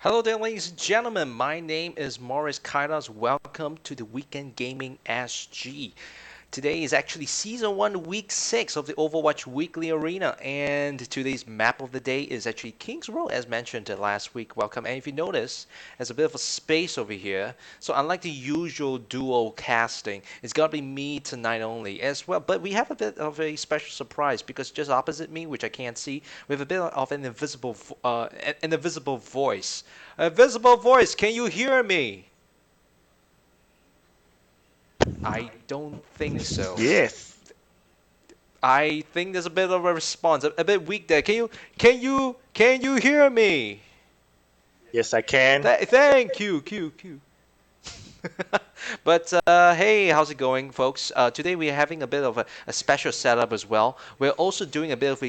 Hello there, ladies and gentlemen. My name is MorrisKytos. Welcome to the Weekend Gaming SG. Today is actually Season 1, Week 6 of the Overwatch Weekly Arena, and today's map of the day is actually King's Row, as mentioned last week. Welcome, and if you notice, there's a bit of a space over here. So unlike the usual duo casting, it's got to be me tonight only as well. But we have a bit of a special surprise because just opposite me, which I can't see, we have a bit of an invisible voice. Invisible voice, can you hear me? I don't think so. Yes, I think there's a bit of a response, a bit weak there. Can you hear me? yes, I can. Thank you, Q. But hey, how's it going, folks? Today we're having a bit of a special setup as well. We're also doing a bit of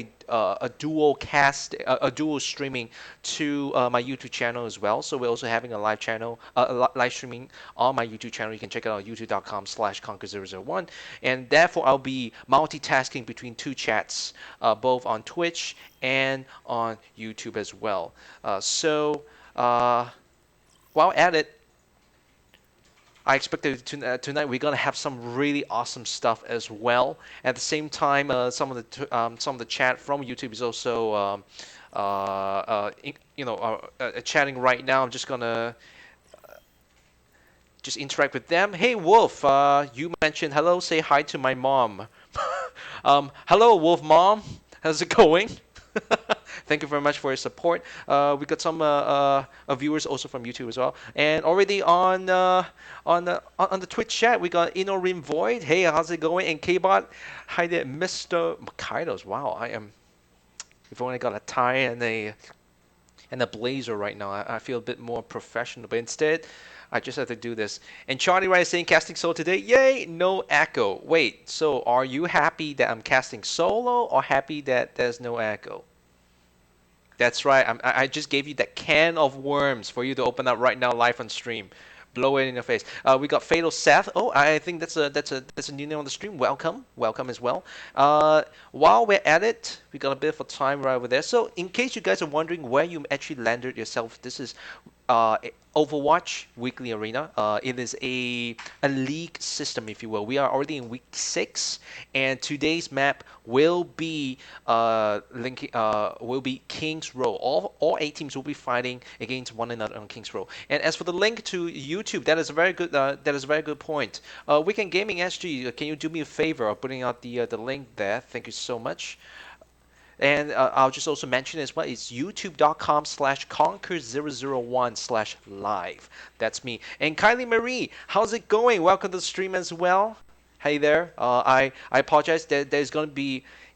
a dual cast, a dual streaming to my YouTube channel as well. So we're also having a live channel, live streaming on my YouTube channel. You can check it out on youtube.com/conquer001. And therefore, I'll be multitasking between two chats, both on Twitch and on YouTube as well. So while at it, I expect that tonight we're gonna have some really awesome stuff as well. At the same time, some of the chat from YouTube is also chatting right now. I'm just gonna just interact with them. Hey Wolf, you mentioned hello. Say hi to my mom. Hello Wolf mom. How's it going? Thank you very much for your support. We got some viewers also from YouTube as well, and already on the Twitch chat we got Inorim Void. Hey, how's it going? And Kbot, hi there, Mr. Kytos. Wow, I am. We've only got a tie and a blazer right now. I feel a bit more professional, but instead I just have to do this. And Charlie Wright is saying casting solo today. Yay! No echo. Wait, so are you happy that I'm casting solo or happy that there's no echo? That's right. I just gave you that can of worms for you to open up right now live on stream. Blow it in your face. We got Fatal Seth. Oh, I think that's a new name on the stream. Welcome as well. While we're at it, we got a bit of a time right over there. So in case you guys are wondering where you actually landed yourself, this is uh, Overwatch Weekly Arena. It is a league system, if you will. We are already in week 6, and today's map will be King's Row. All 8 teams will be fighting against one another on King's Row. And as for the link to YouTube, that is a very good point. Weekend Gaming SG, can you do me a favor of putting out the link there? Thank you so much. And I'll just also mention as well, it's youtube.com/conquer001/live. That's me. And Kylie Marie, how's it going? Welcome to the stream as well. Hey there. I apologize. It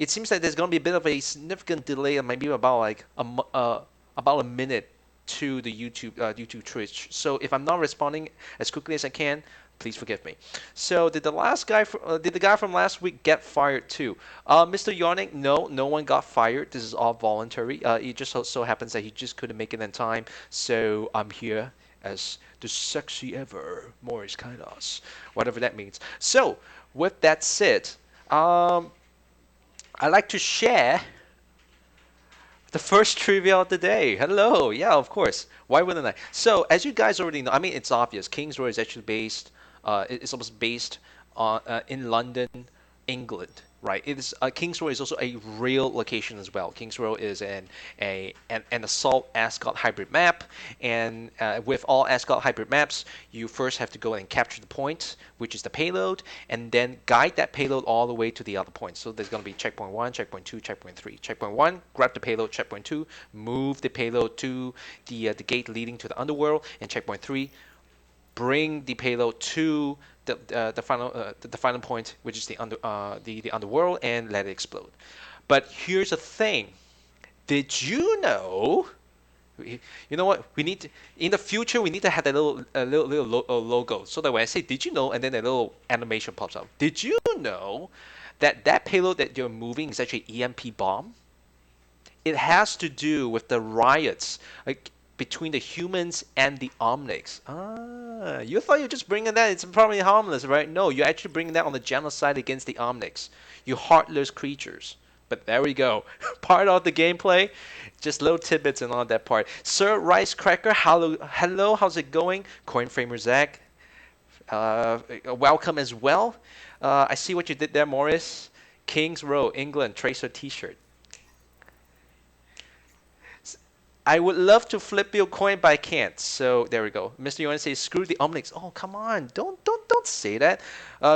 seems that there's going to be a bit of a significant delay, maybe about like about a minute to the YouTube Twitch. So if I'm not responding as quickly as I can, please forgive me. So did the guy from last week get fired too? Mr. Yarnick, no, no one got fired. This is all voluntary. It just so happens that he just couldn't make it in time. So I'm here as the sexy ever MorrisKytos, whatever that means. So with that said, um, I like to share the first trivia of the day. Hello. Yeah, of course. Why wouldn't I? So, as you guys already know, I mean, it's obvious. Kings Row is actually it's almost based in London, England, right? It is Kings Row is also a real location as well. Kings Row is an assault Ascot hybrid map, and with all Ascot hybrid maps, you first have to go and capture the point, which is the payload, and then guide that payload all the way to the other points. So there's going to be checkpoint 1, checkpoint 2, checkpoint 3. Checkpoint 1, grab the payload. Checkpoint 2, move the payload to the gate leading to the underworld. And checkpoint 3, bring the payload to the final point, which is the underworld, and let it explode. But here's the thing: did you know? You know what? We need to, in the future we need to have that little logo, so that when I say "Did you know?" and then a little animation pops up. Did you know that payload that you're moving is actually EMP bomb? It has to do with the riots like between the humans and the Omnics. Ah, you thought you're just bringing that? It's probably harmless, right? No, you're actually bringing that on the genocide against the Omnics. You heartless creatures. But there we go. Part of the gameplay, just little tidbits and all that part. Sir Rice Cracker, hello, how's it going? Coin Framer Zach, welcome as well. I see what you did there, Morris. Kings Row, England, Tracer T-shirt. I would love to flip your coin, but I can't. So there we go. Mr. Yuan says, "Screw the Omnics." Oh, come on! Don't say that.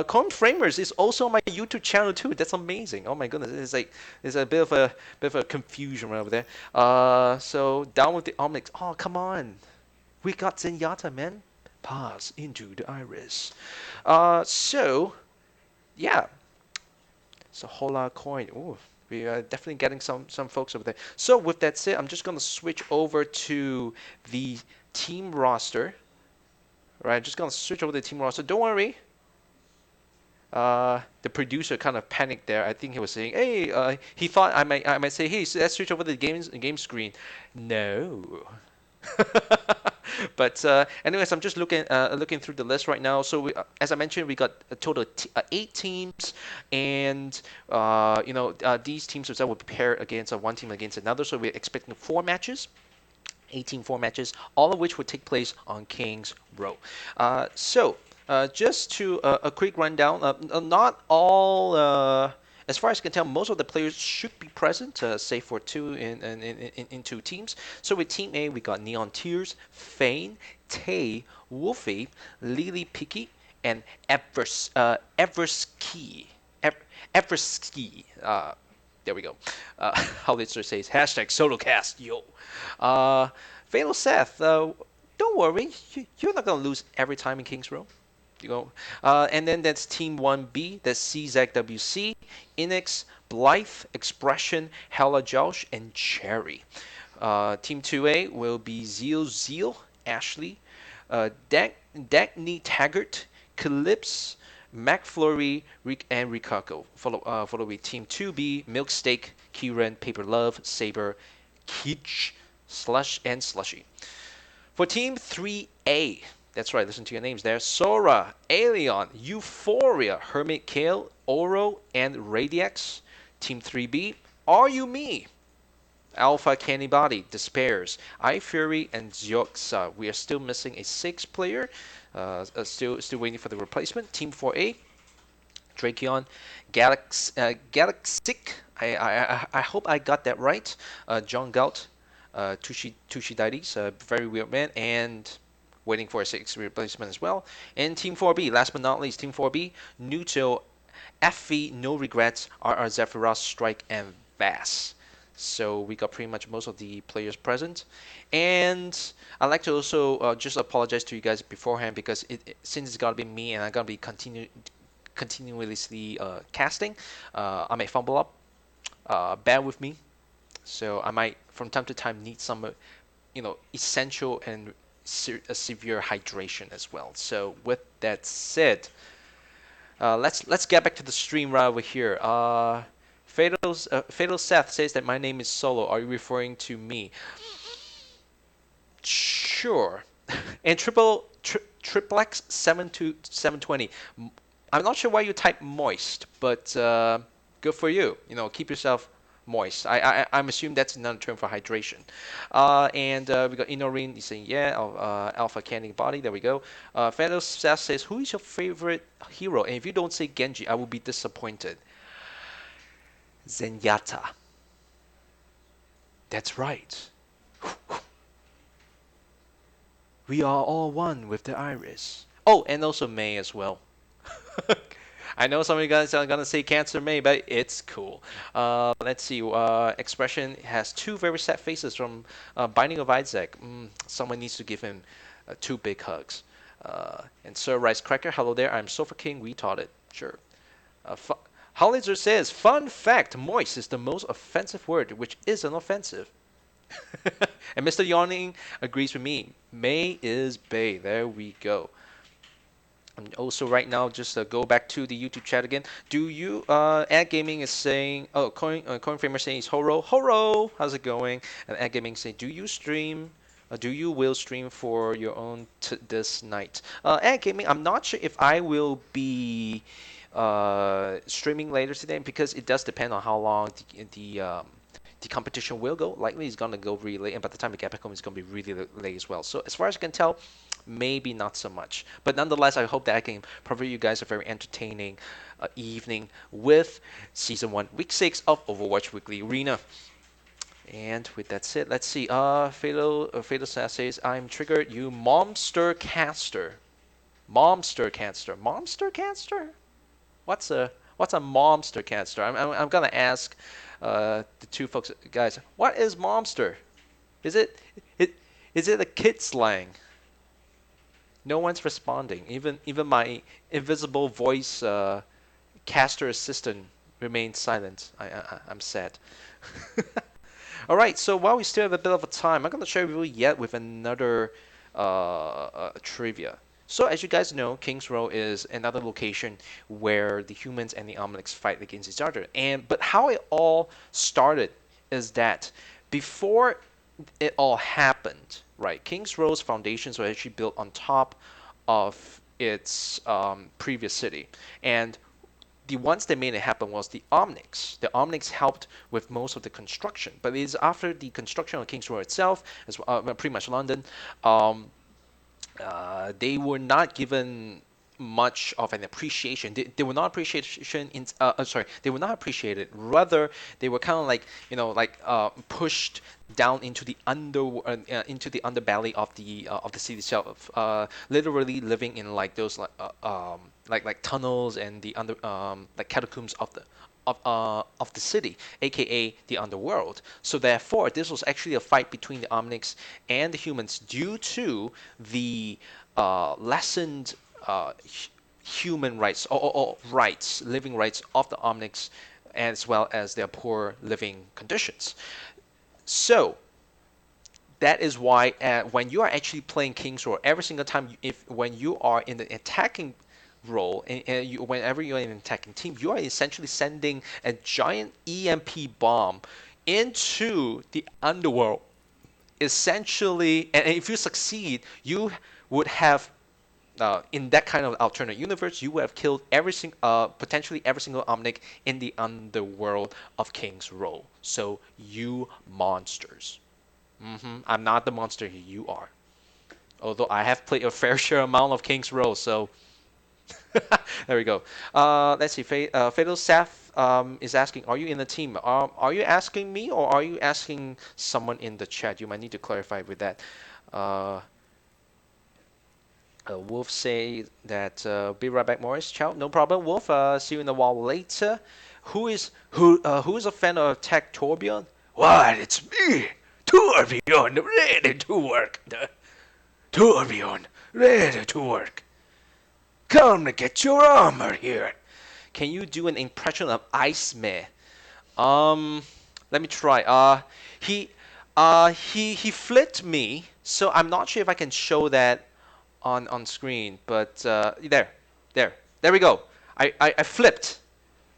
Coin Framers is also on my YouTube channel too. That's amazing. Oh my goodness, it's like there's a bit of a confusion right over there. So down with the Omnics. Oh, come on. We got Zenyatta, man. Pass into the iris. So yeah, it's a whole lot of coin. Ooh, we are definitely getting some folks over there. So with that said, I'm just gonna switch over to the team roster. Right, just gonna switch over to the team roster. Don't worry. The producer kind of panicked there. I think he was saying, "Hey," he thought I might say, "Hey, so let's switch over to the game screen." No. But anyways, I'm just looking through the list right now. So as I mentioned, we got a total of 8 teams, and these teams themselves will be paired against one team against another. So we're expecting 4 matches. 18 4 matches, all of which would take place on Kings Row. Just to a quick rundown, not all, as far as I can tell, most of the players should be present, save for two in 2 teams. So with Team A, we got Neon Tears, Fane, Tay, Wolfie, Lily Picky, and Everski. Everski. There we go. Howlitzer says hashtag SoloCast, yo. Fatal Seth, don't worry, you're not gonna lose every time in Kings Row. You go, and then that's Team 1B. That's CZWC, Inix, Blythe, Expression, Hella Josh, and Cherry. Team 2A will be Zeal, Ashley, Dagny Taggart, Calypse, McFlurry, and Rikako. Follow with Team 2B, Milksteak, Kieran, Paper Love, Saber, Keech, Slush, and Slushy. For Team 3A, that's right, listen to your names there. Sora, Aeon, Euphoria, Hermit Kale, Oro, and Radix. Team 3B, Are You Me? Alpha Candy Body, Despairs, iFury, and Zioxa. We are still missing a 6th player. Still waiting for the replacement. Team 4A, Drakeon, Galaxic. I hope I got that right. John Galt, Tushidaides, a very weird man, and waiting for a 6th replacement as well. And Team 4B, last but not least, Team 4B, Nuto, Effie, No Regrets, RR Zephyros, Strike, and Bass. So we got pretty much most of the players present. And I'd like to also just apologize to you guys beforehand because since it's got to be me and I'm going to be continuously casting, I may fumble up. Bear with me. So I might, from time to time, need some, essential and severe hydration as well. So with that said, let's get back to the stream right over here. Fatal Seth says that my name is Solo. Are you referring to me? Sure. And triplex 720. I'm not sure why you type moist, but good for you. Keep yourself moist. I'm assuming that's another term for hydration. And we got Inorin. He's saying yeah. Alpha Candy Body. There we go. Fatal Seth says, who is your favorite hero? And if you don't say Genji, I will be disappointed. Zenyatta. That's right. We are all one with the iris. Oh, and also May as well. I know some of you guys are gonna say Cancer May, but it's cool. Let's see. Expression has 2 very sad faces from Binding of Isaac. Someone needs to give him 2 big hugs. And Sir Rice Cracker, hello there. I'm Sofa King. Retarded. Sure. Hollitzer says, fun fact, moist is the most offensive word, which isn't offensive. And Mr. Yawning agrees with me. May is Bay. There we go. And also right now, just go back to the YouTube chat again. Do you, Ad Gaming is saying, oh, Coin Framer saying it's Horo. Horo, how's it going? And Ad Gaming saying, do you stream, do you will stream for your own this night? Ad Gaming, I'm not sure if I will be streaming later today because it does depend on how long the competition will go. Likely it's gonna go really late, and by the time we get back home, it's gonna be really late as well. So as far as I can tell, maybe not so much. But nonetheless, I hope that I can provide you guys a very entertaining evening with Season 1, Week 6 of Overwatch Weekly Arena. And with that said, let's see. Fatal says, I'm triggered, you monster caster. Momster caster. Momster caster? What's a momster caster? I'm gonna ask the two folks, guys. What is momster? Is it is it a kid slang? No one's responding. Even my invisible voice caster assistant remains silent. I'm sad. All right, so while we still have a bit of a time, I'm going to share with you yet with another trivia. So as you guys know, King's Row is another location where the humans and the Omnics fight against each other. But how it all started is that before it all happened, right? King's Row's foundations were actually built on top of its previous city, and the ones that made it happen was the Omnics. The Omnics helped with most of the construction, but it is after the construction of King's Row itself, as pretty much London, um, they were not given much of an appreciation. They were not appreciation in sorry, they were not appreciated. Rather, they were kind of like pushed down into the underbelly of the city itself. Literally living in like those like tunnels and the under like catacombs of the city, aka the underworld. So therefore, this was actually a fight between the Omnics and the humans due to the lessened human rights or rights, living rights of the Omnics, as well as their poor living conditions. So that is why when you are actually playing King's Row, every single time if when you are in the attacking role, and whenever you're in an attacking team, you are essentially sending a giant EMP bomb into the underworld. Essentially, and if you succeed, you would have in that kind of alternate universe, you would have killed potentially every single Omnic in the underworld of King's Row. So you monsters. I'm not the monster here. You are. Although I have played a fair share amount of King's Row, so there we go. Let's see. Fatal Seth is asking, are you in the team? Are you asking me or are you asking someone in the chat? You might need to clarify with that. Uh, Wolf say that be right back, Morris. Ciao. No problem, Wolf. See you in a while later. Who is a fan of Tech Torbjorn? What? It's me, Torbjorn, ready to work. Torbjorn, ready to work. Come to get your armor here. Can you do an impression of Iceman? Um, Let me try. He flipped me, so I'm not sure if I can show that on screen. But there we go. I flipped,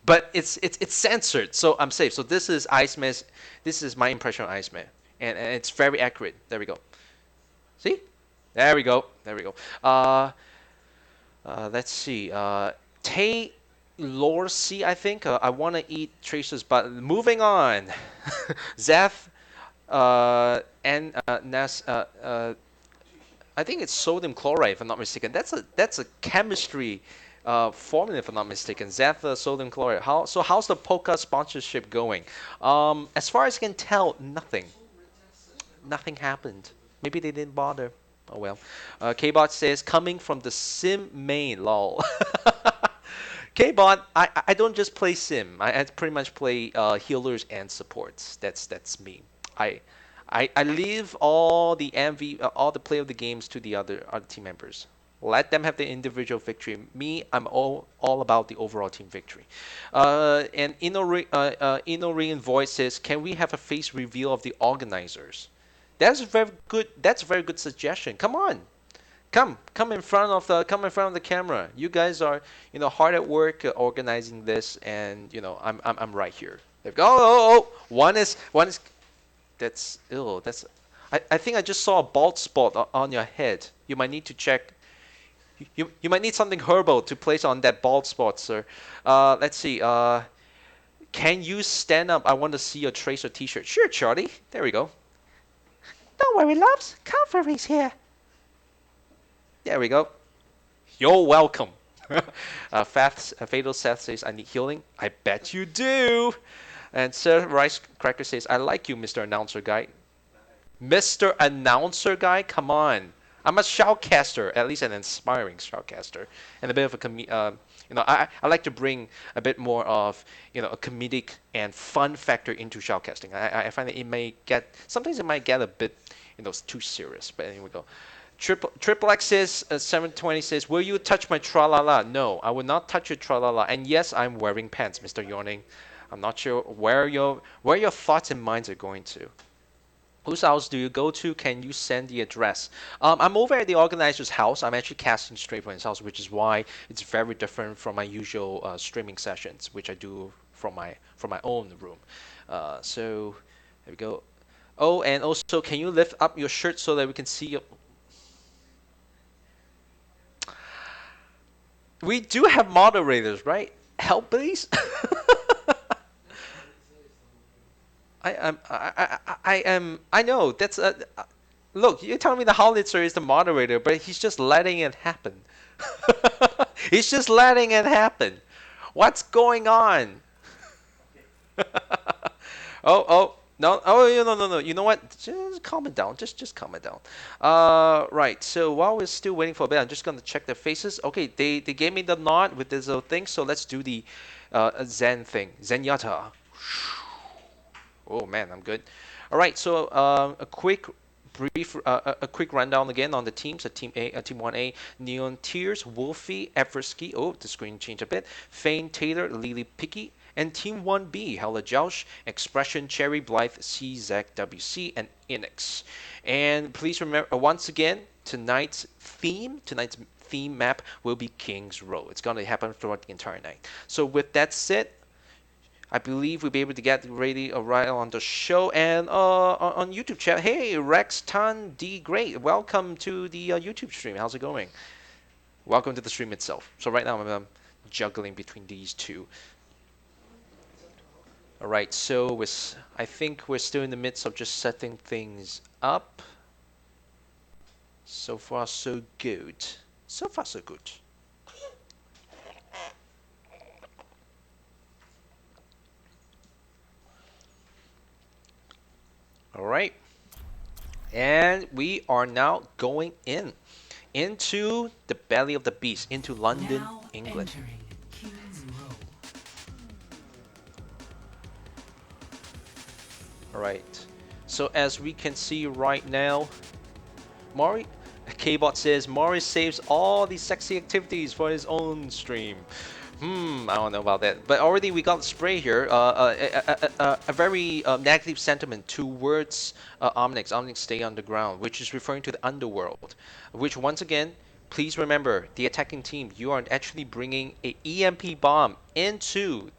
but it's censored, so I'm safe. So this is Iceman. This is my impression of Iceman, and it's very accurate. There we go. See? There we go. There we go. Let's see. Tay Lore C, I think. I want to eat traces, but moving on. Zeth and Nas. I think it's sodium chloride, if I'm not mistaken. That's a chemistry formula, if I'm not mistaken. Zeth sodium chloride. How's the Polka sponsorship going? As far as I can tell, nothing. Nothing happened. Maybe they didn't bother. Oh well. Kbot says coming from the sim main, lol. Kbot, I don't just play sim. I pretty much play healers and supports. That's me. I I leave all the play of the games to the other team members. Let them have the individual victory. Me, I'm all about the overall team victory. And Ino Voice says, can we have a face reveal of the organizers? That's a very good. That's a very good suggestion. Come on, come in front of the camera. You guys are hard at work organizing this, and I'm right here. There we go. One is that's ill. I think I just saw a bald spot on your head. You might need to check. You might need something herbal to place on that bald spot, sir. Let's see. Can you stand up? I want to see your Tracer T-shirt. Sure, Charlie. There we go. Don't worry, loves. Calvary's here. There we go. You're welcome. Fatal Seth says, I need healing. I bet you do. And Sir Rice Cracker says, I like you, Mr. Announcer Guy. Mr. Announcer Guy? Come on. I'm a shoutcaster, at least an inspiring shoutcaster, and a bit of I like to bring a bit more of a comedic and fun factor into shoutcasting. I find that sometimes it might get a bit too serious. But anyway, we go. Triple X says 720 says, will you touch my tra-la-la? No, I will not touch your tra-la-la. And yes, I'm wearing pants, Mr. Yawning. I'm not sure where your thoughts and minds are going to. Whose house do you go to? Can you send the address? I'm over at the organizer's house. I'm actually casting straight from his house, which is why it's very different from my usual streaming sessions, which I do from my own room. So there we go. Oh, and also, can you lift up your shirt so that we can see your... We do have moderators, right? Help, please. I know that's look, you're telling me the Hollitzer is the moderator, but he's just letting it happen. He's just letting it happen. What's going on? Oh no, no. You know what? Just calm it down. Just calm it down. Right. So while we're still waiting for a bit, I'm just gonna check their faces. Okay, they gave me the nod with this little thing, so let's do the Zen thing. Zenyatta. Oh man, I'm good. All right, so a quick rundown again on the teams. Team 1A, Neon Tears, Wolfie, Eversky. Oh, the screen changed a bit. Fane Taylor, Lily Picky, and Team 1B, Hella Joush, Expression, Cherry, Blythe, CZAC, WC, and Inix. And please remember once again, tonight's theme map will be King's Row. It's gonna happen throughout the entire night. So with that said, I believe we'll be able to get ready right on the show. And on YouTube chat, hey, Rex Tan D. Great, welcome to the YouTube stream. How's it going? Welcome to the stream itself. So right now I'm juggling between these two. All right, so I think we're still in the midst of just setting things up. So far, so good. So far, so good. All right, and we are now going into the belly of the beast, into London, England. All right, so as we can see right now, K-Bot says Morris saves all these sexy activities for his own stream. I don't know about that. But already we got spray here. A very negative sentiment towards Omnix. Omnix stay underground, which is referring to the underworld. Which once again, please remember, the attacking team, you are actually bringing a EMP bomb into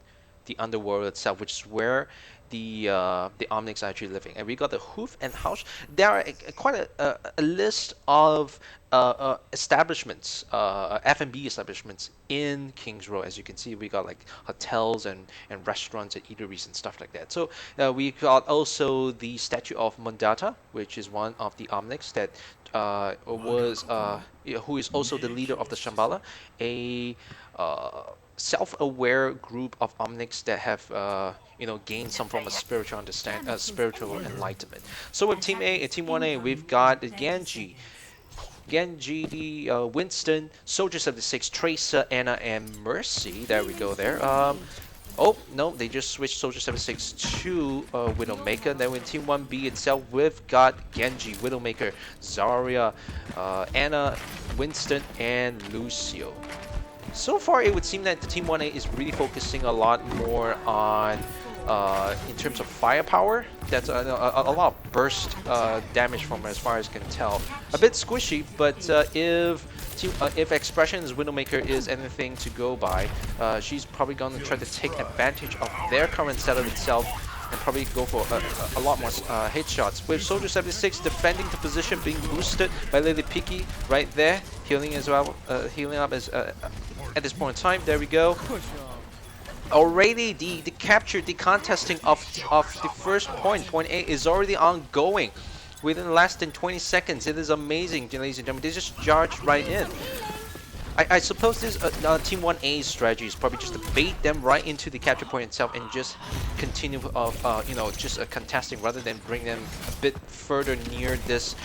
the underworld itself, which is where the Omnics are actually living. And we got the Hoof and House. There are quite a list of establishments, F&B establishments in Kings Row. As you can see, we got like hotels and restaurants and eateries and stuff like that. So we got also the statue of Mondata, which is one of the Omnics that who is also the leader of the Shambhala, a self-aware group of Omnics that have gained some form of spiritual spiritual enlightenment. So with Team A and Team 1A, we've got Genji, Winston, Soldier 76, Tracer, Anna, and Mercy. There we go there. Oh, no, they just switched Soldier 76 to Widowmaker. Then with Team 1B itself, we've got Genji, Widowmaker, Zarya, Anna, Winston, and Lucio. So far, it would seem that the Team 1A is really focusing a lot more on, in terms of firepower. That's a lot of burst damage from as far as I can tell. A bit squishy, but if Expression's Widowmaker is anything to go by, she's probably going to try to take advantage of their current setup itself and probably go for a lot more headshots. With Soldier 76 defending the position, being boosted by Lady Piki right there, healing as well, healing up as at this point in time. There we go. Already the capture, the contesting of the first point A, is already ongoing within less than 20 seconds. It is amazing, ladies and gentlemen. They just charged right in. I suppose this Team 1A's strategy is probably just to bait them right into the capture point itself and just continue you know, just contesting rather than bring them a bit further near this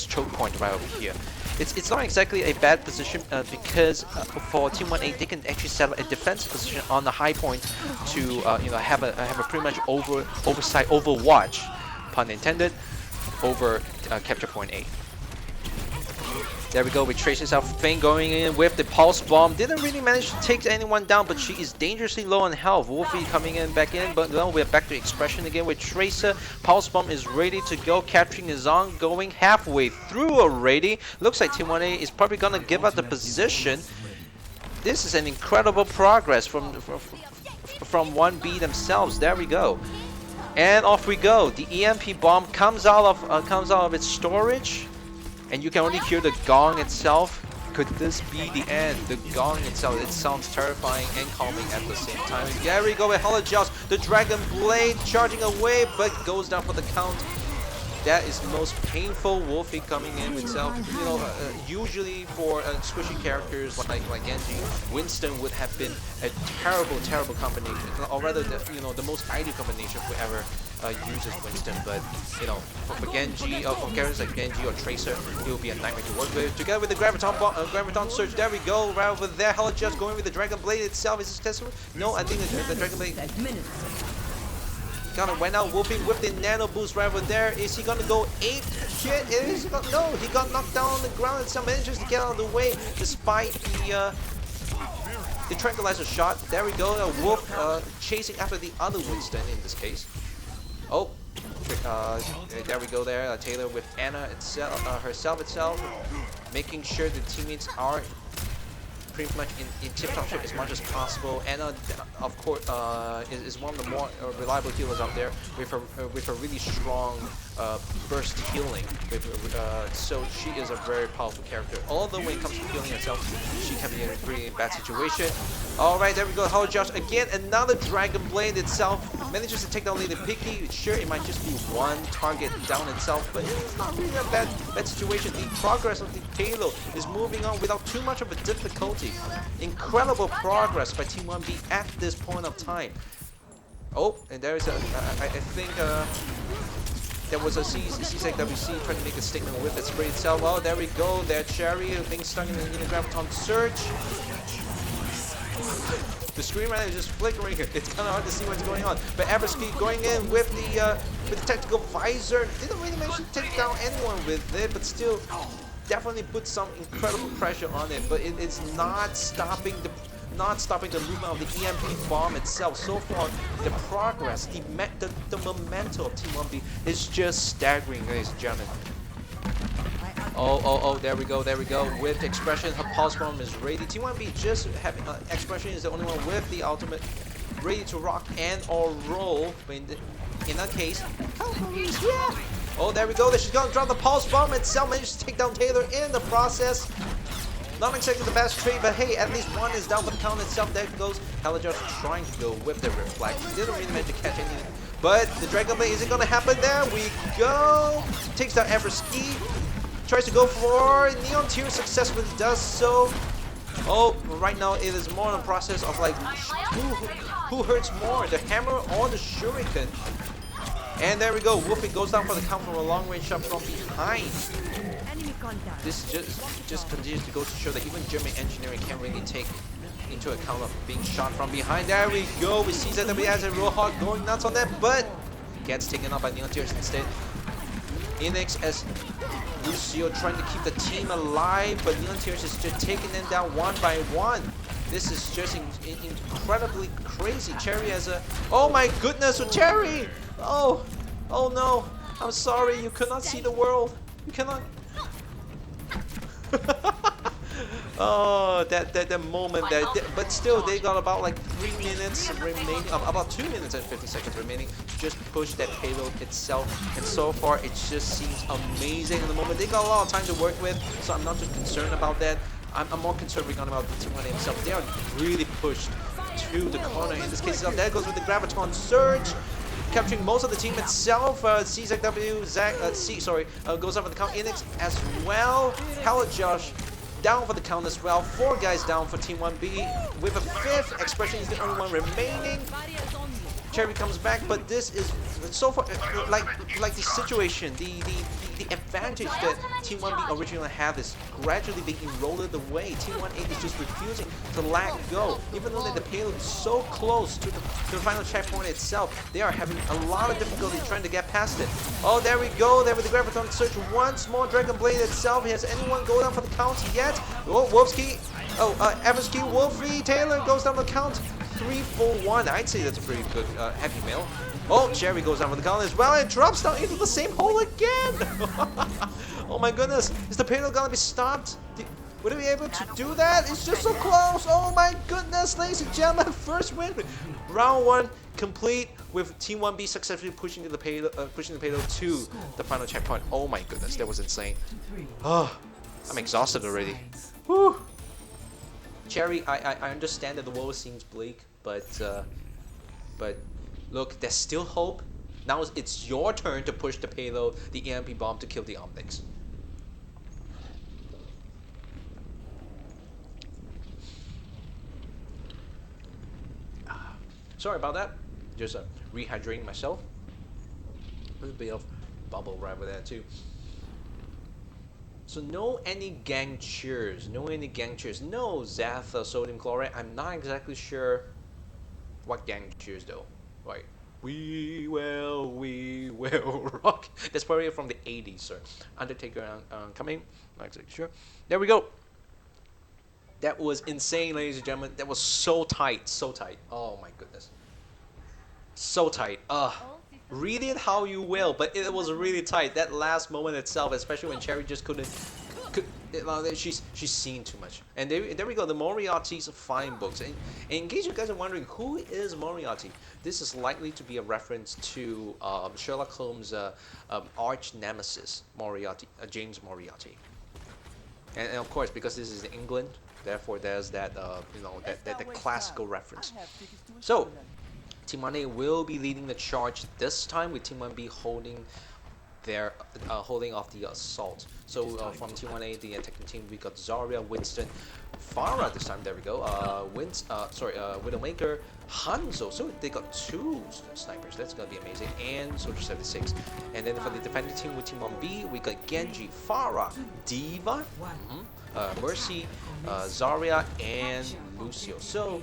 choke point right over here. It's not exactly a bad position because for Team 1A they can actually set up a defense position on the high point to you know, have a pretty much overwatch, pun intended, over capture point A. There we go, we trace this out. Fang going in with the pulse bomb. Didn't really manage to take anyone down, but she is dangerously low on health. Wolfie coming in, back in, but now we're back to expression again with Tracer. Pulse bomb is ready to go. Capturing is ongoing, halfway through already. Looks like Team 1A is probably gonna give up the position. This is an incredible progress from 1B themselves. There we go. And off we go. The EMP bomb comes out of its storage. And you can only hear the gong itself. Could this be the end? The gong itself, it sounds terrifying and calming at the same time. And there we go with Holocaust, the Dragon Blade charging away, but goes down for the count. That is the most painful. Wolfie coming in itself. You know, usually for squishy characters like Genji, Winston would have been a terrible combination, or rather, you know, the most ideal combination for whoever uses Winston. But you know, for Genji, for characters like Genji or Tracer, it will be a nightmare to work with. Together with the Graviton Surge, there we go. Right over there, Hella just going with the Dragon Blade itself. Is it successful? No, I think the Dragon Blade kind of went out. Wolfie with the nano boost right over there. Is he gonna go ape shit? No, he got knocked down on the ground and some manages to get out of the way despite the tranquilizer shot. There we go. Wolf chasing after the other Winston in this case. Oh, there we go there. Taylor with Anna herself, making sure the teammates are pretty much in tip-top shape as much as possible. Anna, of course, is one of the more reliable healers out there with a really strong burst healing. So she is a very powerful character. Although when it comes to healing herself, she can be in a pretty bad situation. All right, there we go. How Josh again? Another Dragon Blade itself manages to take down Lady Piki. Sure, it might just be one target down itself, but it's not really a bad situation. The progress of the payload is moving on without too much of a difficulty. Incredible progress by Team 1B at this point of time. Oh, and there is a, I think there was a C6WC trying to make a statement with the spray itself. Oh, there we go. There, Cherry being stuck in the Graviton Surge. The screen right now is just flickering. It's kind of hard to see what's going on. But Everski going in with the tactical visor. Didn't really manage to take down anyone with it, but still definitely put some incredible pressure on it. But it's not stopping the movement of the EMP bomb itself. So far, the progress, the momentum of Team 1B is just staggering, ladies and gentlemen. Oh, there we go. With Expression, her pulse bomb is ready. Team 1B just having Expression is the only one with the ultimate ready to rock and or roll. But in that case, yeah. Oh, there we go. She's gonna drop the pulse bomb itself. Managed to take down Taylor in the process. Not exactly the best trade, but hey, at least one is down for the count itself. There goes Helios trying to go with the reflect. He didn't really manage to catch anything. But the Dragon Blade, is it gonna happen? There we go. Takes down Everski. Tries to go for Neon Tear, successfully does so. Oh, right now it is more in the process of like who hurts more, the hammer or the shuriken. And there we go. Wolfie goes down for the count from a long range shot from behind. This just continues to go to show that even German engineering can't really take into account of being shot from behind. There we go. We see ZW as a Roadhog going nuts on that, but gets taken out by Neon Tears instead. Enix as Lucio trying to keep the team alive, but Neon Tears is just taking them down one by one. This is just incredibly crazy. Cherry has a... Oh my goodness, so Cherry! Oh no. I'm sorry, you could not see the world. You cannot... Oh, that moment there. But still, they got about like 3 minutes remaining, about 2 minutes and 50 seconds remaining to just push that payload itself. And so far, it just seems amazing at the moment. They got a lot of time to work with, so I'm not just concerned about that. I'm more concerned regarding about the Team 1A themselves. They are really pushed to the corner in this case. So there goes with the Graviton Surge, capturing most of the team itself. CZW, goes up for the count. Enix as well. Josh down for the count as well. 4 guys down for Team 1B. With a 5th, Expression is the only one remaining. Cherry comes back, but this is so far like the situation, the advantage that Team 1B originally had is gradually being eroded away. Team 1A is just refusing to let go, even though the payload is so close to the final checkpoint itself. They are having a lot of difficulty trying to get past it. Oh, there we go. There with the Graviton Surge once more. Dragon Blade itself. Has anyone go down for the count yet? Oh, Wolfsky. Oh, Eversky, Wolfie, Taylor goes down the count. 3-4-1. I'd say that's a pretty good heavy mail. Oh, Jerry goes down for the count as well and drops down into the same hole again. Oh my goodness. Is the payload gonna be stopped? Would it be able to do that? It's just so close. Oh my goodness, ladies and gentlemen. First win. Round 1 complete with Team 1B successfully pushing the payload to the final checkpoint. Oh my goodness, that was insane. Oh, I'm exhausted already. Whew. Cherry, I understand that the world seems bleak, but look, there's still hope. Now it's your turn to push the payload, the EMP bomb, to kill the Omnics. Sorry about that. Just rehydrating myself. A little bit of bubble right over there too. So no any gang cheers, no Zatha sodium chloride. I'm not exactly sure what gang cheers though. Right. We will rock. That's probably from the 80s, sir. Undertaker coming. Not exactly sure. There we go. That was insane, ladies and gentlemen. That was so tight, Oh my goodness. So tight. Read it how you will, but it was really tight. That last moment itself, especially when Cherry just she's seen too much. And there we go, the Moriarty's fine books. And in case you guys are wondering, who is Moriarty? This is likely to be a reference to Sherlock Holmes' arch nemesis, Moriarty, James Moriarty. And of course, because this is England, therefore there's that that classical reference. So Team 1A will be leading the charge this time, with Team 1B holding their holding off the assault. So from Team 1A, the attacking team, we got Zarya, Winston, Farah this time. There we go. Widowmaker, Hanzo. So they got 2 snipers. That's gonna be amazing. And Soldier 76. And then for the defending team with Team 1B, we got Genji, Farah, Diva, Mercy, Zarya, and Lucio. So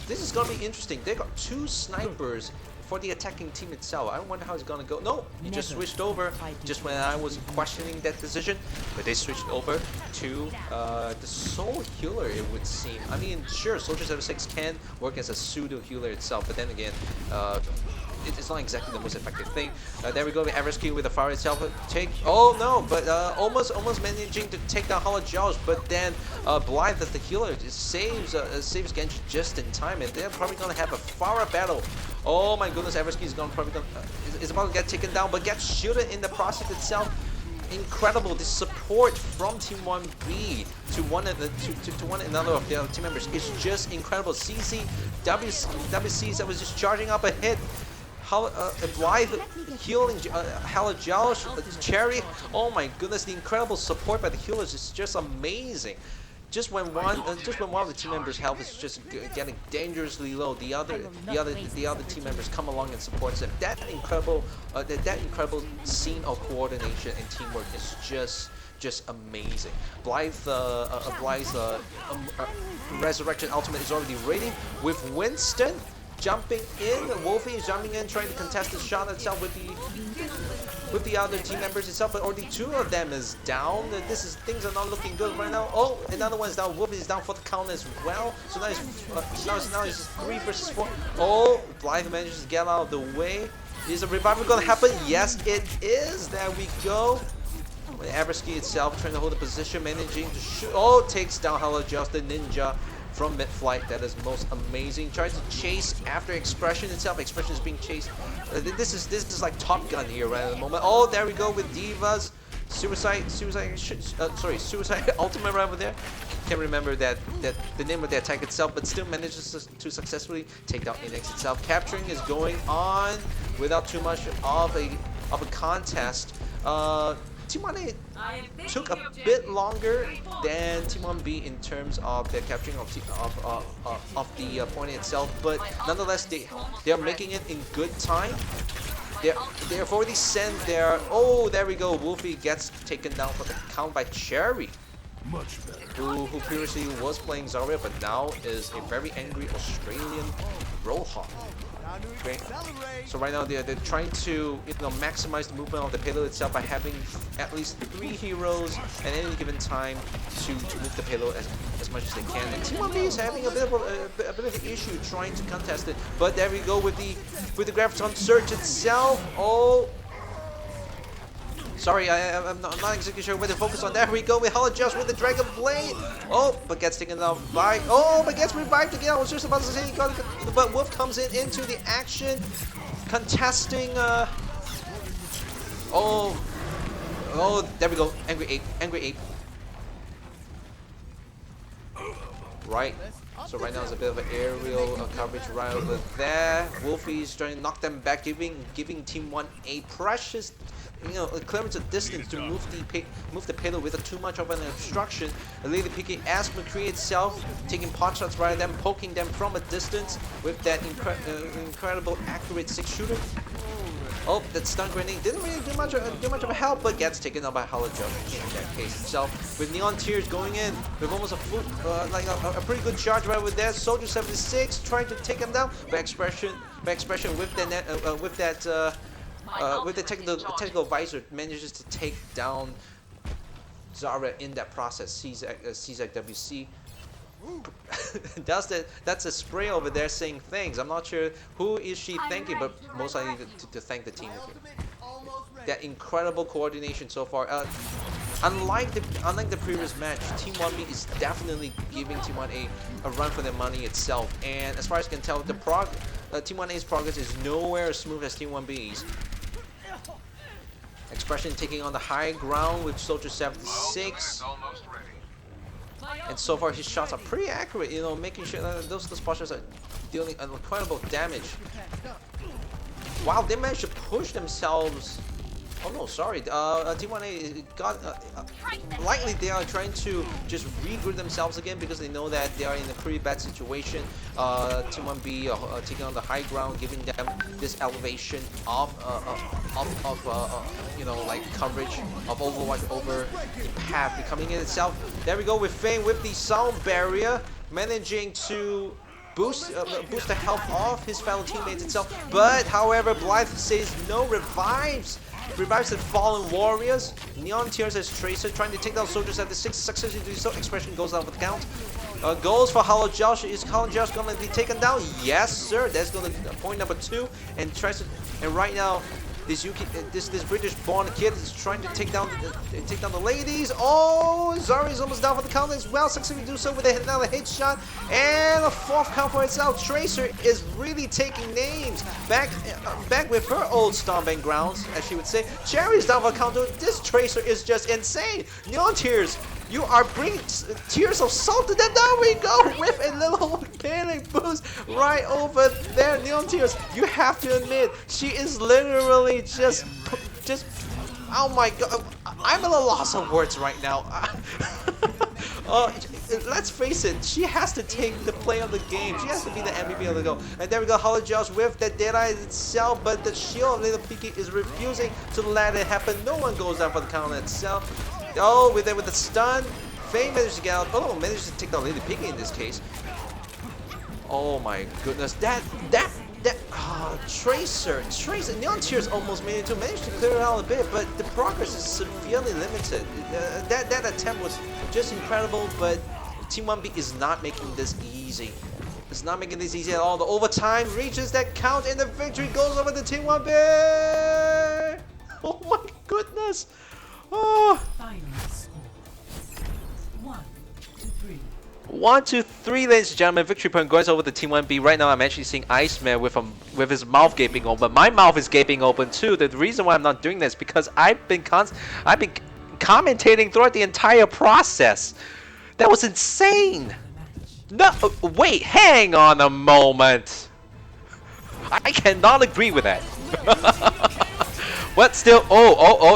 this is gonna be interesting. They got 2 snipers for the attacking team itself. I wonder how it's gonna go. No, he just switched over just when I was questioning that decision. But they switched over to the Soul Healer, it would seem. I mean, sure, Soldier 76 can work as a pseudo healer itself, but then again, it's not exactly the most effective thing. There we go, the average skill with the fire itself. Oh no, but almost managing to take down Josh, but then Blythe as the healer saves Genji just in time, and they're probably gonna have a Farah battle. Oh my goodness, Eversky is about to get taken down, but gets shielded in the process itself. Incredible, the support from Team 1B to one another of their team members is just incredible. WC that was just charging up a hit. Blythe healing Josh, Cherry. Oh my goodness, the incredible support by the healers is just amazing. Just when one of the team members' health is just getting dangerously low, the other team members come along and supports them. That incredible scene of coordination and teamwork is just amazing. Blythe's Resurrection Ultimate is already ready with Winston jumping in. Wolfie is jumping in, trying to contest the shot itself with the other team members itself, but already 2 of them is down. Things are not looking good right now. Oh, another one is down. Wolfie is down for the count as well. So now it's 3 versus 4. Oh, Blythe manages to get out of the way. Is a revival gonna happen? Yes, it is. There we go. When Everski itself trying to hold the position, managing to shoot. Oh, takes down Just the ninja from mid-flight. That is most amazing. Tries to chase after Expression itself. Expression is being chased. This is like Top Gun here right at the moment. Oh, there we go with Divas. Suicide ultimate right over there. Can't remember that the name of the attack itself, but still manages to successfully take down Inex itself. Capturing is going on without too much of a contest. Team 1A took a bit longer than Team 1B in terms of their capturing of the point itself, but nonetheless they are making it in good time. They've already sent their... Oh, there we go. Wolfie gets taken down for the count by Cherry, who previously was playing Zarya, but now is a very angry Australian Roadhog. Okay. So right now they're trying to maximize the movement of the payload itself by having at least 3 heroes at any given time to move the payload as much as they can. And Team 1B is having a bit of an issue trying to contest it. But there we go with the Graviton Surge itself. Oh. Sorry, I'm not exactly sure where to focus on. There we go with Just with the Dragon Blade. Oh, but gets taken down by... Oh, but gets revived again. I was just about to say, but Wolf comes into the action, contesting... Oh, there we go. Angry Ape. Right. So right now it's a bit of an aerial coverage right over there. Wolfie's trying to knock them back, giving Team 1 a precious... a clearance of distance to move the payload without too much of an obstruction. Lady picking as McCree itself, taking pot shots rather than poking them from a distance with that incredible accurate 6-shooter. Oh, that stun grenade didn't really do much of a help, but gets taken out by Holojo in that case itself. With Neon Tears going in with almost a pretty good charge right over there. Soldier 76 trying to take him down, but Expression with the technical visor manages to take down Zarya in that process. CZWC that's a spray over there saying thanks. I'm not sure who is she thanking, but most likely to thank the team. That incredible coordination so far. Unlike the previous match, Team 1B is definitely giving Team 1A a run for their money itself. And as far as I can tell, Team 1A's progress is nowhere as smooth as Team 1B's. Expression taking on the high ground with Soldier 76. And so far his shots are pretty accurate, making sure that those spot shots are dealing incredible damage. Wow, they managed to push themselves. Oh no, sorry. Team 1A got... likely they are trying to just regroup themselves again because they know that they are in a pretty bad situation. Team 1B taking on the high ground, giving them this elevation of coverage of Overwatch over the path becoming in itself. There we go with Fane with the sound barrier, managing to boost the health of his fellow teammates itself. But however, Blythe says no, revives the fallen warriors. Neon Tears as Tracer trying to take down Soldiers at the 6, successfully do so. Expression goes down with the count. Goes for Hollow Josh. Is Hollow Josh going to be taken down? Yes, sir. That's going to point number 2. And tries to. And right now, this British-born kid is trying to take down the ladies. Oh, Zarya is almost down for the count as well. Successfully do so with another headshot and a 4th count for itself. Tracer is really taking names back with her old stomping grounds, as she would say. Cherry's down for the count. This Tracer is just insane. Neon Tears, you are bringing tears of salt to them. There we go with a little panic boost right over there. Neon Tears, you have to admit, she is literally just oh my god, I'm at a loss of words right now. Let's face it, she has to take the play of the game. She has to be the MVP of the go. And there we go, Hollow Josh with the Deadeye itself, but the shield of Little Peaky is refusing to let it happen. No one goes down for the count itself. Oh, with the stun, Fane managed to get out. Oh, managed to take down Lady Piggy in this case. Oh my goodness, Tracer, Neon Tears almost managed to clear it out a bit, but the progress is severely limited. That attempt was just incredible, but Team 1B is not making this easy. It's not making this easy at all. The overtime reaches that count, and the victory goes over to Team 1B. Oh my goodness. Oh. Final score. 1-3. 1-3, ladies and gentlemen. Victory point goes over the Team 1B. Right now, I'm actually seeing Iceman with his mouth gaping open. My mouth is gaping open too. The reason why I'm not doing this is because I've been commentating throughout the entire process. That was insane. No, wait, hang on a moment. I cannot agree with that. But still,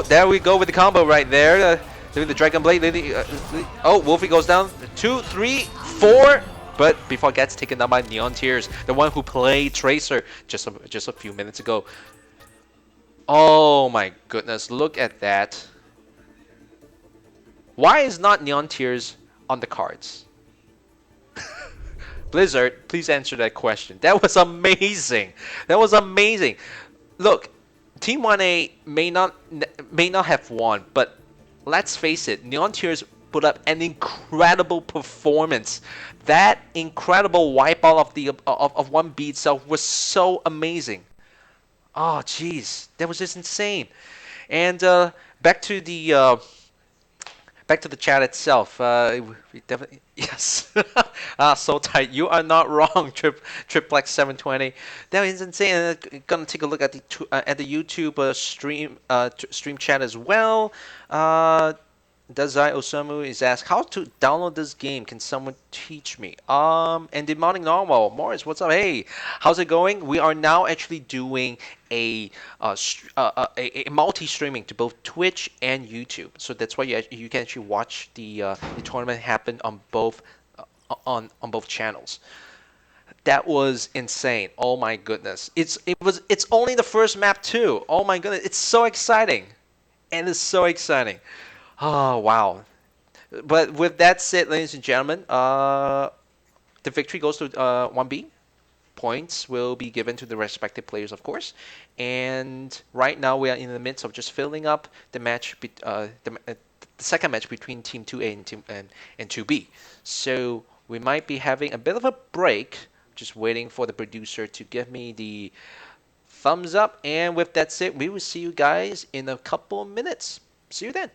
there we go with the combo right there. Doing the Dragon Blade. Oh, Wolfie goes down. 2, 3, 4. But before gets taken down by Neon Tears, the one who played Tracer just a few minutes ago. Oh my goodness, look at that. Why is not Neon Tears on the cards? Blizzard, please answer that question. That was amazing. That was amazing. Look, Team 1A may not have won, but let's face it, Neon Tears put up an incredible performance. That incredible wipeout of 1B itself was so amazing. Oh, jeez, that was just insane. And back to the chat itself. We definitely yes. So tight. You are not wrong. Triplex 720. That is insane. Gonna take a look at the YouTube stream chat as well. Dazai Osamu is asked how to download this game. Can someone teach me? And the morning normal. Morris, what's up? Hey, how's it going? We are now actually doing a multi-streaming to both Twitch and YouTube. So that's why you can actually watch the tournament happen on both both channels. That was insane. Oh my goodness. It's only the first map too. Oh my goodness. It's so exciting. And it's so exciting. Oh, wow. But with that said, ladies and gentlemen, the victory goes to 1B. Points will be given to the respective players, of course. And right now we are in the midst of just filling up the match, the second match between Team 2A and 2B. So we might be having a bit of a break. Just waiting for the producer to give me the thumbs up. And with that said, we will see you guys in a couple of minutes. See you then.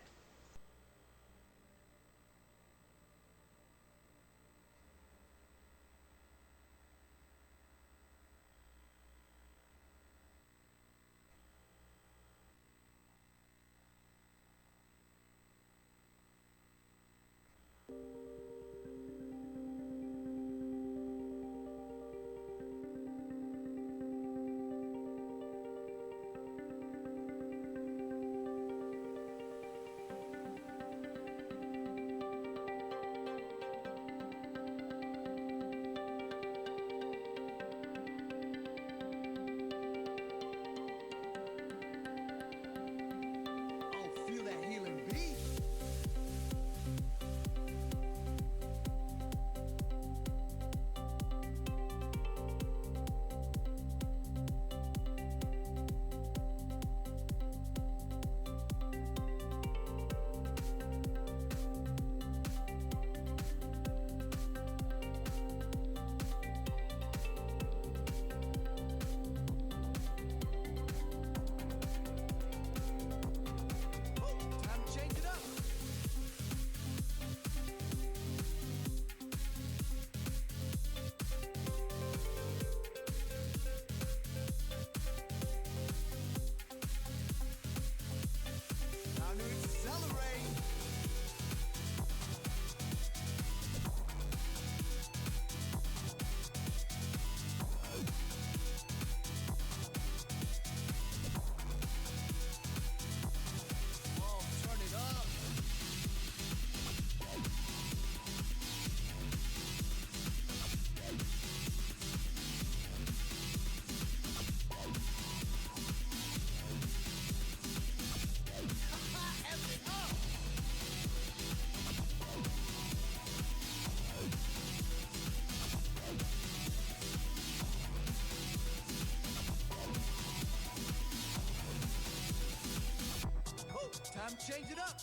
Change it up.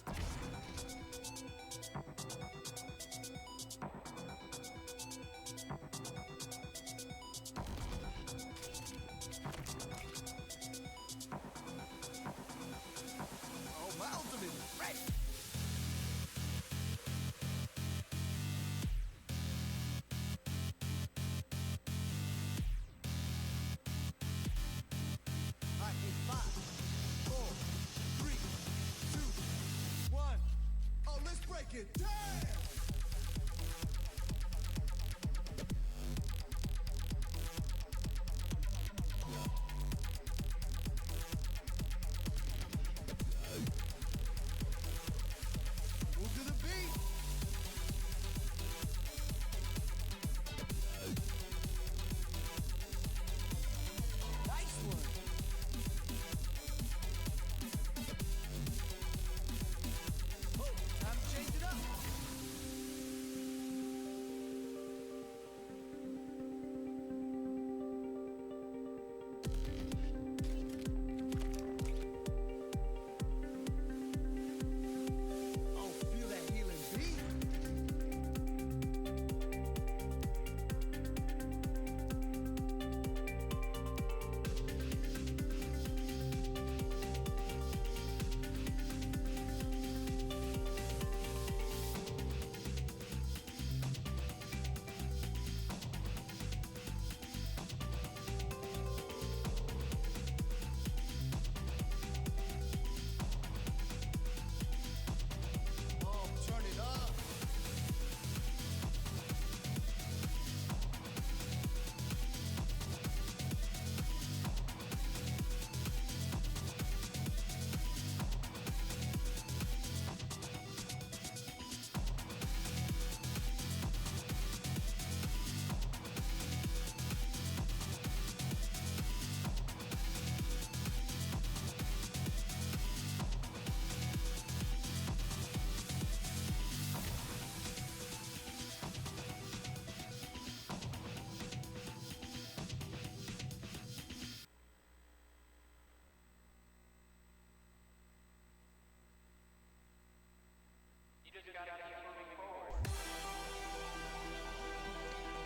Oh, my ultimate is ready.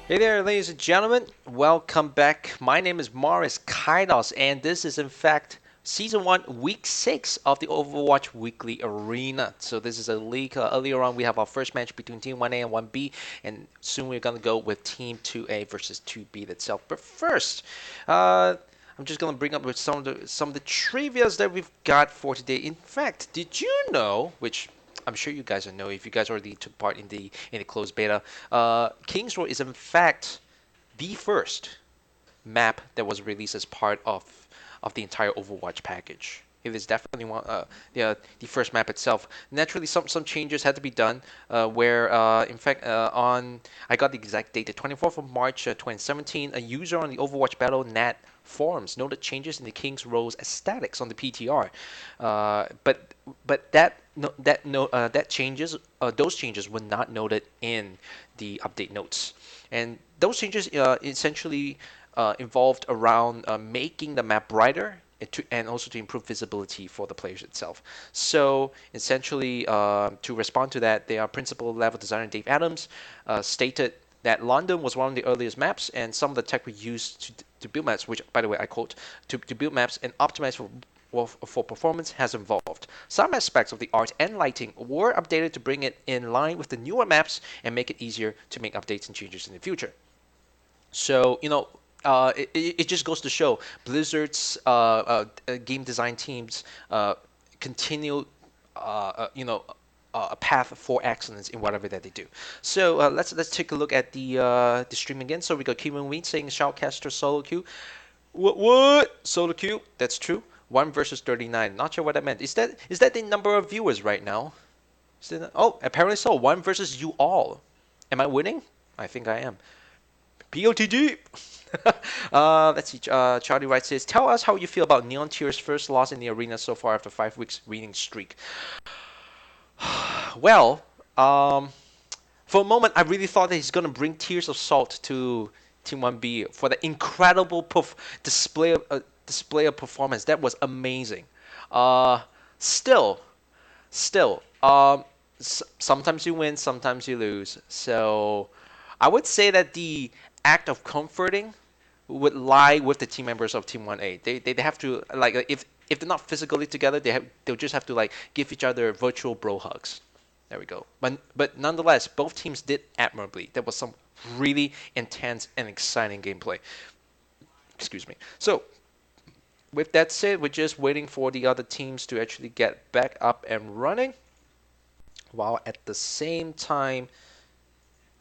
Hey there, ladies and gentlemen. Welcome back. My name is MorrisKytos, and this is, in fact, Season 1, Week 6 of the Overwatch Weekly Arena. So this is a league. Earlier on, we have our first match between Team 1A and 1B, and soon we're going to go with Team 2A versus 2B itself. But first, I'm just going to bring up with some of the trivias that we've got for today. In fact, did you know, which I'm sure you guys know if you guys already took part in the closed beta. King's Row is in fact the first map that was released as part of the entire Overwatch package. It is definitely the first map itself. Naturally, some changes had to be done. Where in fact on I got the exact date, the 24th of March 2017, a user on the Overwatch Battle Net forums noted changes in the King's Row's aesthetics on the PTR. But that changes those changes were not noted in the update notes, and those changes essentially involved around making the map brighter and also to improve visibility for the players itself. So essentially, to respond to that, their principal level designer Dave Adams stated that London was one of the earliest maps, and some of the tech we used to build maps, which, by the way, I quote, to build maps and optimize for performance has evolved. Some aspects of the art and lighting were updated to bring it in line with the newer maps and make it easier to make updates and changes in the future. So, it just goes to show Blizzard's game design teams continue, a path for excellence in whatever that they do. So let's take a look at the stream again. So we got Kevin Ween saying Shoutcaster solo queue. What solo queue? That's true. 1 versus 39. Not sure what that meant. Is that the number of viewers right now? Oh, apparently so. One versus you all. Am I winning? I think I am. POTG. Let's see. Charlie Wright says, "Tell us how you feel about Neon Tear's first loss in the arena so far after 5 weeks winning streak." Well, for a moment, I really thought that he's gonna bring Tears of Salt to Team 1B for the incredible display of performance. That was amazing. Uh, still, still, sometimes you win, sometimes you lose. So I would say that the act of comforting would lie with the team members of Team 1A. They have to, like, if they're not physically together, they'll just have to, like, give each other virtual bro hugs. There we go. But nonetheless, both teams did admirably. There was some really intense and exciting gameplay. Excuse me. So with that said, we're just waiting for the other teams to actually get back up and running. while at the same time,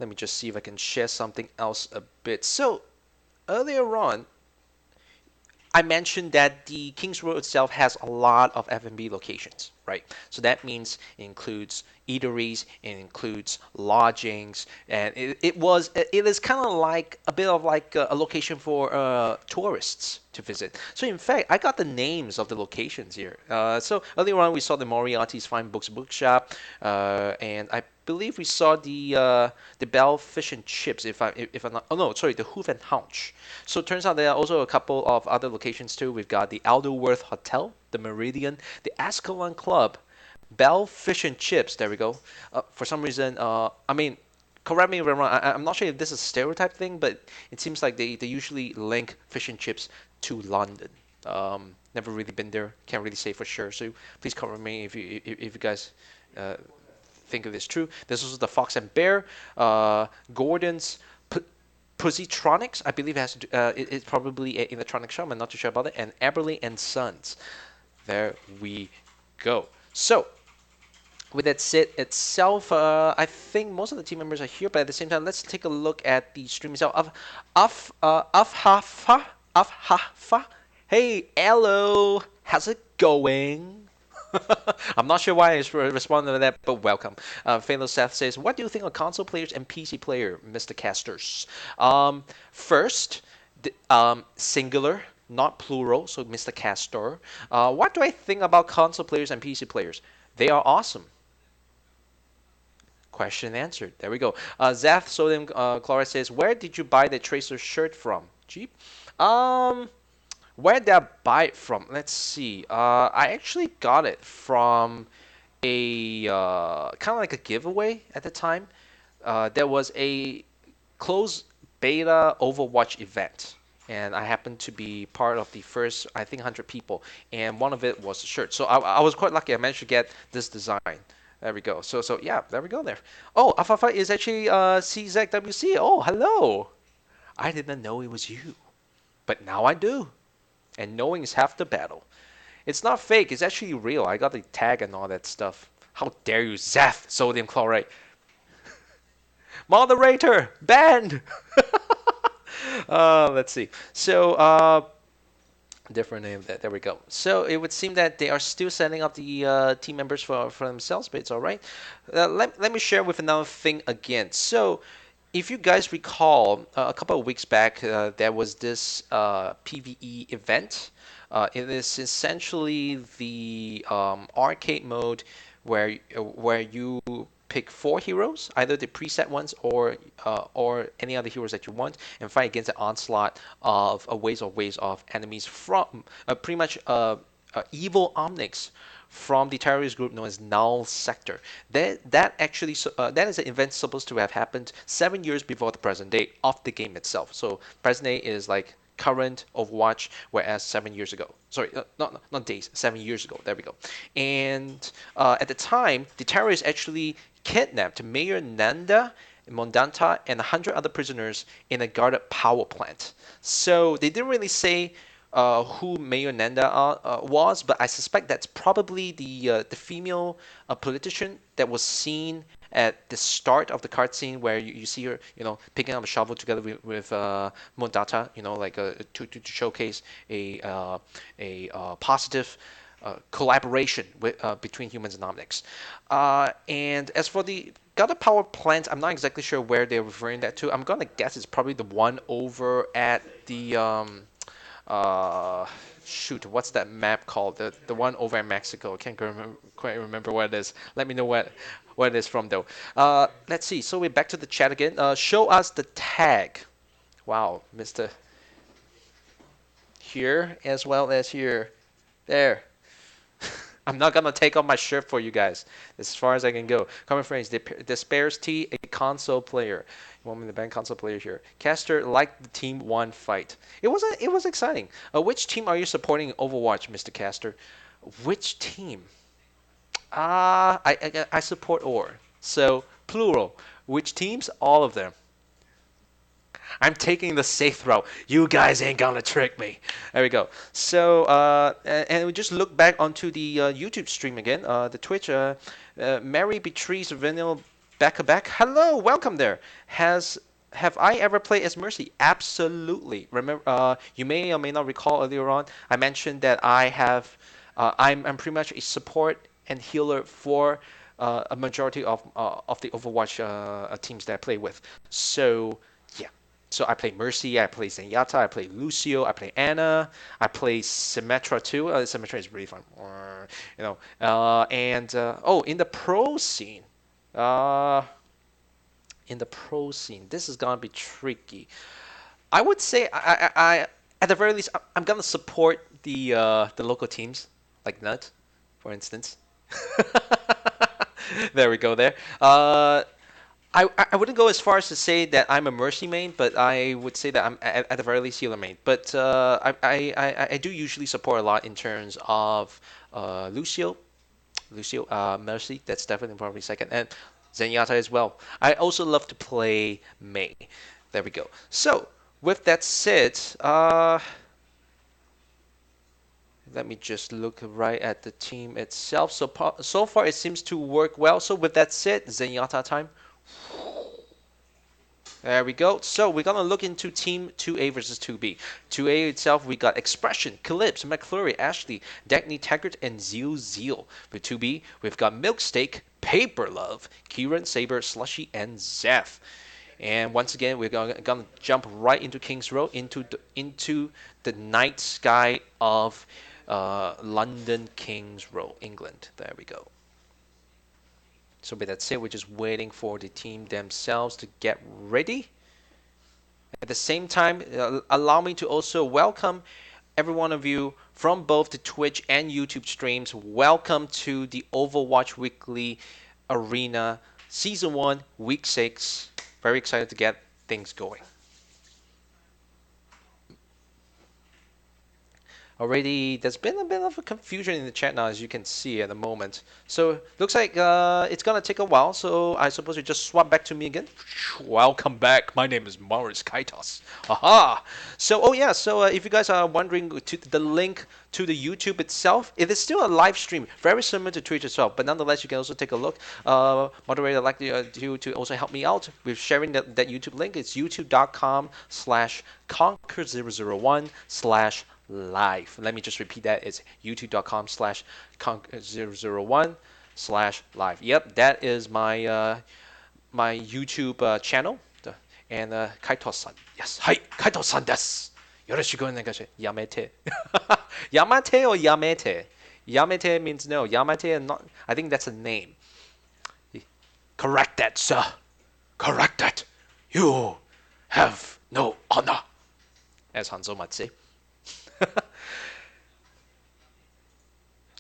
let me just see if I can share something else a bit. So earlier on, I mentioned that the Kings Road itself has a lot of F&B locations, right? So that means it includes eateries, it includes lodgings, and it is kind of like a bit of like a location for tourists to visit. So in fact, I got the names of the locations here. So earlier on, we saw the Moriarty's Fine Books Bookshop, and I believe we saw the Bell Fish and Chips. If I'm not, oh no, sorry, the Hoof and Haunch. So it turns out there are also a couple of other locations too. We've got the Alderworth Hotel, the Meridian, the Ascalon Club, Bell Fish and Chips. There we go. For some reason, I mean, correct me if I'm wrong. I'm not sure if this is a stereotype thing, but it seems like they usually link fish and chips to London. Never really been there. Can't really say for sure. So please correct me if you guys uh, think of this true. This was the Fox and Bear, Gordon's Positronics. I believe it has to it's probably an electronic shop. I'm not too sure about it. And Aberley and Sons. There we go. So with that said itself, I think most of the team members are here, but at the same time, let's take a look at the stream itself. Afhafa. Hey, hello. How's it going? I'm not sure why I responded to that, but welcome. Phalo Seth says, "What do you think of console players and PC player, Mr. Casters?" First, singular, not plural, so Mr. Castor. What do I think about console players and PC players? They are awesome. Question answered. There we go. Zath Sodium Chloride says, "Where did you buy the Tracer shirt from?" Jeep. Um, where did I buy it from? Let's see. I actually got it from a kind of like a giveaway at the time. There was a closed beta Overwatch event, and I happened to be part of the first, I think, 100 people, and one of it was a shirt. So I was quite lucky. I managed to get this design. There we go. So yeah, there we go there. Oh, Afafa is actually CZWC. Oh, hello. I didn't know it was you, but now I do. And knowing is half the battle. It's not fake. It's actually real. I got the tag and all that stuff. How dare you, Zeth Sodium Chloride? Moderator banned. Let's see. So different name there. There we go. So it would seem that they are still setting up the team members for themselves, but it's all right. Let me share with another thing again. So if you guys recall, a couple of weeks back, there was this PvE event. It is essentially the arcade mode where you pick four heroes, either the preset ones or any other heroes that you want, and fight against an onslaught of waves of enemies from pretty much evil omnics from the terrorist group known as Null Sector. That is an event supposed to have happened 7 years before the present date of the game itself. So present day is like current Overwatch, whereas 7 years ago, sorry, not days, 7 years ago. There we go. And at the time, the terrorists actually kidnapped Mayor Nanda, Mondanta, and 100 other prisoners in a guarded power plant. So they didn't really say who Mayor Nanda was, but I suspect that's probably the female politician that was seen at the start of the card scene where you see her, picking up a shovel together with Mondata, like to showcase a positive collaboration between humans and Omnics. And as for the Gata power plant, I'm not exactly sure where they're referring that to. I'm gonna guess it's probably the one over at the uh, shoot, what's that map called? The one over in Mexico. I can't quite remember where it is. Let me know where it is from though. Let's see. So we're back to the chat again. Show us the tag. Wow, Mr. Here as well as here. There. I'm not gonna take off my shirt for you guys. As far as I can go. Common phrase: Despairs T, a console player. You want me to ban console player here? Caster liked the Team One fight. It was exciting. Which team are you supporting in Overwatch, Mr. Caster? Which team? I support Or. So plural. Which teams? All of them. I'm taking the safe route. You guys ain't gonna trick me. There we go. So, and we just look back onto the YouTube stream again, the Twitch. Mary Beatrice Vinyl back. Hello, welcome there. Have I ever played as Mercy? Absolutely. Remember, you may or may not recall earlier on, I mentioned that I'm pretty much a support and healer for a majority of the Overwatch teams that I play with. So yeah, so I play Mercy, I play Zenyatta, I play Lucio, I play Anna, I play Symmetra too. Symmetra is really fun, you know. Oh, uh, in the pro scene, this is gonna be tricky. I would say at the very least I'm gonna support the local teams like Nut, for instance. There we go. There. I wouldn't go as far as to say that I'm a Mercy main, but I would say that I'm at the very least healer main. But I do usually support a lot in terms of Lucio, Mercy. That's definitely probably second, and Zenyatta as well. I also love to play Mei. There we go. So with that said, let me just look right at the team itself. So far it seems to work well. So with that said, Zenyatta time. There we go. So we're gonna look into Team 2A versus 2B. 2A itself, we got Expression, Calypso, McFlurry, Ashley, Dagny Taggart, and Zeal. With 2B, we've got Milksteak, Paper Love, Kieran, Saber, Slushy, and Zeph. And once again, we're gonna jump right into Kings Row, into the night sky of London Kings Row, England. There we go. So with that said, we're just waiting for the team themselves to get ready. At the same time, allow me to also welcome every one of you from both the Twitch and YouTube streams. Welcome to the Overwatch Weekly Arena Season 1, Week 6. Very excited to get things going. Already, there's been a bit of a confusion in the chat now, as you can see at the moment. So looks like it's gonna take a while. So I suppose you just swap back to me again. Welcome back. My name is MorrisKytos. Aha. So oh yeah. So if you guys are wondering the link to the YouTube itself, it is still a live stream, very similar to Twitch itself. But nonetheless, you can also take a look. Moderator, I'd like you to also help me out with sharing that YouTube link. It's youtube.com/conquer001/live. Let me just repeat that. It's youtube.com/conquer001/live. Yep, that is my YouTube channel. And Kytos-san. Yes. Hi, Kytos-san desu. Yoroshiku onegaishimasu. Yamete. Yamate or Yamete? Yamete means no. Yamete not. I think that's a name. Correct that, sir. Correct that. You have no honor. As Hanzo might say.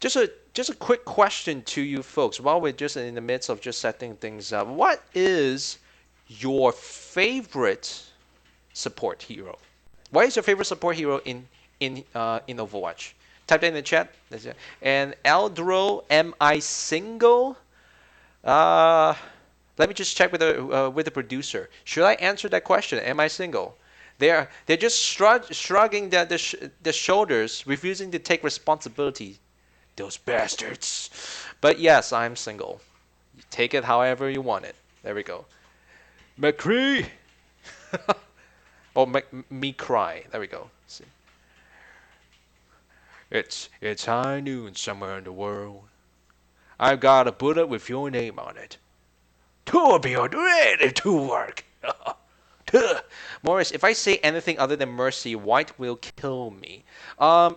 Just a quick question to you folks while we're just in the midst of just setting things up. What is your favorite support hero? What is your favorite support hero in Overwatch? Type that in the chat. And Eldro, am I single? Uh, Let me just check with the producer. Should I answer that question? Am I single? They're just shrugging the shoulders, refusing to take responsibility. Those bastards. But yes, I'm single. You take it however you want it. There we go. McCree. Oh, me cry. There we go. See. It's high noon somewhere in the world. I've got a bullet with your name on it. Two of you are ready to work. Morris, if I say anything other than mercy, White will kill me.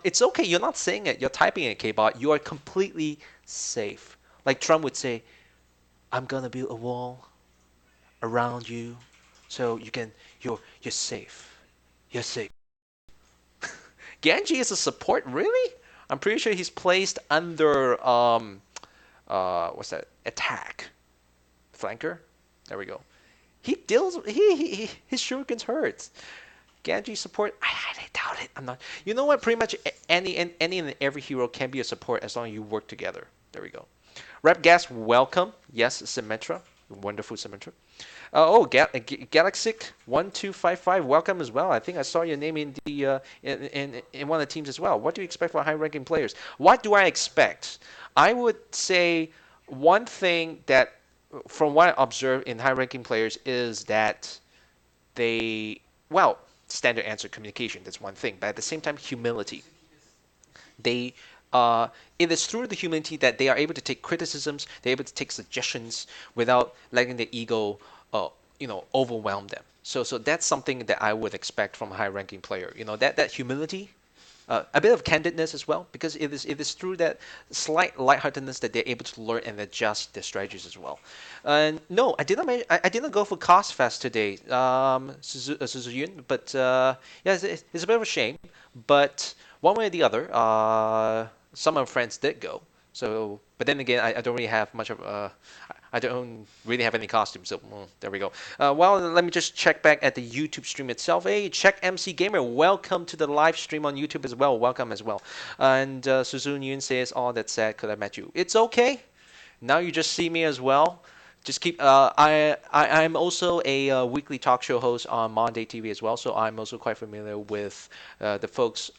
It's okay. You're not saying it. You're typing it, K-Bot. You are completely safe. Like Trump would say, I'm gonna build a wall around you, so you're safe. You're safe. Genji is a support, really? I'm pretty sure he's placed under what's that? Attack. Flanker. There we go. He deals. His shurikens hurts. Genji support. I highly doubt it. I'm not. You know what? Pretty much any and every hero can be a support as long as you work together. There we go. Rep Gas, welcome. Yes, Symmetra. Wonderful symmetry. Galaxic1255, welcome as well. I think I saw your name in the in one of the teams as well. What do you expect from high-ranking players? What do I expect? I would say one thing that, from what I observe in high-ranking players, is that they, well, standard answer communication. That's one thing, but at the same time, humility. They it is through the humility that they are able to take criticisms, they're able to take suggestions without letting the ego, uh, overwhelm them. So that's something that I would expect from a high-ranking player. That humility, a bit of candidness as well, because it is through that slight lightheartedness that they're able to learn and adjust their strategies as well. And no, I did not go for Cost Fest today, Suzuyun, but yeah, it's a bit of a shame. But one way or the other, some of my friends did go. So, but then again, I don't really have much of I don't really have any costumes, so there we go. Well, let me just check back at the YouTube stream itself. Hey, check MC Gamer, welcome to the live stream on YouTube as well. Welcome as well. And Suzun Yun says, "Oh, that's sad. Could I met you? It's okay. Now you just see me as well. Just keep. I'm also a weekly talk show host on Monday TV as well, so I'm also quite familiar with the folks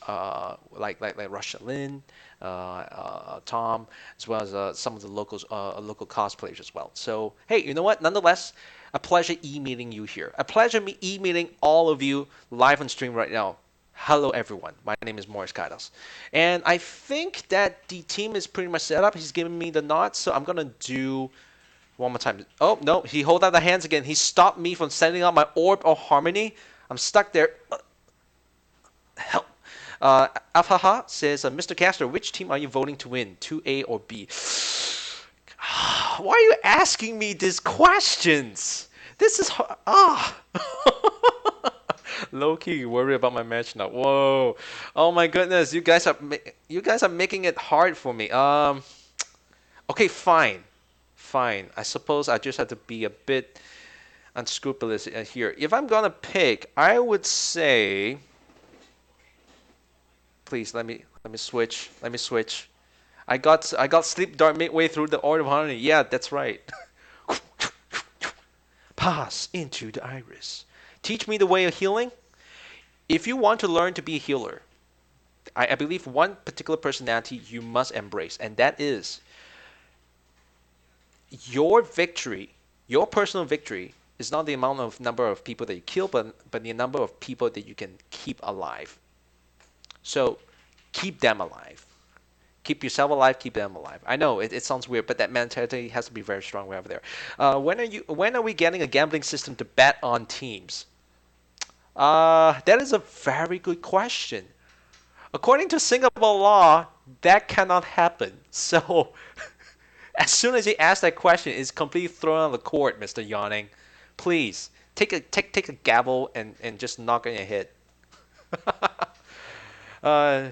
like Russia Lin, Tom, as well as some of the local cosplayers as well. So hey, you know what? Nonetheless, a pleasure e-meeting you here. A pleasure e-meeting all of you live on stream right now. Hello, everyone. My name is MorrisKytos. And I think that the team is pretty much set up. He's giving me the nod, so I'm going to do one more time. Oh, no, he hold out the hands again. He stopped me from sending out my orb of harmony. I'm stuck there. Help. Afhaha says, Mr. Caster, which team are you voting to win, 2A or B? Why are you asking me these questions? This is low key worry about my match now. Whoa, oh my goodness, you guys are making it hard for me. Okay, fine, fine. I suppose I just have to be a bit unscrupulous here. If I'm gonna pick, I would say, please let me switch. Let me switch. I got sleep dart midway through the Order of Harmony. Yeah, that's right. Pass into the iris. Teach me the way of healing. If you want to learn to be a healer, I believe one particular personality you must embrace, and that is your victory, your personal victory, is not the amount of number of people that you kill, but the number of people that you can keep alive. So keep them alive. Keep yourself alive, keep them alive. I know it sounds weird, but that mentality has to be very strong over there. When are we getting a gambling system to bet on teams? That is a very good question. According to Singapore law, that cannot happen. So as soon as you ask that question, it's completely thrown on the court, Mr. Yawning. Please take a gavel and just knock on your head. We're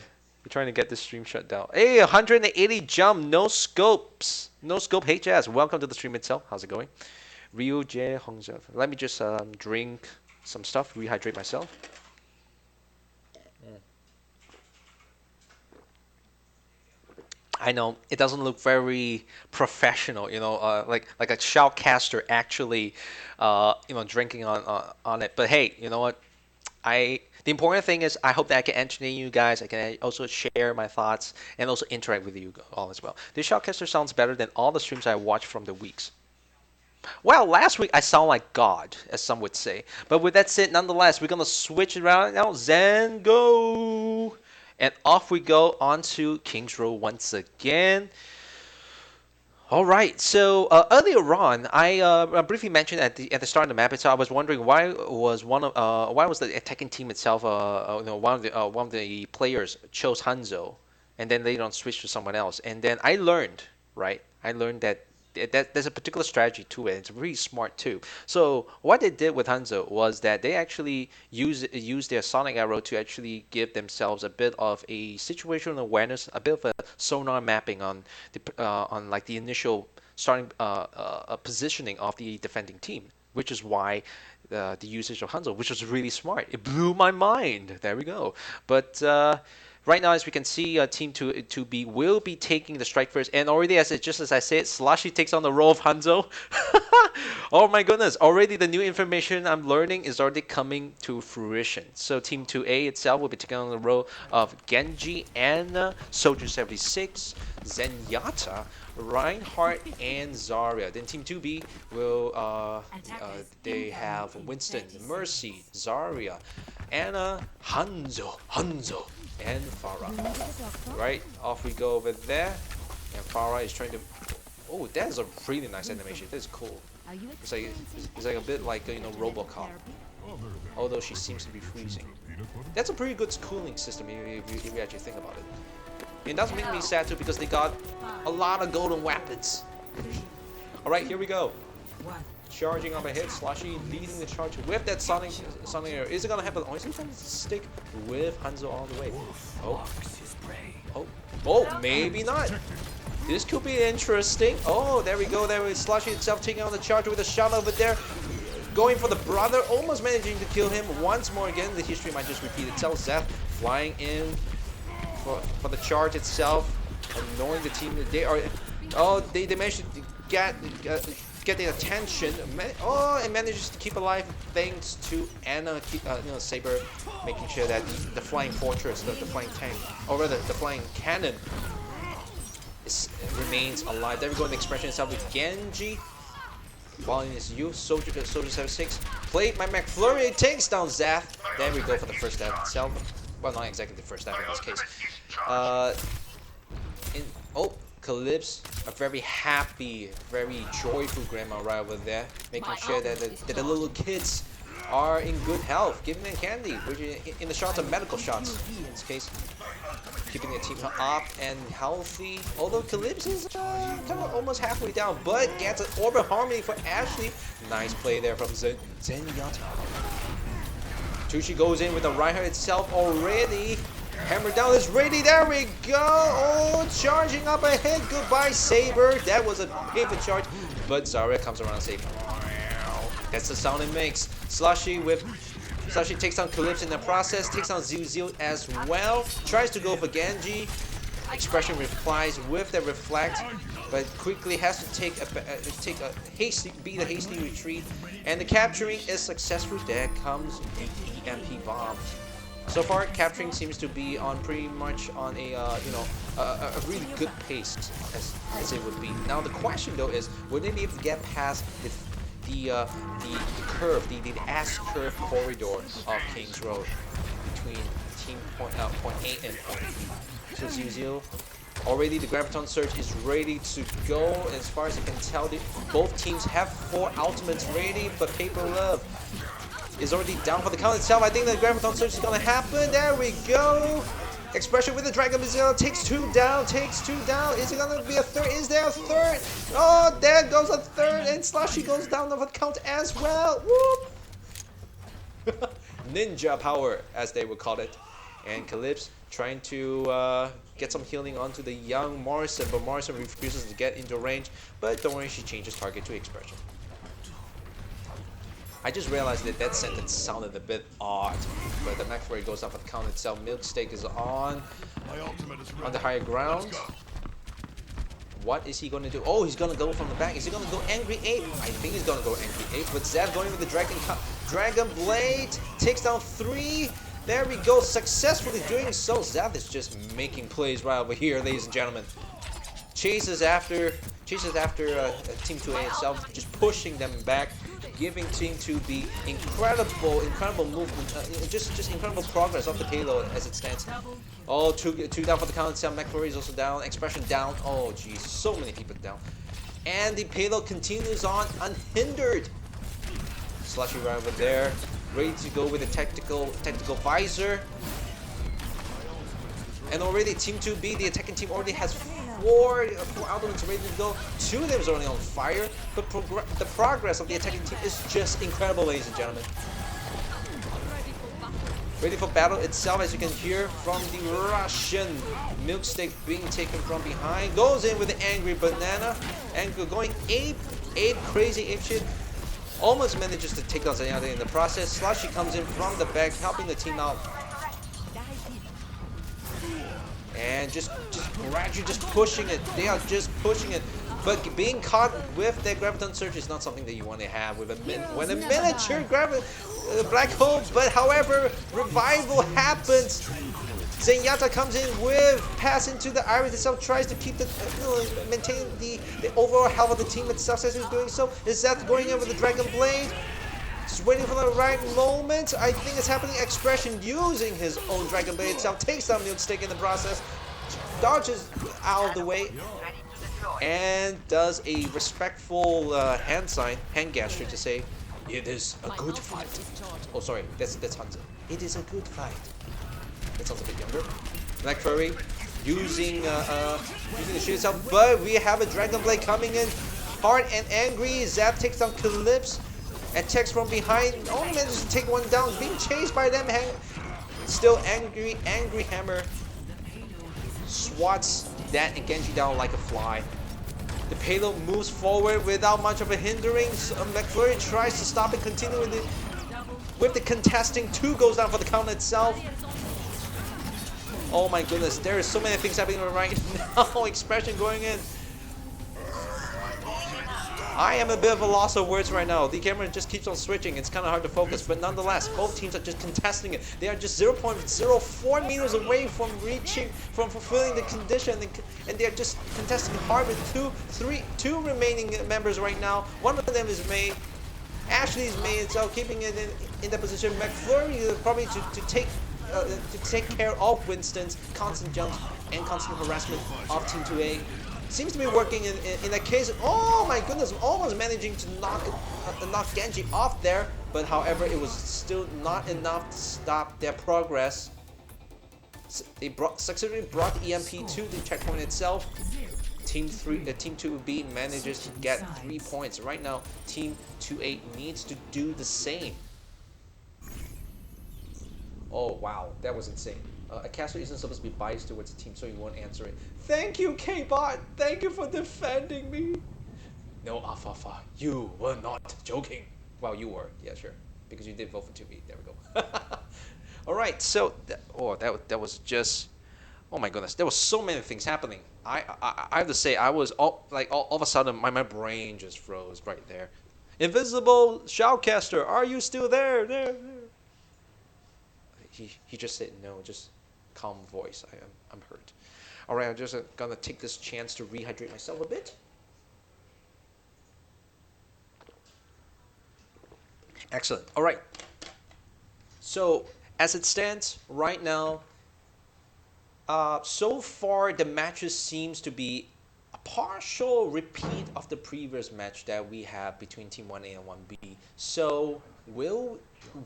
trying to get this stream shut down. Hey, 180 jump, no scopes, no scope HS. Welcome to the stream itself. How's it going? Ryu J Hongzhe. Let me just drink some stuff, rehydrate myself. I know it doesn't look very professional, like a shoutcaster actually, drinking on it. But hey, you know what? The important thing is I hope that I can entertain you guys. I can also share my thoughts and also interact with you all as well. This shoutcaster sounds better than all the streams I watched from the weeks. Well, last week I sound like God, as some would say. But with that said, nonetheless, we're gonna switch it around now. Zen go, and off we go onto Kings Row once again. All right. So earlier on, I briefly mentioned at the start of the map. So I was wondering why was the attacking team itself one of the players chose Hanzo, and then later on switched to someone else. And then I learned, right? I learned that there's a particular strategy to it. It's really smart too. So what they did with Hanzo was that they actually use their sonic arrow to actually give themselves a bit of a situational awareness, a bit of a sonar mapping on like the initial starting positioning of the defending team, which is why the usage of Hanzo, which was really smart. It blew my mind. There we go. But Right now, as we can see, Team 2B will be taking the strike first. And already, just as I said, Slushy takes on the role of Hanzo. Oh my goodness, already the new information I'm learning is already coming to fruition. So Team 2A itself will be taking on the role of Genji, Anna, Soldier 76, Zenyatta, Reinhardt, and Zarya. Then Team 2B will, they have Winston, Mercy, Zarya, Anna, Hanzo, and Farah. Right, off we go over there. And Farah is trying to... Oh, that is a really nice animation. That is cool. It's like a bit like, Robocop. Although she seems to be freezing. That's a pretty good cooling system if you actually think about it. And that's making me sad too because they got a lot of golden weapons. Alright, here we go. Charging up ahead, Slushy leading the charge with that Sonic arrow. Is it gonna happen? Oh, is it gonna stick with Hanzo all the way? Oh, maybe not. This could be interesting. Oh, there we go. There is Slushy itself taking on the charge with a shot over there. Going for the brother, almost managing to kill him once more again. The history might just repeat itself. Zeth flying in for the charge itself, annoying the team. They managed to get their attention. And manages to keep alive thanks to Anna, Saber, making sure that the flying fortress, the flying tank, or rather the flying cannon, remains alive. There we go. The expression itself with Genji. Following his youth, Soldier 76, played by McFlurry, takes down Zath. There we go for the first death itself. Well, not exactly the first death in this case. Calypso, a very happy, very joyful grandma right over there, making sure that the little kids are in good health, giving them candy, which in the shots of medical shots in this case. Keeping the team up and healthy. Although Calypso is kind of almost halfway down, but gets an Orbit Harmony for Ashley. Nice play there from Zenyatta. Tushi goes in with the Reinhardt itself already. Hammer down is ready. There we go. Oh, charging up ahead. Goodbye, Saber. That was a painful charge, but Zarya comes around safe. That's the sound it makes. Slushy takes down Calypso in the process, takes down Zil as well, tries to go for Genji. Expression replies with the reflect, but quickly has to take a hasty retreat, and the capturing is successful. There comes the EMP bomb. So far, capturing seems to be on pretty much on a really good pace as it would be. Now the question though is, would they be able to get past the curve, the S-curve corridor of King's Road between team point A and point B. So Zuzio, already the Graviton Surge is ready to go. As far as you can tell, both teams have 4 ultimates ready, but Paper Love is already down for the count itself. I think the Graviton Surge is gonna happen. There we go. Expression with the Dragon Missile takes 2 down, Is it gonna be a third? Is there a third? Oh, there goes a third, and Slushy goes down for the count as well. Whoop! Ninja power, as they would call it. And Calypso trying to get some healing onto the young Morrison, but Morrison refuses to get into range. But don't worry, she changes target to Expression. I just realized that sentence sounded a bit odd, but the McFlurry goes up for the count itself. Milksteak is on the higher ground. What is he going to do? Oh, he's going to go from the back. Is he going to go Angry Ape? I think he's going to go Angry Ape, but Zed going with the Dragon Blade. Takes down 3. There we go, successfully doing so. Zed is just making plays right over here, ladies and gentlemen. Chases after Team 2A itself, just pushing them back, giving Team 2B incredible movement, just incredible progress off the payload as it stands. Oh, two down for the count itself. McFlurry is also down. Expression down. Oh, jeez, so many people down. And the payload continues on unhindered. Slushy right over there, ready to go with the tactical visor. And already Team 2B, the attacking team, already has 4 ultimates ready to go. 2 of them is already on fire, but the progress of the attacking team is just incredible, ladies and gentlemen. Ready for battle itself, as you can hear from the Russian. Milksteak being taken from behind, goes in with the Angry Banana, and going crazy ape shit. Almost manages to take down Zenyatta in the process. Slushy comes in from the back, helping the team out. And just gradually just pushing it. They are just pushing it. But being caught with their graviton surge is not something that you want to have with when a miniature black hole. But however, revival happens. Zenyatta comes in with pass into the Iris itself, tries to keep the maintain the overall health of the team itself. As he's doing so, is Zeth going in with the Dragon Blade? Just waiting for the right moment. I think it's happening. Expression using his own Dragon Blade itself takes down Milk Stick in the process, dodges out of the way, and does a respectful hand gesture to say, "It is a good fight." Oh, sorry, that's Hanzo. It is a good fight. That sounds a bit younger. Black Fury using the shield itself, but we have a Dragon Blade coming in hard and angry. Zap takes down Calypso, attacks from behind, only manages to take one down, being chased by them. Still angry Hammer swats that and Genji down like a fly. The payload moves forward without much of a hindering. McFlurry tries to stop it, continuing with the contesting. 2 goes down for the count itself. Oh my goodness, there is so many things happening right now. Expression going in. I am a bit of a loss of words right now. The camera just keeps on switching. It's kind of hard to focus, but nonetheless, both teams are just contesting it. They are just 0.04 meters away from fulfilling the condition, and they are just contesting hard with two remaining members right now. One of them is Mei. Ashley is Mei itself, keeping it in that position. McFlurry is probably to take care of Winston's constant jumps and constant harassment of Team 2A. Seems to be working in that case. Oh my goodness, almost managing to knock Genji off there, but however, it was still not enough to stop their progress. They successfully brought EMP to the checkpoint itself. Team 2B manages to get 3 points. Right now, Team 2A needs to do the same. Oh wow, that was insane. A caster isn't supposed to be biased towards the team, so he won't answer it. Thank you, K-Bot! Thank you for defending me! No, Afafa, you were not joking. Well, you were. Yeah, sure. Because you did vote for 2B. There we go. Alright, so... that was just... Oh my goodness, there was so many things happening. I have to say, I was... all of a sudden, my brain just froze right there. Invisible Shoutcaster, are you still there? There. He just said no, just calm voice. I'm hurt. All right, I'm just gonna take this chance to rehydrate myself a bit. Excellent. All right. So as it stands right now, so far the matches seems to be a partial repeat of the previous match that we have between Team 1A and 1B. So will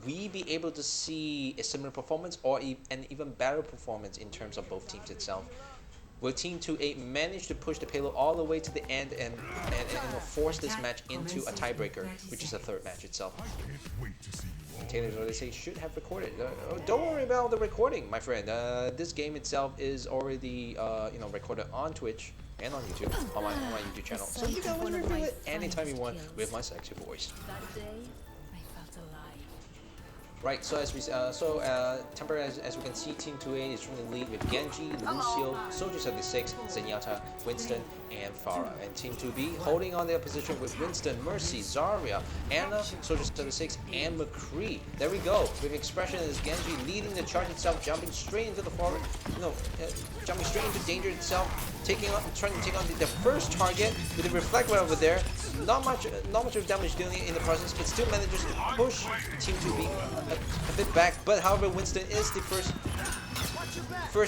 we be able to see a similar performance or an even better performance in terms of both teams itself? Will Team 2A manage to push the payload all the way to the end and force this match into a tiebreaker, which is a third match itself? Taylor's what they say should have recorded. Don't worry about the recording, my friend. This game itself is already recorded on Twitch and on YouTube, on my YouTube channel. So you can always review it anytime you want with my sexy voice. Right, so as we temporarily as we can see, Team 2A is running the lead with Genji, Lucio, Soldier 76, Zenyatta, Winston, and Pharah. And Team 2B holding on their position with Winston, Mercy, Zarya, Anna, Soldier 76, and McCree. There we go. With Expression as Genji leading the charge itself, jumping straight into the forward, jumping straight into danger itself, trying to take on the first target with the reflect right over there. Not much of damage dealing in the process, but still manages to push Team 2B a bit back. But however, Winston is the first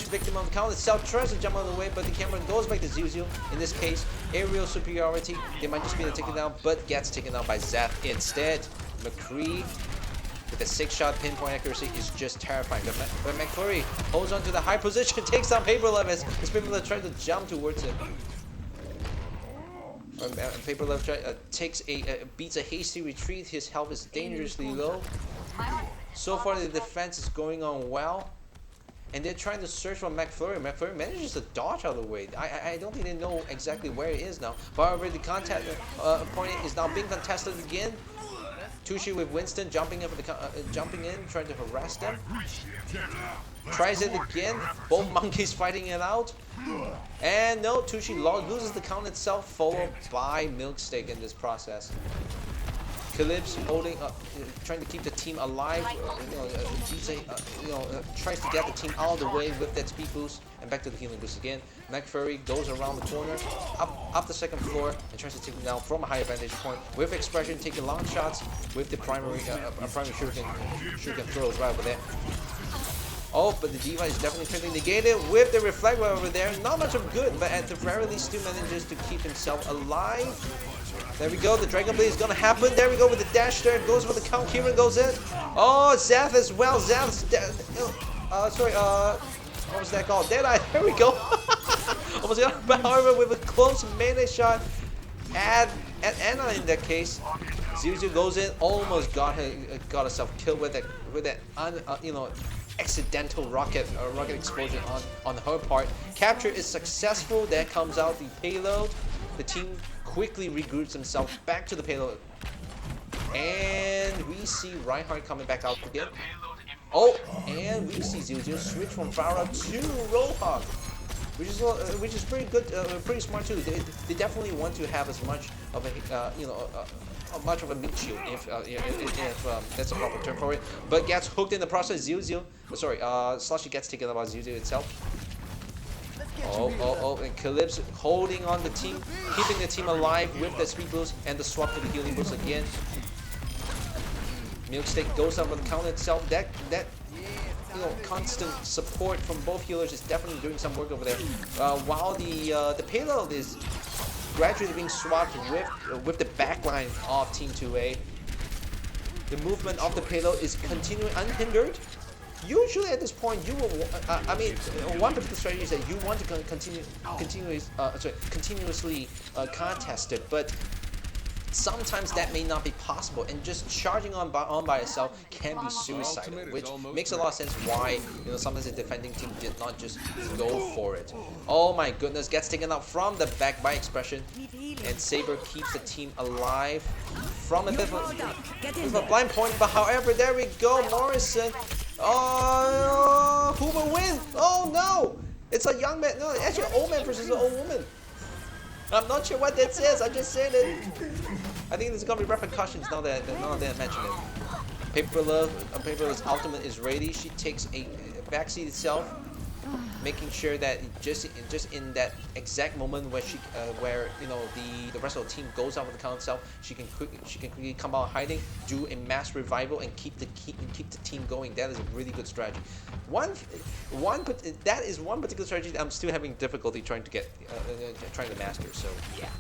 victim of the count itself. Tries to jump out of the way, but the camera goes back to Zuzu. In this case, aerial superiority. They might just be able to take it down, but gets taken down by Zeth instead. McCree with a 6-shot pinpoint accuracy is just terrifying. But McFlurry holds on to the high position, takes down Paper Love as Paper Love tries to jump towards him. Paper Love beats a hasty retreat. His health is dangerously low. So far, the defense is going on well, and they're trying to search for McFlurry. McFlurry manages to dodge out of the way. I don't think they know exactly where it is now. However, the contact point is now being contested again. Tushi with Winston jumping in, trying to harass them. Tries it again. Both monkeys fighting it out. And no, Tushi loses the count itself, followed by Milksteak in this process. Calypso holding, trying to keep the team alive. DJ, tries to get the team out of the way with that speed boost, and back to the healing boost again. McFurry goes around the corner, up the second floor, and tries to take him down from a higher vantage point. With Expression taking long shots with the primary shuriken throws right over there. Oh, but the Diva is definitely trying to negate it with the Reflect right over there. Not much of good, but at the very least still manages to keep himself alive. There we go, the Dragon Blade is gonna happen. There we go with the dash there, goes for the count, Kieran goes in. Oh, Zath as well, Zath's what was that called? Deadeye, there we go. Almost got, but however, with a close melee shot at Anna in that case, Zuzu goes in, almost got herself killed with that accidental rocket explosion on her part. Capture is successful. There comes out the payload. The team quickly regroups themselves back to the payload, and we see Reinhardt coming back out again. Oh, and we see Zuzu switch from Farah to Roadhog, which is pretty good, pretty smart too. They definitely want to have as much of a much of a meat shield, if that's a proper term for it. But gets hooked in the process. Slushy gets taken out by Zuzu itself. Oh, and Calypso holding on the team, keeping the team alive with the speed boost and the swap to the healing boost again. Milksteak goes up on the count itself. That constant support from both healers is definitely doing some work over there. While the payload is gradually being swapped with the backline of Team 2A. The movement of the payload is continuing unhindered. Usually at this point, you will. One particular strategy is that you want to continuously contest it, but sometimes that may not be possible, and just charging on by itself can be suicidal, which makes a lot of sense why sometimes the defending team did not just go for it. Oh my goodness, gets taken out from the back by Expression, and Saber keeps the team alive from a bit of a blind point, but however, there we go, Morrison. Oh, who will win? Oh no! It's a young man. No, actually an old man versus an old woman. I'm not sure what that says. I just said it. I think there's gonna be repercussions now that I mention it. Paper Love's ultimate is ready. She takes a backseat itself, making sure that just in that exact moment where the rest of the team goes out with the count itself, she can quickly come out hiding, do a mass revival, and keep the team going. That is a really good strategy. That is one particular strategy that I'm still having difficulty trying to master. So yeah.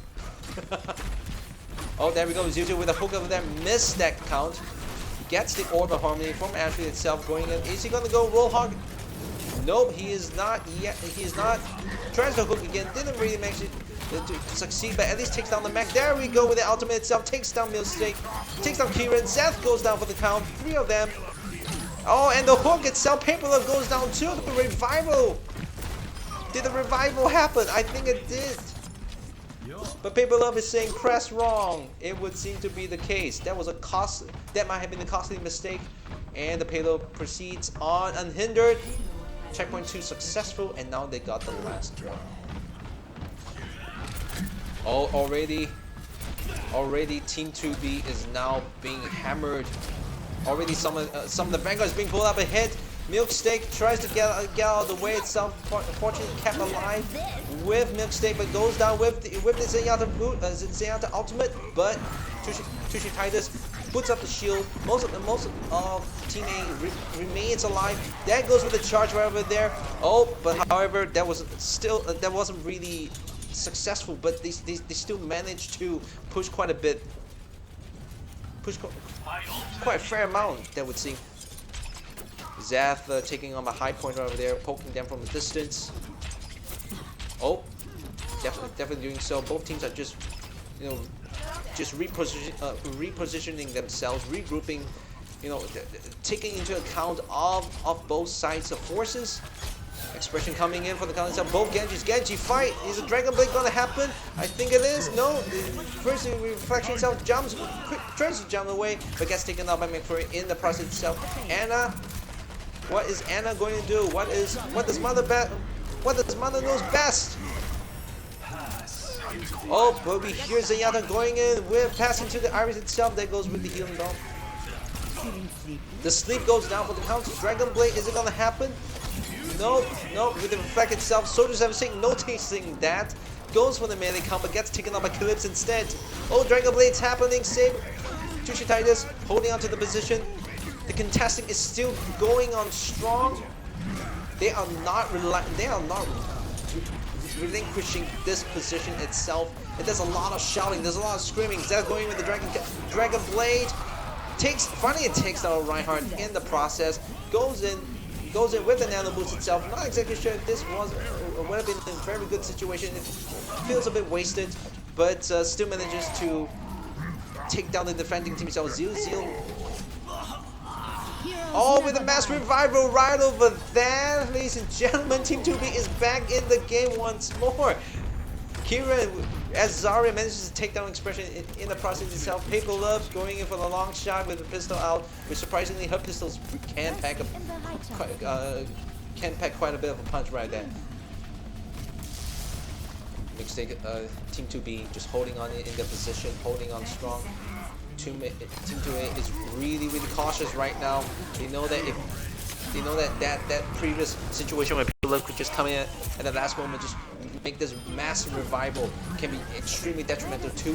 Oh, there we go. Zuzu with a hook over there, missed that count. Gets the Orb of Harmony from Ashley itself going in. Is he gonna go Rollhog? Nope, he is not yet. He is not. Tries to hook again. Didn't really manage to succeed, but at least takes down the mech. There we go with the ultimate itself. Takes down Milksteak. Takes down Kieran. Seth goes down for the count. 3 of them. Oh, and the hook itself. Paper Love goes down too. The revival. Did the revival happen? I think it did. But Paper Love is saying press wrong. It would seem to be the case. That might have been a costly mistake. And the payload proceeds on unhindered. Checkpoint 2 successful, and now they got the last one. Oh, already Team 2B is now being hammered. Already some of the Vanguard is being pulled up ahead. Milksteak tries to get out of the way itself. Fortunately kept alive with Milksteak, but goes down with the Zenyatta ultimate. But Kytos puts up the shield. Most of Team A remains alive. That goes with the charge right over there. Oh, but however, that wasn't really successful. But they still managed to push quite a bit. Quite a fair amount, that would seem. Zath taking on a high point over there, poking them from a distance. Oh, definitely doing so. Both teams are just repositioning themselves, regrouping, taking into account of both sides of forces. Expression coming in for the counter itself. Both Genjis. Genji fight. Is a Dragon Blade gonna happen? I think it is. No. First reflection itself jumps, tries to jump away, but gets taken out by McFurry in the process itself. Anna, what is Anna going to do? What does Mother knows best? Oh, but we hear Zenyatta going in with passing to the Iris itself. That goes with the healing dome. The sleep goes down for the counter. Dragon Blade, is it gonna happen? Nope, nope. With the reflect itself, soldiers have seen noticing that. Goes for the melee combo, gets taken out by Calypso instead. Oh, Dragon Blade's happening. Save Kytos holding on to the position. The contesting is still going on strong. They are not relinquishing this position itself. And there's a lot of shouting, there's a lot of screaming. Zeth going with the Dragon Blade. Finally it takes out Reinhardt in the process. Goes in with the nano boost itself. Not exactly sure if this would have been a very good situation. It feels a bit wasted, but still manages to take down the defending team itself. Zeal. Oh, with a mass revival right over there, ladies and gentlemen. Team 2B is back in the game once more. Kira, as Zarya manages to take down Expression in the process itself. Paper Love going in for the long shot with the pistol out, which surprisingly her pistols can pack quite a bit of a punch right there. Mixtape, Team 2B just holding on in their position, holding on strong. Team 2A is really cautious right now. They know that that previous situation where people could just come in at the last moment, just make this massive revival can be extremely detrimental to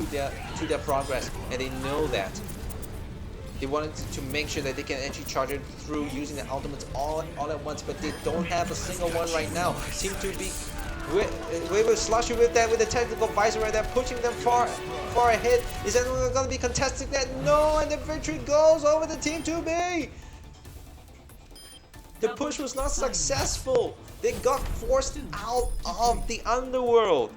their progress, and they know that. They wanted to make sure that they can actually charge it through using the ultimates all at once, but they don't have a single one right now. Team 2B we will slush you with the technical visor right there, pushing them far ahead. Is anyone going to be contesting that? No, and the victory goes over the Team 2B. The push was not successful. They got forced out of the underworld.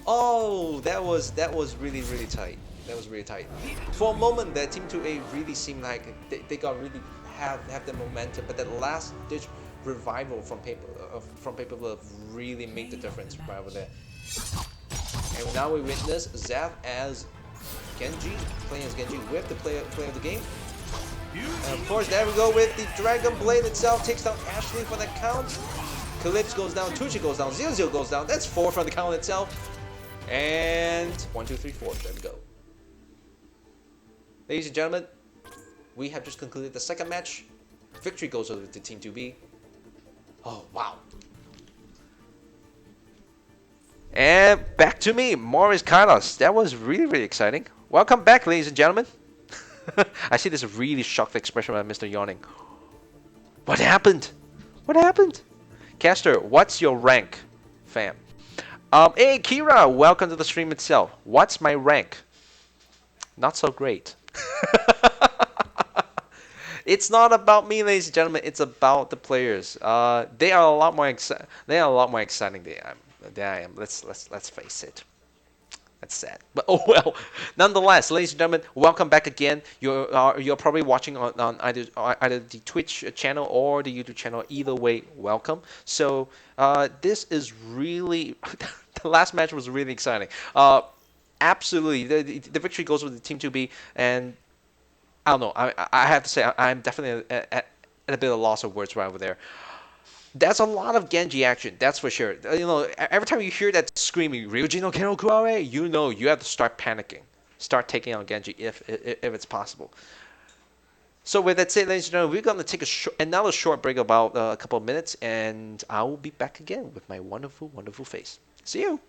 Oh, that was really tight. That was really tight. For a moment, that Team 2A really seemed like they got really have the momentum, but that last ditch revival from Paper Glove really made the difference right over there. And now we witness Zaf as Genji, playing as Genji with the player of the game. And of course, there we go with the Dragon Blade itself, takes down Ashley for that count. Calypso goes down, Tucci goes down, Zil goes down. That's 4 from the count itself. And 1, 2, 3, 4. There we go. Ladies and gentlemen, we have just concluded the second match. Victory goes over to Team 2B. Oh, wow. And back to me, MorrisKytos. That was really exciting. Welcome back, ladies and gentlemen. I see this really shocked expression by Mr. Yawning. What happened? What happened? Caster, what's your rank, fam? Hey, Kira, welcome to the stream itself. What's my rank? Not so great. It's not about me, ladies and gentlemen. It's about the players. They are a lot more exciting than I am. Let's face it. That's sad, but oh well. Nonetheless, ladies and gentlemen, welcome back again. You're probably watching on either the Twitch channel or the YouTube channel. Either way, welcome. So this is really the last match was really exciting. Absolutely, the victory goes with the Team 2B, and I don't know. I have to say I'm definitely at a bit of loss of words right over there. That's a lot of Genji action, that's for sure. You know, every time you hear that screaming, Ryuji no Kenokurawe, you know you have to start panicking. Start taking on Genji if it's possible. So with that said, ladies and gentlemen, we're going to take another short break, about a couple of minutes, and I will be back again with my wonderful face. See you!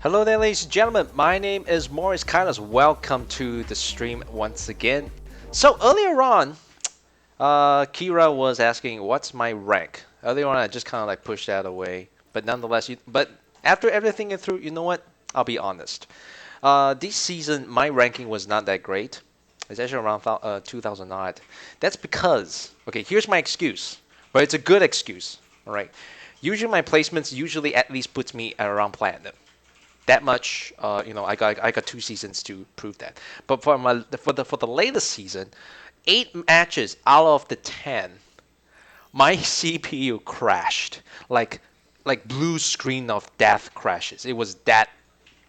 Hello there, ladies and gentlemen. My name is MorrisKytos. Welcome to the stream once again. So earlier on, Kira was asking, "What's my rank?" Earlier on, I just kind of like pushed that away. But nonetheless, but after everything it through, you know what? I'll be honest. This season, my ranking was not that great. It's actually around 2009. That's because, okay, here's my excuse, but it's a good excuse. All right. Usually, my placements usually at least puts me at around platinum. That much, I got 2 seasons to prove that. But for the latest season, 8 matches out of the 10, my CPU crashed like blue screen of death crashes. It was that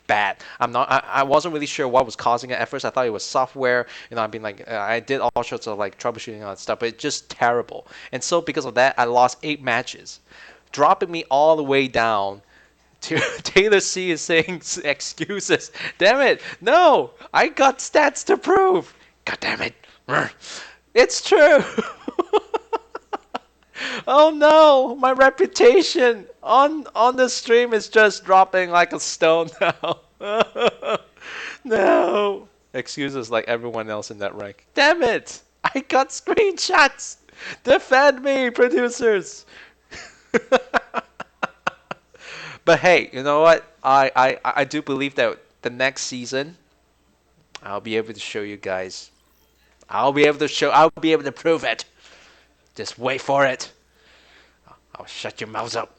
bad. I wasn't really sure what was causing it at first. I thought it was software. I've been like I did all sorts of like troubleshooting and all that stuff, but it's just terrible. And so because of that, I lost 8 matches, dropping me all the way down. Taylor C is saying excuses. Damn it! No, I got stats to prove. God damn it! It's true. Oh no, my reputation on the stream is just dropping like a stone now. No. Excuses like everyone else in that rank. Damn it! I got screenshots. Defend me, producers. But hey, you know what? I do believe that the next season I'll be able to show you guys. I'll be able to prove it. Just wait for it. I'll shut your mouths up.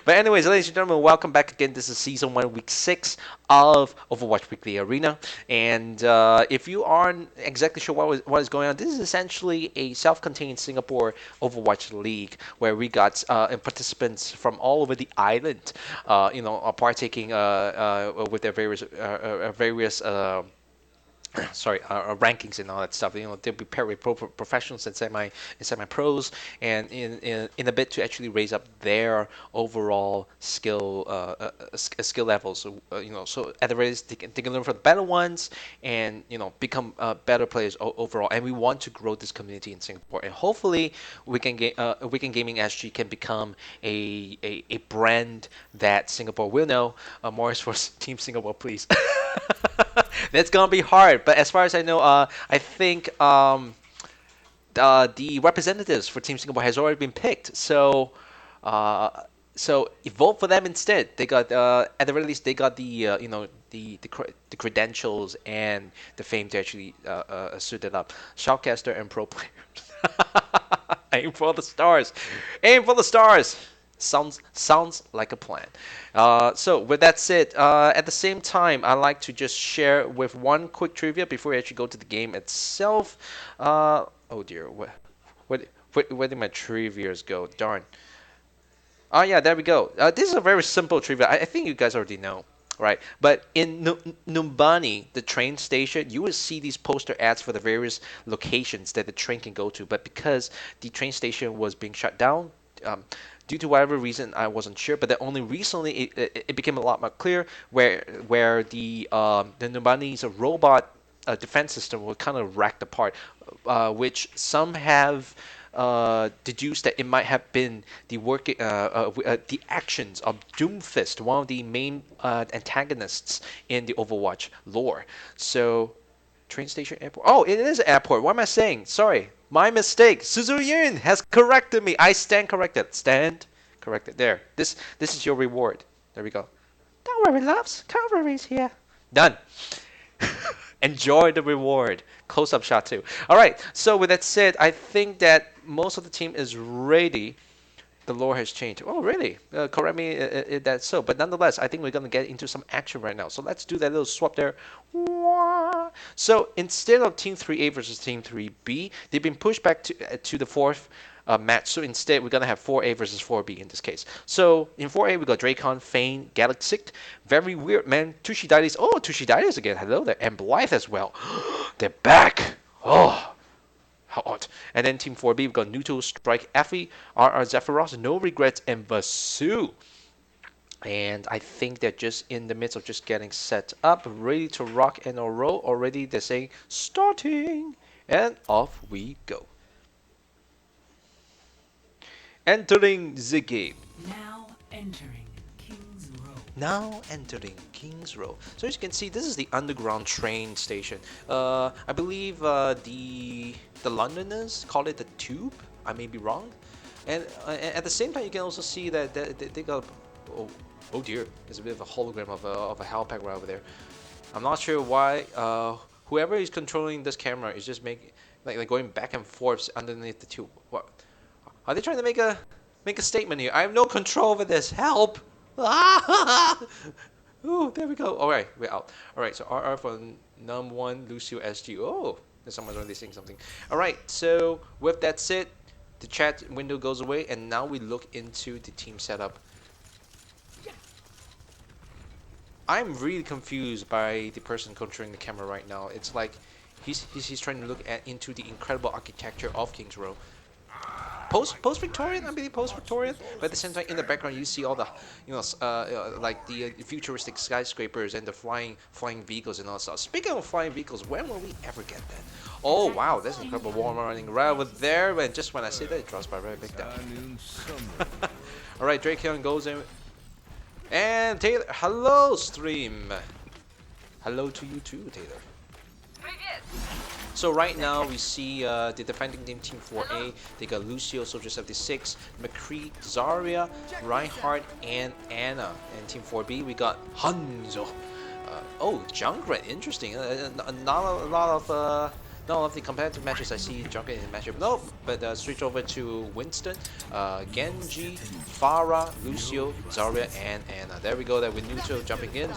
But anyways, ladies and gentlemen, welcome back again. This is season 1, week 6 of Overwatch Weekly Arena. And if you aren't exactly sure what is going on, this is essentially a self-contained Singapore Overwatch League where we got participants from all over the island, partaking with their various sorry, rankings and all that stuff. They'll be paired with professionals and semi pros, and in a bit to actually raise up their overall skill levels. So at the very least they can learn from the better ones, and become better players overall. And we want to grow this community in Singapore, and hopefully Weekend Gaming SG can become a brand that Singapore will know. Morris for Team Singapore, please. That's gonna be hard, but as far as I know, I think the representatives for Team Singapore has already been picked. Uh, so vote for them instead. They got at the very least they got the credentials and the fame to actually suit it up. Shoutcaster and pro players. Aim for the stars. Aim for the stars. Sounds like a plan. So with that said, at the same time, I like to just share with one quick trivia before we actually go to the game itself. Oh dear, where did my trivias go? Darn. Oh yeah, there we go. This is a very simple trivia. I think you guys already know, right? But in Numbani, the train station, you will see these poster ads for the various locations that the train can go to. But because the train station was being shut down, due to whatever reason, I wasn't sure. But then only recently it became a lot more clear where the Numbani's robot defense system was kind of racked apart, which some have deduced that it might have been the actions of Doomfist, one of the main antagonists in the Overwatch lore. So, train station, airport. Oh, it is airport. What am I saying? Sorry, my mistake. Suzu Yun has corrected me. I stand corrected. Stand corrected. There. This is your reward. There we go. Don't worry, loves. Calvary's here. Done. Enjoy the reward. Close-up shot too. All right. So with that said, I think that most of the team is ready. The lore has changed. Oh, really? Correct me if that's so. But nonetheless, I think we're gonna get into some action right now. So let's do that little swap there. So instead of Team 3A versus Team 3B, they've been pushed back to the fourth match. So instead, we're gonna have 4A versus 4B in this case. So in 4A, we got Dracon, Fane, Galaxic. Very weird, man. Tushidides. Oh, Tushidides again. Hello there. And Blythe as well. They're back. Oh. How odd. And then Team 4B, we've got Nuto, Strike, Effie, RR Zephyros, No Regrets, and Vasu. And I think they're just in the midst of just getting set up, ready to rock and roll. Already they're saying, starting. And off we go. Entering the game. Now entering King's Row. Now entering King's Row. So as you can see, this is the underground train station. I believe the Londoners call it the Tube. I may be wrong. And at the same time, you can also see that they got. Oh, oh dear, there's a bit of a hologram of a Hellpack right over there. I'm not sure why. Whoever is controlling this camera is just making like going back and forth underneath the tube. What? Are they trying to make a statement here? I have no control over this. Help! Ooh, there we go. All right, we're out. All right, so RR for num1 Lucio SG. Oh, someone's already saying something. All right, so with that said, the chat window goes away, and now we look into the team setup. I'm really confused by the person controlling the camera right now. It's like he's trying to look into the incredible architecture of King's Row. Post Victorian, I believe post Victorian, but at the same time in the background you see all the like the futuristic skyscrapers and the flying vehicles and all that stuff. Speaking of flying vehicles, when will we ever get that? Oh wow, that's incredible wall running right over there, and just when I say that, it drops by right back down. All right, Drake Young goes in, and Taylor, hello stream, hello to you too, Taylor. So right now we see the defending team, Team 4A. They got Lucio, Soldier 76, McCree, Zarya, Reinhardt, and Anna. And Team 4B we got Hanzo. Oh, Junkrat, interesting. Not a lot of the competitive matches I see Junkrat in the matchup. Nope, but switch over to Winston, Genji, Pharah, Lucio, Zarya, and Anna. There we go. There with Nuto jumping in.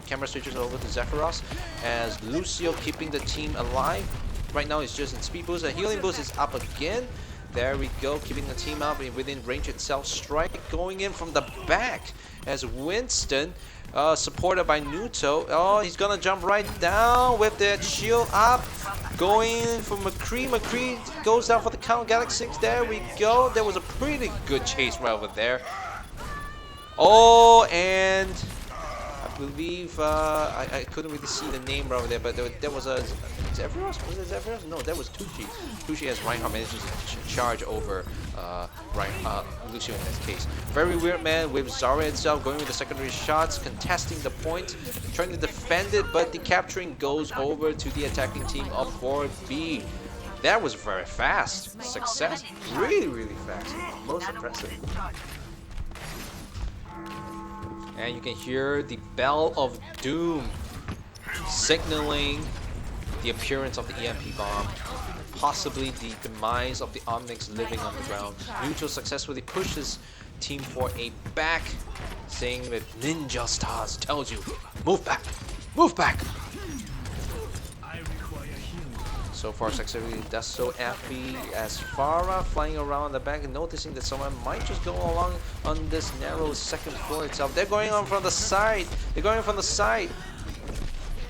Camera switches over to Zephyros as Lucio keeping the team alive. Right now it's just in speed boost. The healing boost is up again. There we go, keeping the team up within range itself. Strike going in from the back as Winston, supported by Nuto. Oh, he's gonna jump right down with that shield up. Going in for McCree. McCree goes down for the count. Galaxy 6. There we go. There was a pretty good chase right over there. Oh, and I believe I couldn't really see the name right over there, but there was a Zephyros? Was it Zephyros? No, that was Tucci. Tucci as Reinhardt manages to charge over Lucio in this case. Very weird, man, with Zarya itself going with the secondary shots, contesting the point, trying to defend it, but the capturing goes over to the attacking team of 4B. That was very fast. Success. Really, really fast. Most impressive. And you can hear the bell of doom signaling the appearance of the EMP bomb, possibly the demise of the Omnics living on the ground. Neutral successfully pushes Team 4A back, saying that Ninja Stars tells you, move back, move back. So far successfully does so Effie as Pharah flying around the back and noticing that someone might just go along on this narrow second floor itself. They're going on from the side. They're going from the side.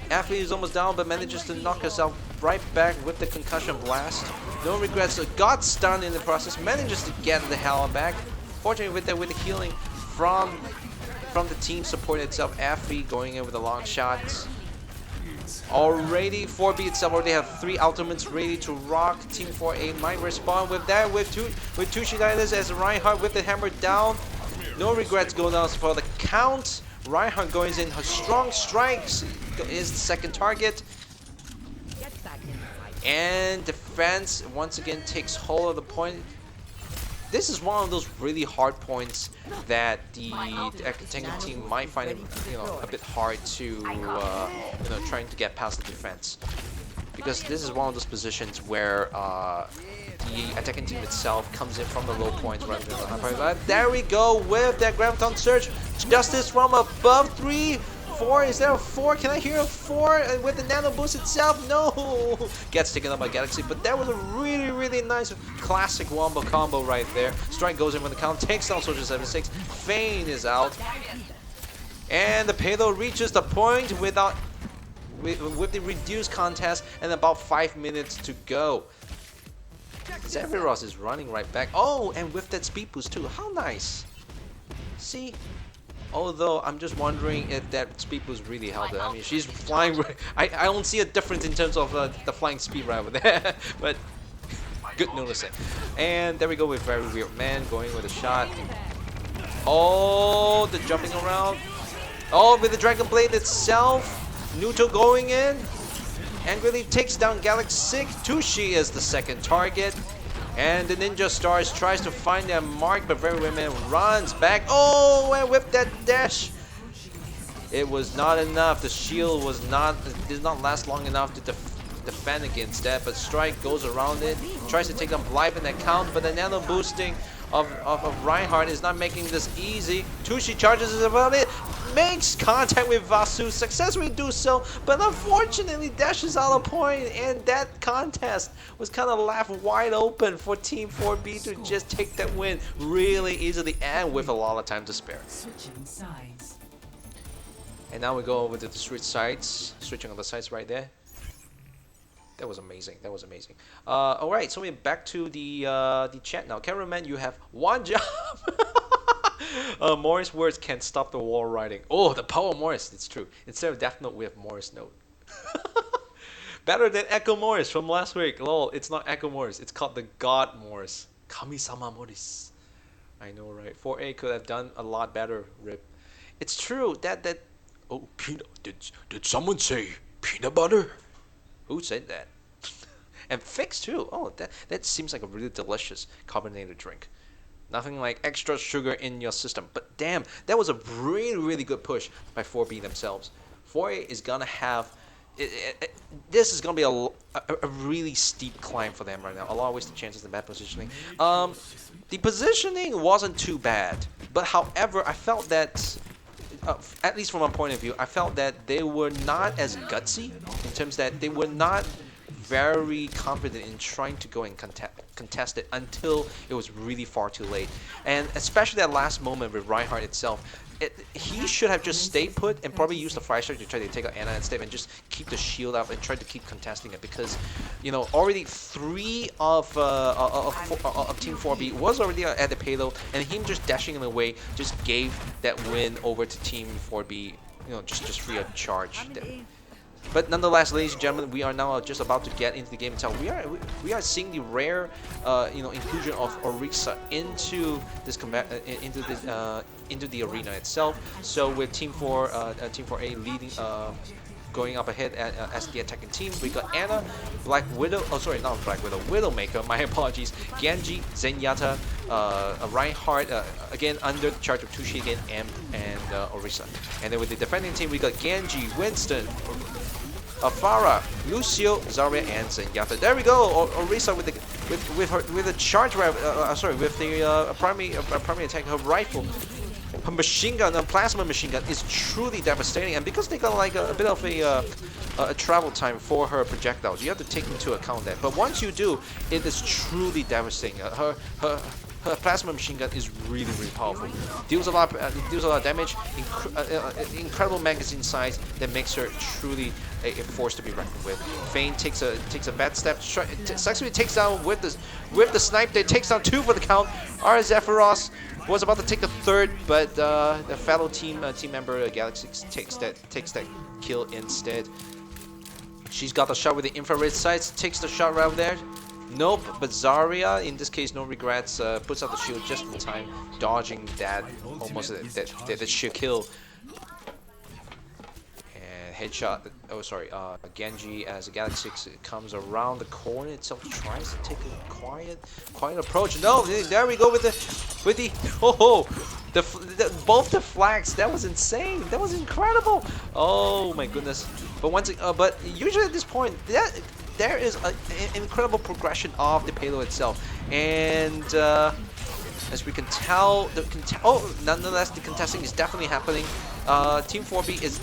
Effie is almost down but manages to knock herself right back with the concussion blast. No regrets. Got stunned in the process. Manages to get the hell back. Fortunately with the healing from the team support itself. Effie going in with the long shots. Already 4B itself already have 3 ultimates ready to rock. Team 4A might respond with that with two Shoutcaster as Reinhardt with the hammer down. No regrets going down for the count. Reinhardt going in her strong strikes is the second target. And defense once again takes hold of the point. This is one of those really hard points that the attacking team might find it, a bit hard to, trying to get past the defense, because this is one of those positions where the attacking team itself comes in from the low points rather than the high points. There we go with that graviton surge. Justice from above 3. 4, is there a 4? Can I hear a 4 with the nano boost itself? No! Gets taken up by Galaxy, but that was a really, really nice classic wombo combo right there. Strike goes in with the count, takes down Soldier 76. Feign is out. And the payload reaches the point with the reduced contest and about 5 minutes to go. Zephyros is running right back. Oh, and with that speed boost too. How nice. See? Although I'm just wondering if that speed boost really held it. I mean, she's flying. I don't see a difference in terms of the flying speed right over there, but good noticing. And there we go with Very Weird Man going with a shot. Oh, the jumping around. Oh, with the Dragon Blade itself, Nuto going in. Angrily takes down Galaxy 6. Tushi is the second target. And the Ninja Stars tries to find their mark, but Very Women runs back. Oh, and with that dash, it was not enough. The shield did not last long enough to defend against that. But Strike goes around it, tries to take down Blythe in that count, but the nano boosting of Reinhardt is not making this easy. Tushi charges is about it, makes contact with Vasu, successfully do so, but unfortunately dashes out of point, and that contest was kind of left wide open for Team 4B to just take that win really easily and with a lot of time to spare. And now we go over to the switching on the sides right there. That was amazing. That was amazing. All right, so we're back to the chat now. Cameraman, you have one job. Morris words can stop the wall riding. Oh, the power of Morris. It's true. Instead of Death Note, we have Morris Note. Better than Echo Morris from last week. Lol, it's not Echo Morris. It's called the God Morris. Kami-sama Morris. I know, right? 4A could have done a lot better, Rip. It's true that. Oh, peanut. Did someone say peanut butter? Who said that? And Fix too. Oh, that seems like a really delicious carbonated drink. Nothing like extra sugar in your system. But damn, that was a really good push by 4B themselves. 4A is gonna have this is gonna be a really steep climb for them right now. A lot of wasted chances in bad positioning. The positioning wasn't too bad, but however, I felt that. At least from my point of view, I felt that they were not as gutsy in terms that they were not very confident in trying to go and contest it until it was really far too late. And especially that last moment with Reinhardt itself, he should have just stayed put and probably used the Fire Strike to try to take out Ana instead and just keep the shield up and try to keep contesting it, because you know already 3 of Team 4B was already at the payload, and him just dashing in the way just gave that win over to Team 4B, you know, just free of charge. But nonetheless, ladies and gentlemen, we are now just about to get into the game itself. We are seeing the rare, inclusion of Orisa into this into the arena itself. So with Team 4A leading, going up ahead as the attacking team, we got Ana, Black Widow. Oh, sorry, not Black Widow, Widowmaker. My apologies. Genji, Zenyatta, Reinhardt, again under the charge of Tushi again, and Orisa. And then with the defending team, we got Genji, Winston, Pharah, Lucio, Zarya, and Zenyatta. There we go. Orisa with the charge with the primary attack, her rifle, her machine gun, a plasma machine gun is truly devastating. And because they got like a bit of a travel time for her projectiles, you have to take into account that. But once you do, it is truly devastating. Her plasma machine gun is really powerful. Deals a lot of damage. Incredible magazine size that makes her truly a force to be reckoned with. Fane takes a bad step. Successfully takes down with the snipe. They takes down 2 for the count. Ara Zephyros was about to take the 3rd, but the fellow team member Galaxy takes that kill instead. She's got the shot with the infrared sights. Takes the shot right there. Nope, but Zarya, in this case, no regrets, puts out the shield just in time, dodging that, almost that sheer kill. And headshot, oh sorry, Genji as a Galaxy 6 comes around the corner itself, tries to take a quiet approach. No, there we go with the both the flags. That was insane. That was incredible. Oh my goodness. But usually at this point, there is an incredible progression of the payload itself, and as we can tell, nonetheless, the contesting is definitely happening. Team 4B is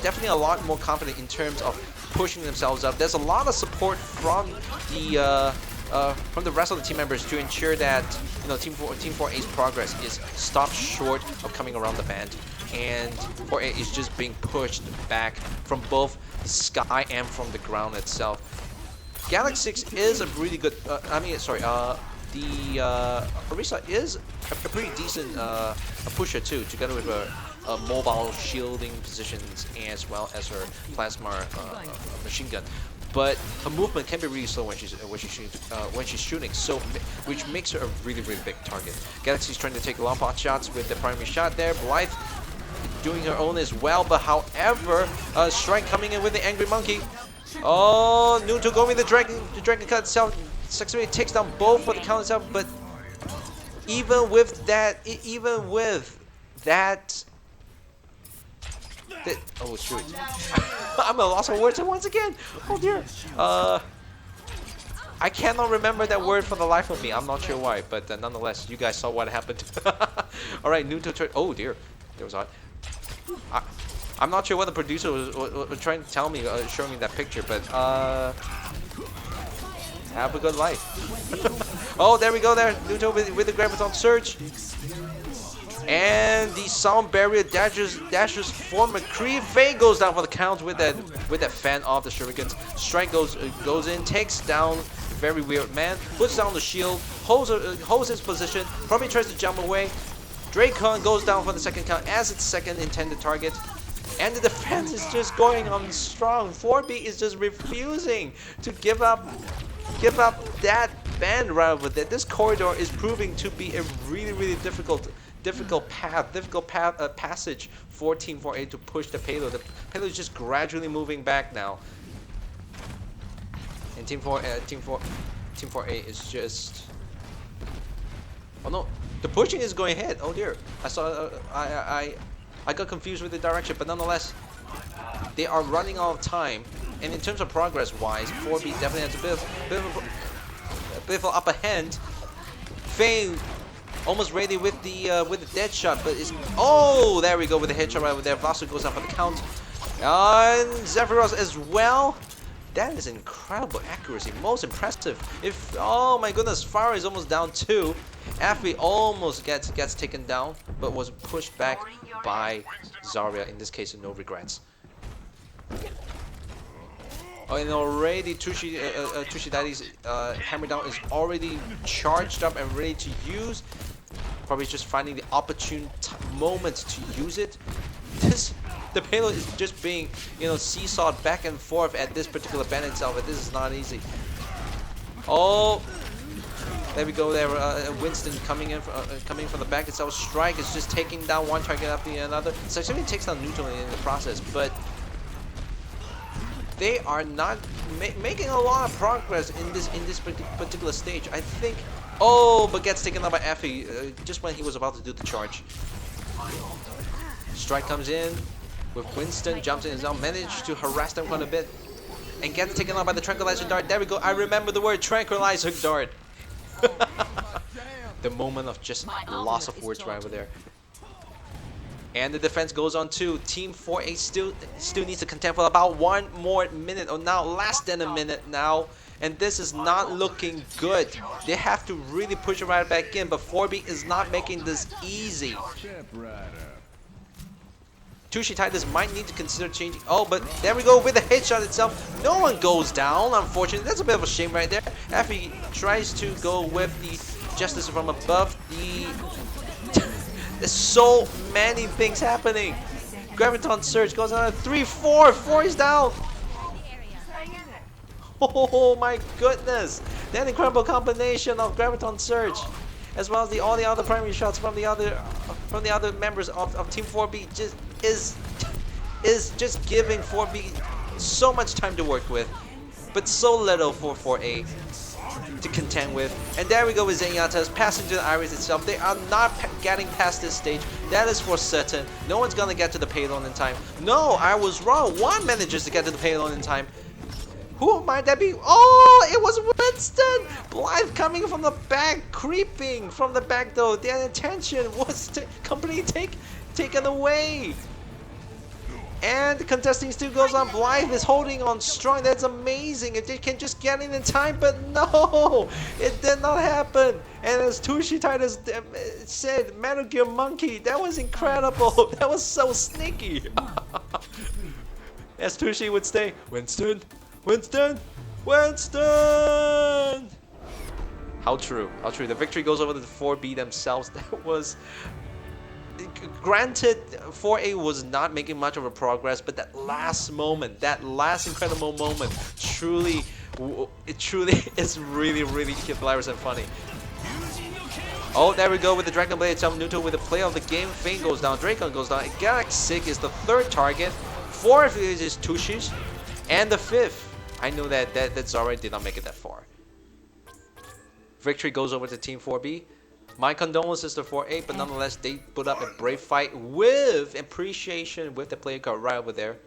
definitely a lot more confident in terms of pushing themselves up. There's a lot of support from the rest of the team members to ensure that Team 4A's progress is stopped short of coming around the bend, and 4A is just being pushed back from both the sky and from the ground itself. Galaxy 6 is a really good. Orisa is a pretty decent pusher too, together with her mobile shielding positions as well as her plasma machine gun. But her movement can be really slow when she's shooting, so which makes her a really big target. Galaxy's trying to take long pot shots with the primary shot there. Blythe doing her own as well. But however, Strike coming in with the Angry Monkey. Oh, Nuto going with the Dragon Cut itself. Successfully takes down both for the count itself. But even with that, oh shoot. I'm at a loss for words once again. Oh dear. I cannot remember that word for the life of me. I'm not sure why, but nonetheless, you guys saw what happened. All right, Nuto turn. Oh dear, there was odd. I'm not sure what the producer was trying to tell me, showing me that picture, but have a good life. Oh, there we go. There, Nuto with the Graviton Surge. And the sound barrier dashes for McCree. Faye goes down for the count with that fan off the shurikens. Strike goes in, takes down very weird man, puts down the shield, holds his position, probably tries to jump away. Dracon goes down for the second count as its second intended target. And the defense is just going on strong. 4B is just refusing to give up that band right over there. This corridor is proving to be a really difficult passage for Team 4A to push the payload. The payload is just gradually moving back now, and Team 4A is just. Oh no, the pushing is going ahead. Oh dear, I got confused with the direction, but nonetheless, they are running out of time. And in terms of progress-wise, 4B definitely has a bit of an upper hand. Faye almost ready with the dead shot, but it's there we go with the headshot right over there. Vasu goes up for the count, and Zephyros as well. That is incredible accuracy, most impressive. Oh my goodness, Fire is almost down too. Afi almost gets taken down, but was pushed back by Zarya. In this case, no regrets. Oh, and already Tushidai's hammer down is already charged up and ready to use. Probably just finding the opportune moment to use it. The payload is just being, seesawed back and forth at this particular band itself, and this is not easy. Oh, there we go. There, Winston coming from the back itself. Strike is just taking down one target after another. So actually takes down Neutral in the process, but they are not making a lot of progress in this particular stage. I think. Oh, but gets taken out by Effie just when he was about to do the charge. Strike comes in with Winston, jumps in his own, managed to harass them quite a bit, and gets taken out by the Tranquilizer Dart. There we go. I remember the word Tranquilizer Dart. The moment of just loss of words right over there. And the defense goes on too. Team 4A still needs to contend for about 1 more minute, or now less than a minute now. And this is not looking good. They have to really push it right back in, but 4B is not making this easy. Tushidai might need to consider changing. Oh, but there we go with the headshot itself. No one goes down, unfortunately. That's a bit of a shame right there. Effie tries to go with the Justice from above. There's so many things happening. Graviton Surge goes on 3-4. 4 is down. Oh my goodness. That incredible combination of Graviton Surge, as well as all the other primary shots from the other members of Team 4B is just giving 4B so much time to work with, but so little for 4A to contend with. And there we go with Zenyatta's passing to the Iris itself. They are not getting past this stage. That is for certain. No one's gonna get to the payload in time. No, I was wrong. One manages to get to the payload in time. Who might that be? Oh, it was Winston! Blythe coming from the back, creeping from the back though. Their attention was completely taken away. And the contesting still goes on. Blythe is holding on strong. That's amazing. If they can just get in time, but no, it did not happen. And as Tushidai said, Metal Gear Monkey, that was incredible. That was so sneaky. As Tushi would say, Winston. Winston! Winston! How true, how true. The victory goes over to the 4B themselves. That was... Granted, 4A was not making much of a progress, but that last moment, that last incredible moment, it truly is really hilarious and funny. Oh, there we go with the Dragon Blade itself. Neutral with the play of the game. Fane goes down. Dracon goes down. Galaxic is the third target. Fourth is Tushi's. And the fifth, I know that Zara did not make it that far. Victory goes over to Team 4B. My condolences to 4A, but nonetheless, they put up a brave fight with appreciation with the player card right over there.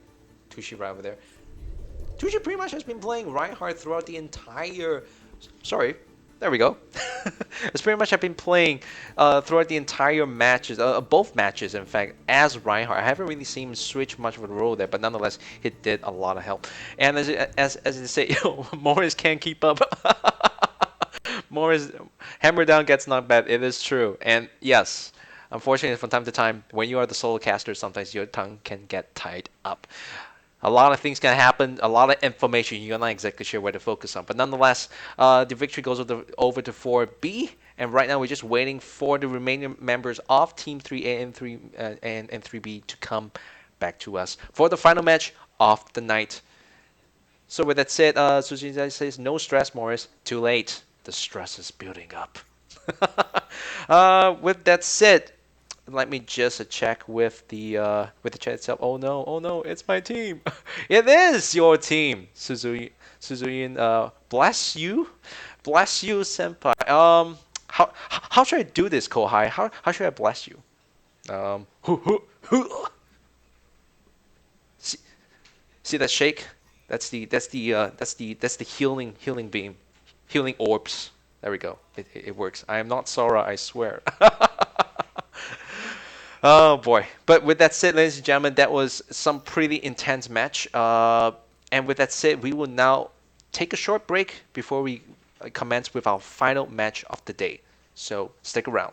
Tushi right over there. Tushi pretty much has been playing Reinhardt throughout the entire... Sorry. There we go. It's pretty much have been playing throughout the entire matches, both matches, in fact, as Reinhardt. I haven't really seen him switch much of a role there, but nonetheless, he did a lot of help. And as they say, Morris can't keep up. Morris, hammer down gets knocked back. It is true. And yes, unfortunately, from time to time, when you are the solo caster, sometimes your tongue can get tied up. A lot of things can happen, a lot of information, you're not exactly sure where to focus on. But nonetheless, the victory goes over to 4B, and right now we're just waiting for the remaining members of Team 3A and 3B to come back to us for the final match of the night. So with that said, Sushi says, no stress, Morris. Too late. The stress is building up. With that said, let me just check with the chat itself. Oh no, it's my team. It is your team, Suzuian. Bless you, senpai. How should I do this, Kohai? How should I bless you? See, see that shake? That's the healing beam, healing orbs. There we go. It works. I am not Sora, I swear. Oh boy. But with that said, ladies and gentlemen, that was some pretty intense match. And with that said, we will now take a short break before we commence with our final match of the day. So stick around.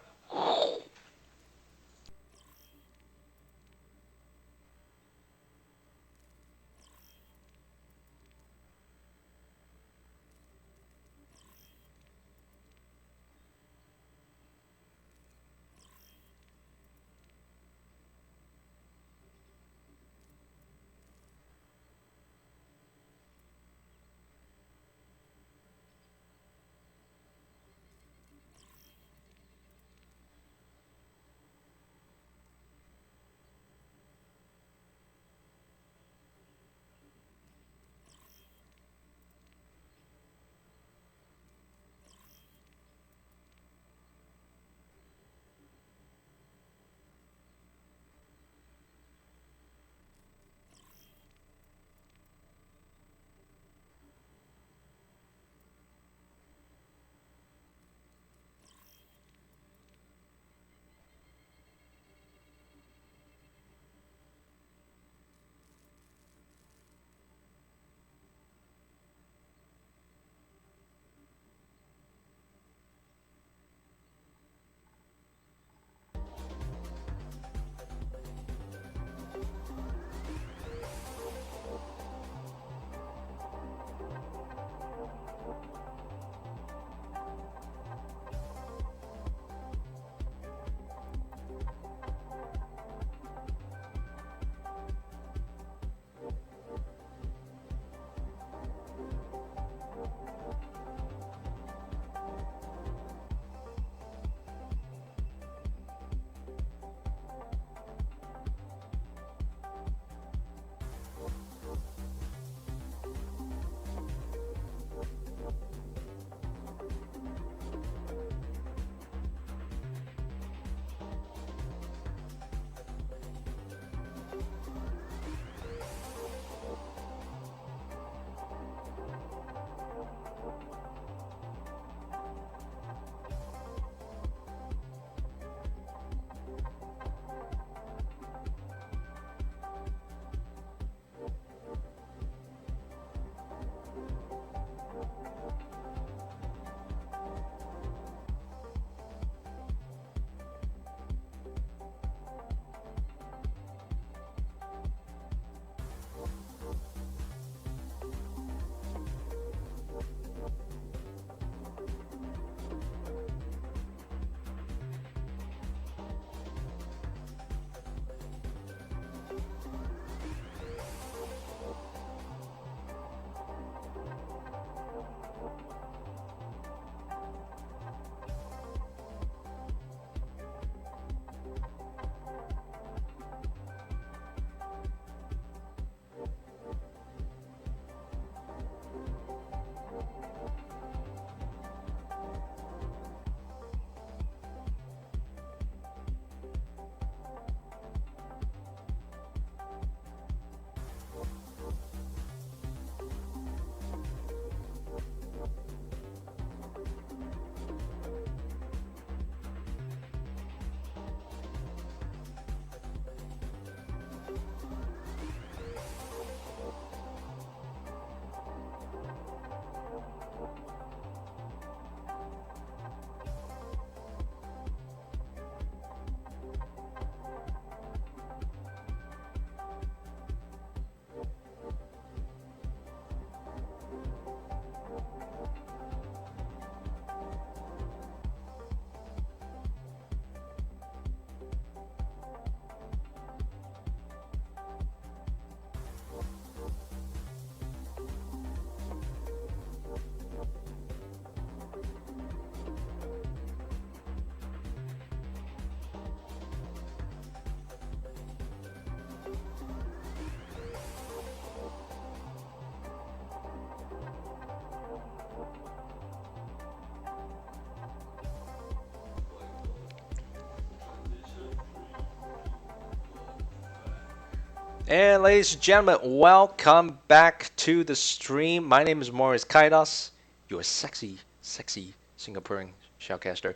And ladies and gentlemen, welcome back to the stream. My name is MorrisKytos, your sexy, sexy Singaporean shoutcaster.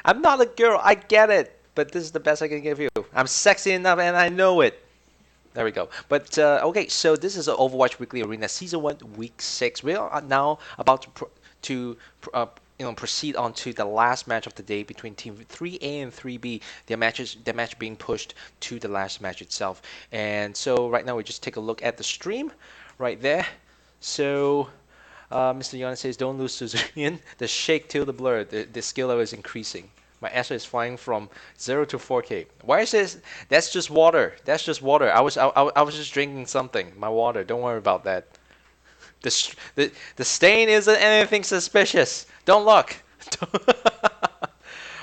I'm not a girl, I get it, but this is the best I can give you. I'm sexy enough and I know it. There we go. But okay, so this is Overwatch Weekly Arena Season 1, Week 6. We are now about to proceed on to the last match of the day between Team 3A and 3B. The match being pushed to the last match itself. And so right now we just take a look at the stream right there. So Mr. Yana says, don't lose Suzurian. The shake till the blur. The skill level is increasing. My ESO is flying from 0 to 4K. Why is this? That's just water. That's just water. I was just drinking something. My water. Don't worry about that. The stain isn't anything suspicious. Don't look.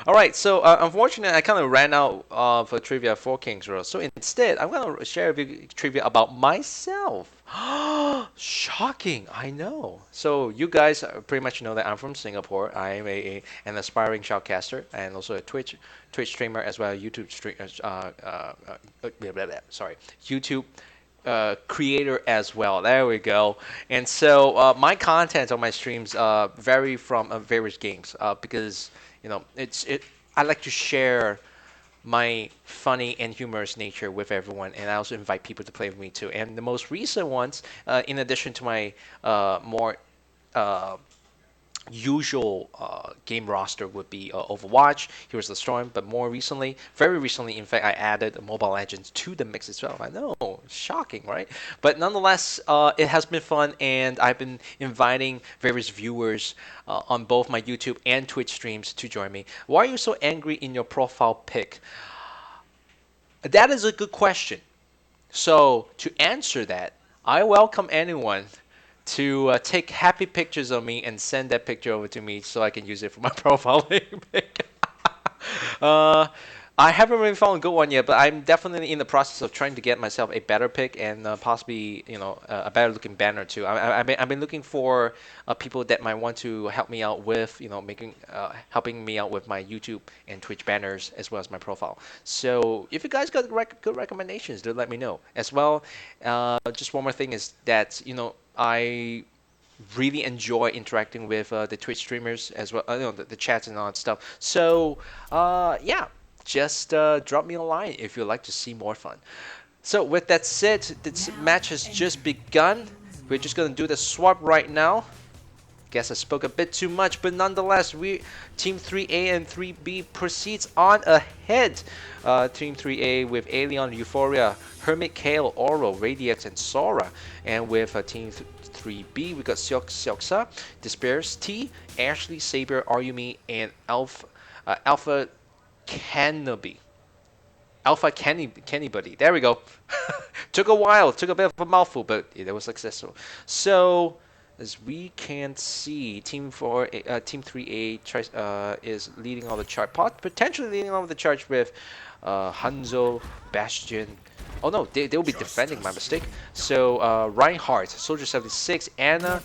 All right, so unfortunately, I kind of ran out of trivia for Kings Row. So instead, I'm going to share a big trivia about myself. Shocking, I know. So you guys pretty much know that I'm from Singapore. I am an aspiring shoutcaster and also a Twitch streamer as well as YouTube sorry, YouTube creator as well. There we go. And so my content on my streams vary from various games because I like to share my funny and humorous nature with everyone, and I also invite people to play with me too. And the most recent ones, in addition to my more uh, usual game roster would be Overwatch, Heroes of the Storm, but more recently, very recently, in fact, I added Mobile Legends to the mix as well. I know, shocking, right? But nonetheless, it has been fun, and I've been inviting various viewers on both my YouTube and Twitch streams to join me. Why are you so angry in your profile pic? That is a good question. So to answer that, I welcome anyone to take happy pictures of me and send that picture over to me so I can use it for my profile pic. uh, I haven't really found a good one yet, but I'm definitely in the process of trying to get myself a better pick and possibly, a better looking banner too. I've been looking for people that might want to help me out with, helping me out with my YouTube and Twitch banners as well as my profile. So if you guys got good recommendations, do let me know. As well, just one more thing is that, I really enjoy interacting with the Twitch streamers as well, the chats and all that stuff. So, yeah, just drop me a line if you'd like to see more fun. So, with that said, this match has just begun. We're just going to do the swap right now. Guess I spoke a bit too much, but nonetheless, Team 3A and 3B proceeds on ahead. Team 3A with Aeon, Euphoria, Hermit, Kale, Oro, Radix, and Sora. And with Team 3B, we got Seoksa, Despairs, T, Ashley, Saber, Arumi, and Alpha Canopy. Alpha Kenny Buddy. There we go. Took a while, took a bit of a mouthful, but it was successful. So, as we can see, Team 3A is leading all the charge, potentially leading all the charge with Hanzo, Bastion. Oh no, they will be defending, my mistake. So Reinhardt, Soldier 76, Anna,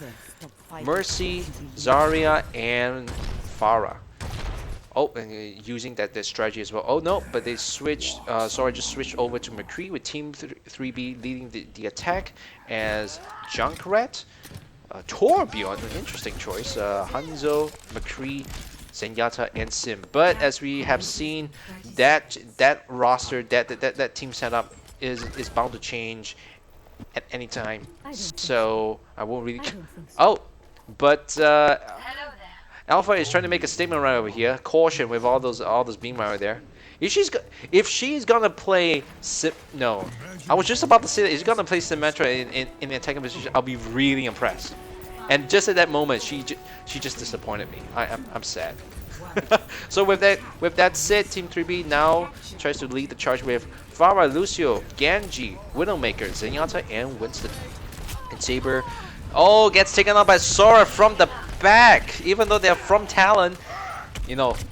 Mercy, Zarya, and Farah. Oh, and using that strategy as well. Oh no, but they switched. Sora just switched over to McCree with Team 3B leading the attack as Junkrat. Torbjorn, an interesting choice. Hanzo, McCree, Zenyatta, and Sim. But as we have seen, that roster, that team setup is bound to change at any time. So I won't really. Oh, but Alpha is trying to make a statement right over here. Caution with all those beam right there. If she's gonna play no, I was just about to say that if she's gonna play Symmetra in the attacking position, I'll be really impressed. And just at that moment, she just disappointed me. I'm sad. So with that said, Team 3B now tries to lead the charge with Farah, Lucio, Genji, Widowmaker, Zenyatta, and Winston. And Saber, gets taken out by Sora from the back. Even though they're from Talon,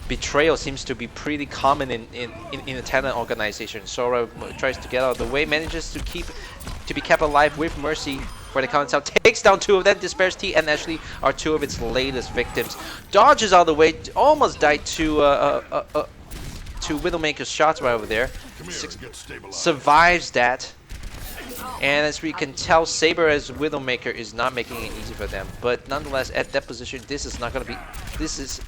betrayal seems to be pretty common in a Talon organization. Sora tries to get out of the way, manages to be kept alive with Mercy for the counter. Takes down two of them. Despairs, T, and Ashley are two of its latest victims. Dodges out of the way, almost died to Widowmaker's shots right over there. survives that. And as we can tell, Saber as Widowmaker is not making it easy for them. But nonetheless, at that position, this is not going to be... This is...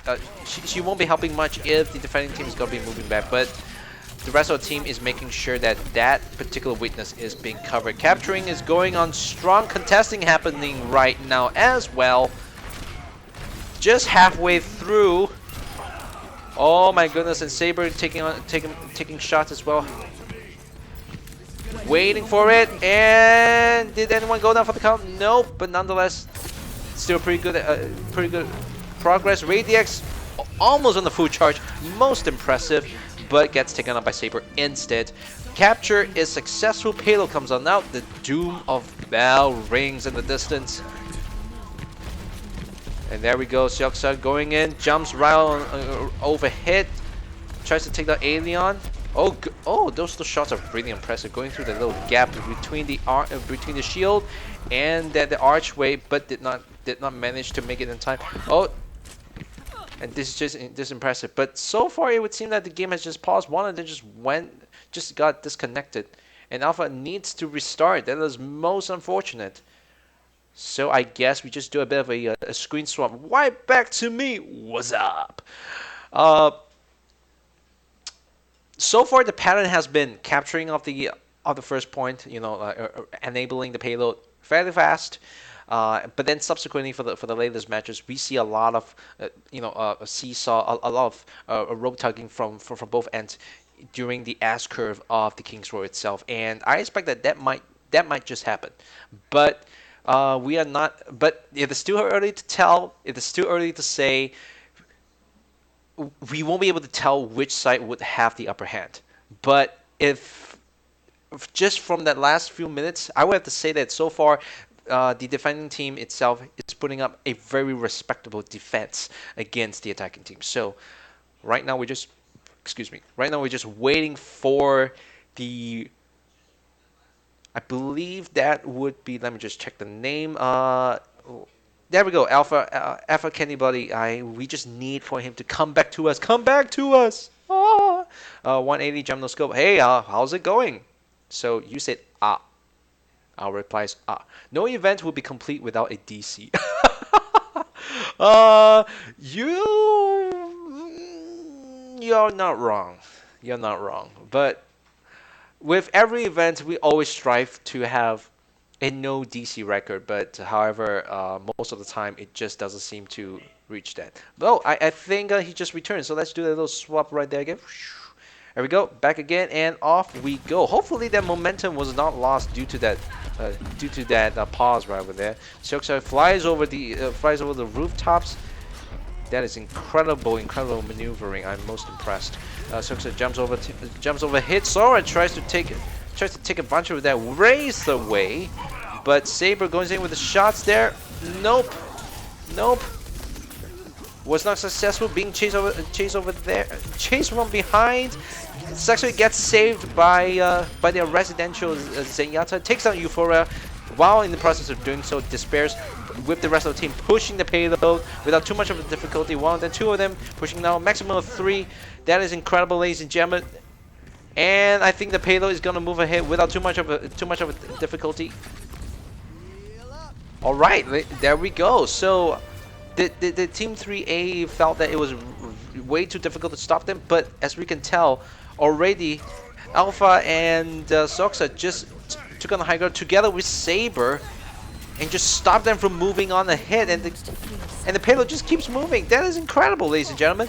she won't be helping much if the defending team is going to be moving back. But the rest of the team is making sure that that particular weakness is being covered. Capturing is going on strong. Contesting happening right now as well. Just halfway through. Oh my goodness, and Saber taking shots as well. Waiting for it, and did anyone go down for the count? Nope, but nonetheless, still pretty good progress. Radix almost on the full charge, most impressive, but gets taken out by Saber instead. Capture is successful. Payload comes on out. The doom of Bell rings in the distance. And there we go, Shoutcaster going in, jumps right on, overhit, tries to take the Alien. Oh, those shots are really impressive, going through the little gap between the shield and the archway, but did not manage to make it in time. Oh, and this is just impressive. But so far, it would seem that the game has just paused. One of them just got disconnected, and Alpha needs to restart. That is most unfortunate. So I guess we just do a bit of a screen swap. Right back to me. What's up? So far the pattern has been capturing of the first point, enabling the payload fairly fast. But then subsequently for the latest matches, we see a lot of a seesaw, a lot of rope tugging from both ends during the S curve of the King's Row itself, and I expect that might just happen, but. We are not, but it is still early to tell. It is still early to say. We won't be able to tell which side would have the upper hand. But if just from that last few minutes, I would have to say that so far, the defending team itself is putting up a very respectable defense against the attacking team. So right now we're just, right now we're just waiting for the. I believe that would be. Let me just check the name. There we go. Alpha Candy Buddy. We just need for him to come back to us. Come back to us. 180 gem no scope. Hey, how's it going? So you said ah. Our reply is ah. No event will be complete without a DC. You're not wrong. You're not wrong. But. With every event, we always strive to have a no DC record, but however, most of the time it just doesn't seem to reach that. But I think he just returned, so let's do a little swap right there again. There we go, back again, and off we go. Hopefully that momentum was not lost due to that pause right over there. Shoutcaster flies over the rooftops. That is incredible maneuvering. I'm most impressed. Shoutcaster jumps over, hits Sora, tries to take advantage of that race away, but Saber goes in with the shots there. Nope. Was not successful. Being chased over there, chased from behind. Actually gets saved by the residential Zenyatta. Takes down Euphoria. While in the process of doing so, despairs with the rest of the team pushing the payload without too much of a difficulty. One, then two of them pushing now, maximum of 3. That is incredible, ladies and gentlemen. And I think the payload is gonna move ahead without too much of a difficulty. All right, there we go. So the team 3A felt that it was way too difficult to stop them, but as we can tell already, Alpha and Shoutcaster just took on the high ground together with Saber and just stopped them from moving on ahead, and the payload just keeps moving. That is incredible, ladies and gentlemen.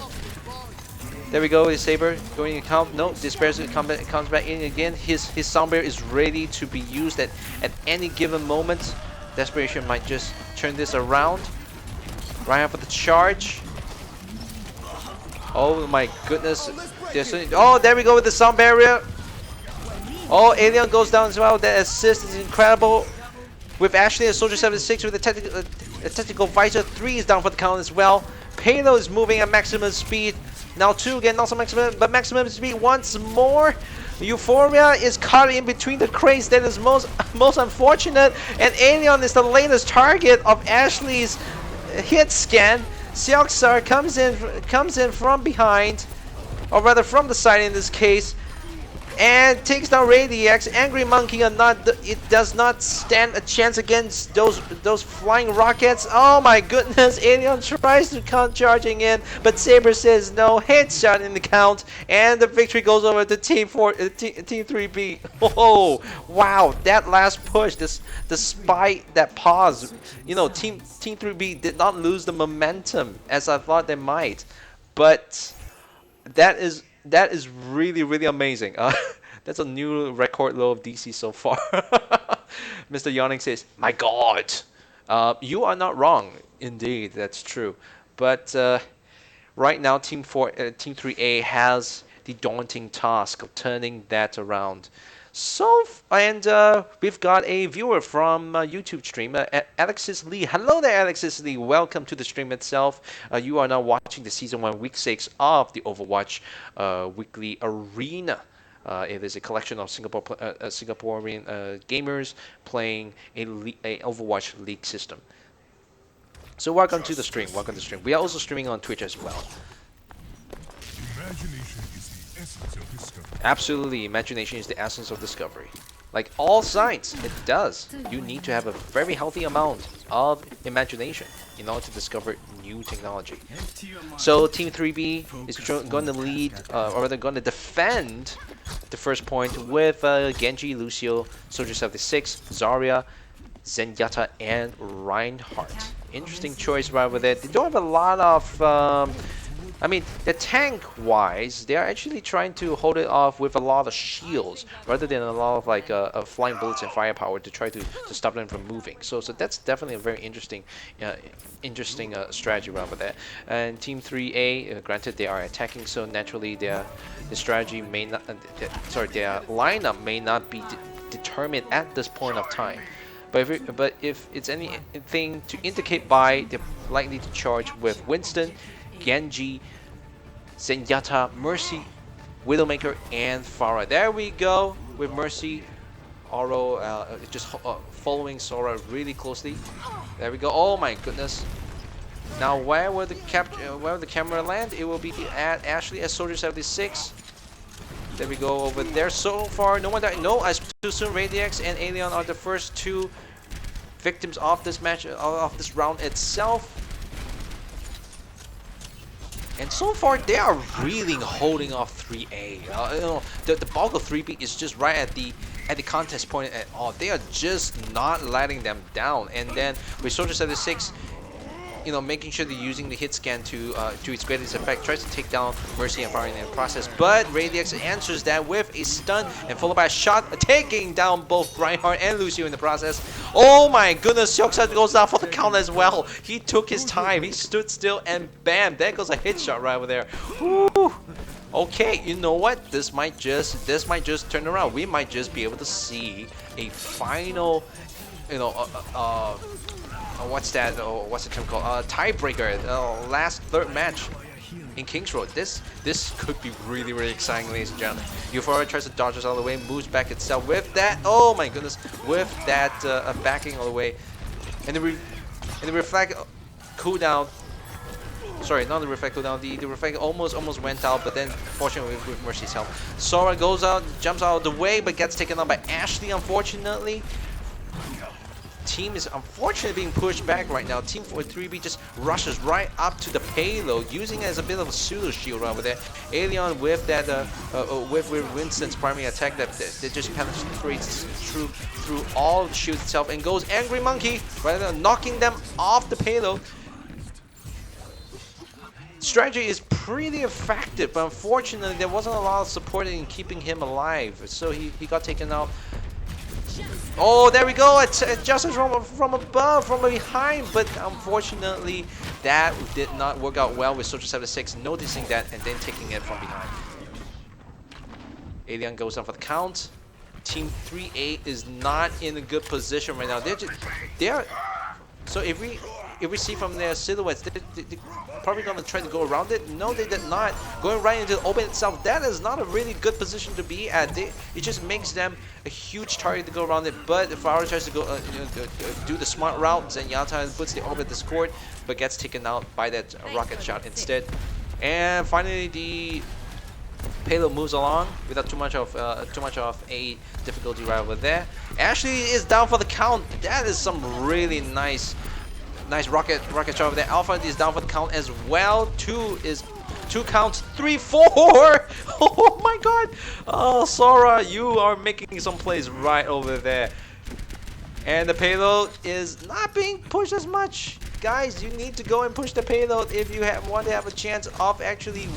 There we go, is Saber going to count? No, Despairs comes back in again. His sound barrier is ready to be used at any given moment. Desperation might just turn this around. Right after the charge. Oh my goodness. Oh, there we go with the sound barrier. Oh, Alien goes down as well. That assist is incredible. With Ashley and Soldier 76 with a tactical visor. 3 is down for the count as well. Payload is moving at maximum speed. Now 2 again, also maximum, but maximum speed once more. Euphoria is caught in between the crates. That is most unfortunate. And Alien is the latest target of Ashley's hit scan. Shoutcaster comes in from behind, or rather from the side in this case. and takes down Radix. Angry Monkey or not, it does not stand a chance against those flying rockets. Oh my goodness, Alien tries to count charging in, but Saber says no, headshot in the count, and the victory goes over to Team 3B. Oh, wow, that last push, despite that pause, you know, Team 3B did not lose the momentum as I thought they might, but that is really amazing. That's a new record low of DC so far. Mr. Yawning says, "My God, you are not wrong. Indeed, that's true. But right now, Team 3A has the daunting task of turning that around. We've got a viewer from YouTube stream, Alexis Lee. Hello there, Alexis Lee. Welcome to the stream itself. You are now watching the Season 1, Week 6 of the Overwatch Weekly Arena. It is a collection of Singaporean gamers playing a Overwatch League system. So welcome to the stream. Welcome to the stream. We are also streaming on Twitch as well. Absolutely, imagination is the essence of discovery. Like all science, it does. You need to have a very healthy amount of imagination in order to discover new technology. So Team 3B is going to lead, or they're going to defend the first point with Genji, Lucio, Soldier 76, Zarya, Zenyatta, and Reinhardt. Interesting choice right over there. They don't have a lot of I mean, the tank-wise, they're actually trying to hold it off with a lot of shields rather than a lot of like flying bullets and firepower to try to stop them from moving. So that's definitely a very interesting strategy around with that. And Team 3A, granted they are attacking, so naturally their strategy may not, their lineup may not be determined at this point of time. But if it's anything to indicate by, they're likely to charge with Winston, Genji, Zenyatta, Mercy, Widowmaker, and Pharah. There we go with Mercy. Oro just following Sora really closely. There we go. Oh my goodness. Now where will the camera land? It will be at Ashley as Soldier 76. There we go over there. So far, no one died. No, as too soon. Radix and Alien are the first two victims of this match, of this round itself. And so far, they are really holding off 3A. The bulk of 3B is just right at the contest point at all. They are just not letting them down. And then with Soldier 76, making sure they're using the hit scan to its greatest effect, tries to take down Mercy and Pharah in the process. But Radix answers that with a stun and followed by a shot, taking down both Reinhardt and Lucio in the process. Oh my goodness, Shoutcaster goes down for the count as well. He took his time, he stood still, and bam, there goes a hit shot right over there. Woo. Okay, you know what? This might just turn around. We might just be able to see a final, what's that? Oh, what's the term called? Tiebreaker. Last third match in Kings Road. This could be really exciting, ladies and gentlemen. Euphoria tries to dodge us all the way, moves back itself with that. Oh my goodness, with that backing all the way, and the reflect cooldown. Sorry, not the reflect cooldown. The reflect almost went out, but then fortunately with Mercy's help, Sora goes out, jumps out of the way, but gets taken out by Ashley. Unfortunately. Team is unfortunately being pushed back right now. Team 3B just rushes right up to the payload, using it as a bit of a pseudo shield over there. Alien with that with Winston's primary attack that just penetrates through all the shields itself and goes Angry Monkey, rather than knocking them off the payload. Strategy is pretty effective, but unfortunately there wasn't a lot of support in keeping him alive, so he got taken out. Oh, there we go! It's justice from above, from behind, but unfortunately that did not work out well with Soldier 76 noticing that and then taking it from behind. Alien goes down for the count. Team 3A is not in a good position right now. So if we see from their silhouettes, they're probably gonna try to go around it. No, they did not. Going right into the open itself, that is not a really good position to be at. It just makes them a huge target to go around it. But if Pharah tries to go do the smart route, Zenyatta puts the orbit discord, but gets taken out by that rocket shot instead. And finally, Payload moves along without too much of a difficulty right over there. Ashley is down for the count. That is some really nice rocket shot over there. Alpha is down for the count as well. Two counts, 3, 4. Oh my god. Oh, Sora, you are making some plays right over there. And the payload is not being pushed as much. Guys, you need to go and push the payload if you want to have a chance of actually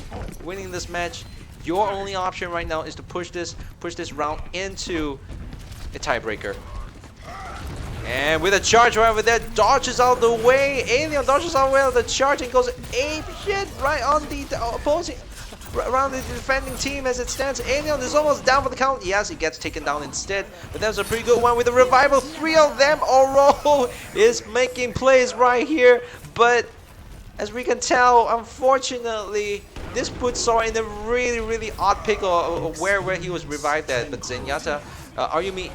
winning this match. Your only option right now is to push this round into a tiebreaker. And with a charge right over there, dodges out the way. Alien dodges out well the charge and goes ape shit right on the opposing, around the defending team as it stands. Alien is almost down for the count. Yes, he gets taken down instead. But that was a pretty good one with the revival. 3 of them. Oro is making plays right here. But as we can tell, unfortunately, this puts Sora in a really odd pickle where he was revived at. But Zenyatta, Ayumi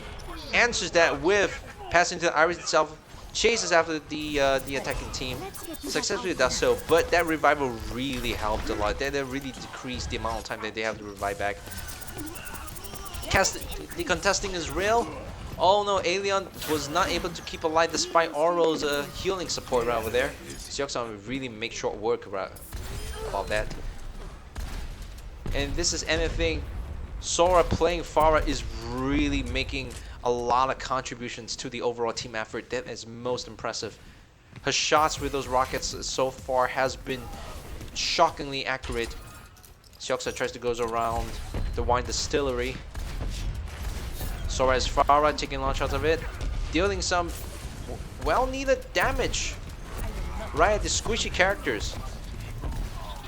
answers that with passing to the Iris itself, chases after the attacking team, successfully does so. But that revival really helped a lot. That really decreased the amount of time that they have to revive back. The contesting is real. Oh no, Alien was not able to keep alive despite Oro's healing support right over there. Seoksan really make short work about that. And this is anything, Sora playing Pharah is really making a lot of contributions to the overall team effort. That is most impressive. Her shots with those rockets so far has been shockingly accurate. Seoksa tries to go around the wine distillery. Sora has Pharah taking long shots of it, dealing some well-needed damage right at the squishy characters.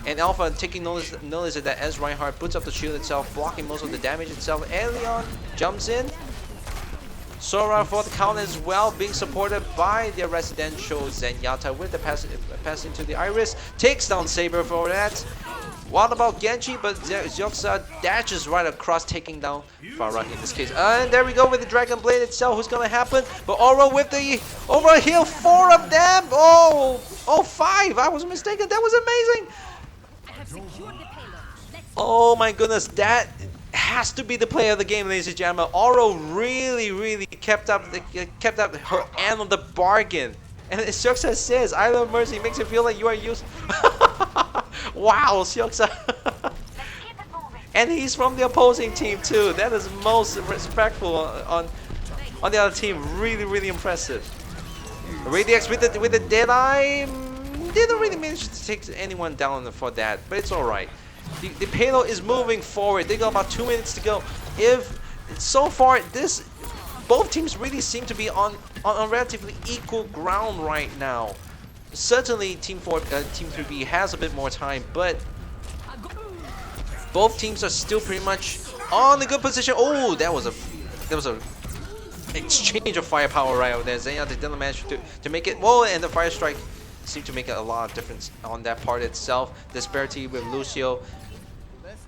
And Alpha taking notice of that as Reinhardt puts up the shield itself, blocking most of the damage itself. Alien jumps in. Sora for the count as well, being supported by their residential Zenyatta with the pass into the Iris. Takes down Saber for that. What about Genji? But Zyoxa dashes right across, taking down Pharah in this case. And there we go with the Dragon Blade itself. Who's gonna happen? But Oro with the overheal, 4 of them. Oh, 5. I was mistaken. That was amazing. Oh my goodness, that has to be the play of the game, ladies and gentlemen. Oro really kept up her end of the bargain. And as Seoksa says, I Love Mercy makes you feel like you are used. Wow, Seoksa. And he's from the opposing team too. That is most respectful on the other team. Really impressive. Radix with the Deadeye didn't really manage to take anyone down for that, but it's alright. The payload is moving forward. They got about 2 minutes to go. If so far both teams really seem to be on relatively equal ground right now. Certainly Team 3B has a bit more time, but both teams are still pretty much on a good position. Oh, that was a exchange of firepower right over there. Zenyatta didn't manage to make it. Whoa, and the fire strike seemed to make a lot of difference on that part itself. Disparity with Lucio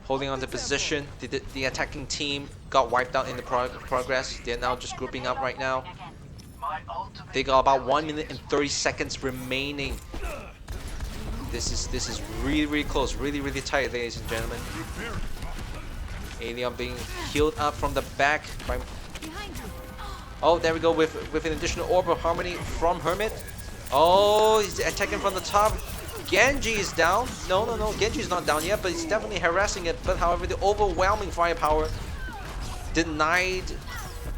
holding on to position. The attacking team got wiped out in the progress. They're now just grouping up right now. They got about 1 minute and 30 seconds remaining. This is really close, really tight, ladies and gentlemen. Alien being healed up from the back by. Oh, there we go with an additional orb of harmony from Hermit. Oh, he's attacking from the top. Genji is down. No, Genji is not down yet, but he's definitely harassing it. But however, the overwhelming firepower denied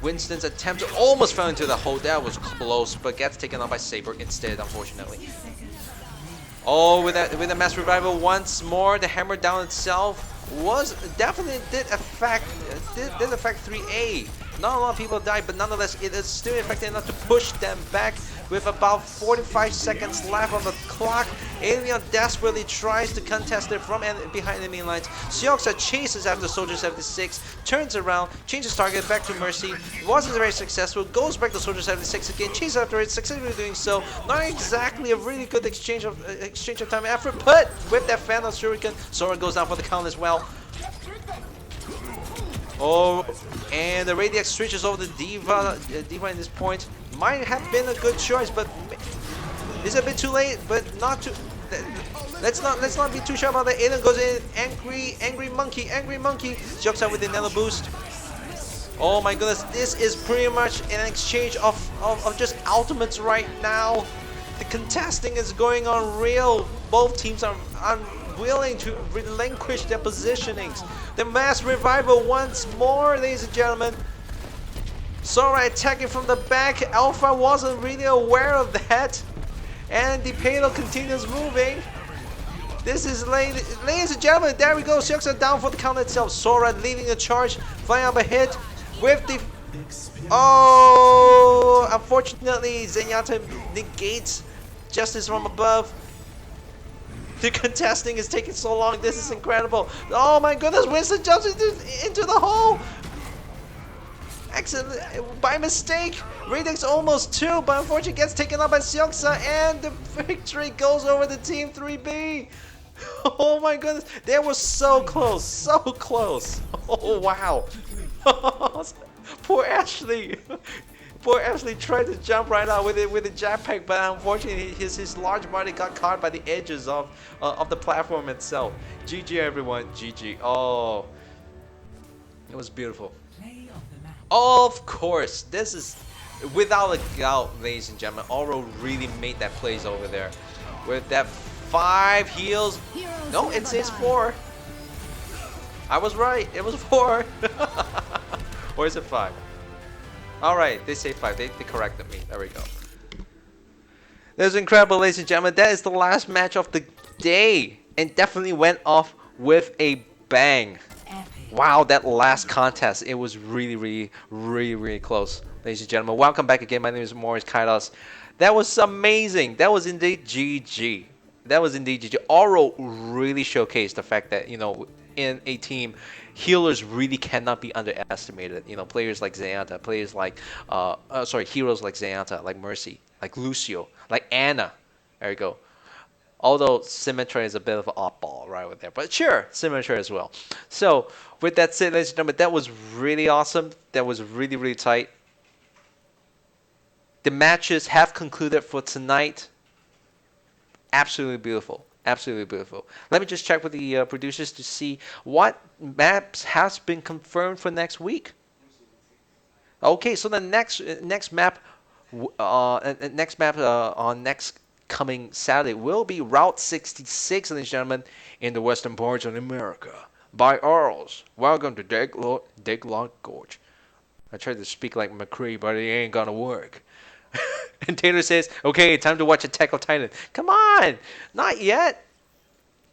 Winston's attempt. Almost fell into the hole. That was close, but gets taken out by Saber instead, unfortunately. Oh, with a mass revival once more. The hammer down itself did affect 3A. Not a lot of people died, but nonetheless, it is still effective enough to push them back with about 45 seconds left on the clock. Alien desperately tries to contest it from behind enemy lines. Seoksa chases after Soldier 76, turns around, changes target back to Mercy. Wasn't very successful, goes back to Soldier 76 again, chases after it, successfully doing so. Not exactly a really good exchange of time and effort, but with that Phantom Shuriken, Sora goes down for the count as well. Oh, and the Radix switches over the Diva in this point. Might have been a good choice, but it's a bit too late, but not too. Let's not be too sure about that. Aiden goes in, angry monkey. Jumps out with another boost. Oh my goodness, this is pretty much an exchange of just ultimates right now. The contesting is going on real. Both teams are unwilling to relinquish their positionings. The mass revival once more, ladies and gentlemen. Sora attacking from the back. Alpha wasn't really aware of that. And the payload continues moving. This is ladies and gentlemen, there we go. Sharks are down for the count itself. Sora leading the charge, flying up ahead with the. Oh, unfortunately, Zenyatta negates justice from above. The contesting is taking so long. This is incredible. Oh my goodness, Winston jumps into the hole. Excellent, by mistake. Radix almost too, but unfortunately gets taken up by Seoksa, and the victory goes over the Team 3B. Oh my goodness, they were so close, so close. Oh wow. Poor Ashley. Poor Ashley tried to jump right out with a jetpack, but unfortunately his large body got caught by the edges of the platform itself. GG everyone, GG. Oh, it was beautiful. Of course, this is without a doubt, ladies and gentlemen. Oro really made that plays over there with that 5 heals. No, it says 4. I was right. It was 4. Or is it 5? All right, they say 5. They corrected me. There we go. That was incredible, ladies and gentlemen. That is the last match of the day, and definitely went off with a bang. Wow, that last contest, it was really close. Ladies and gentlemen, welcome back again. My name is MorrisKytos. That was amazing. That was indeed GG. That was indeed GG. Oro really showcased the fact that, in a team, healers really cannot be underestimated. Players like Zenyatta, players like, heroes like Zenyatta, like Mercy, like Lucio, like Anna. There you go. Although Symmetra is a bit of an oddball right over there. But sure, Symmetra as well. So, with that said, ladies and gentlemen, that was really awesome. That was really tight. The matches have concluded for tonight. Absolutely beautiful. Absolutely beautiful. Let me just check with the producers to see what maps has been confirmed for next week. Okay, so the next map on next coming Saturday will be Route 66, ladies and gentlemen, in the western parts of America. By Arles. Welcome to Diglot Gorge. I tried to speak like McCree, but it ain't gonna work. And Taylor says, okay, time to watch Attack on Titan. Come on! Not yet.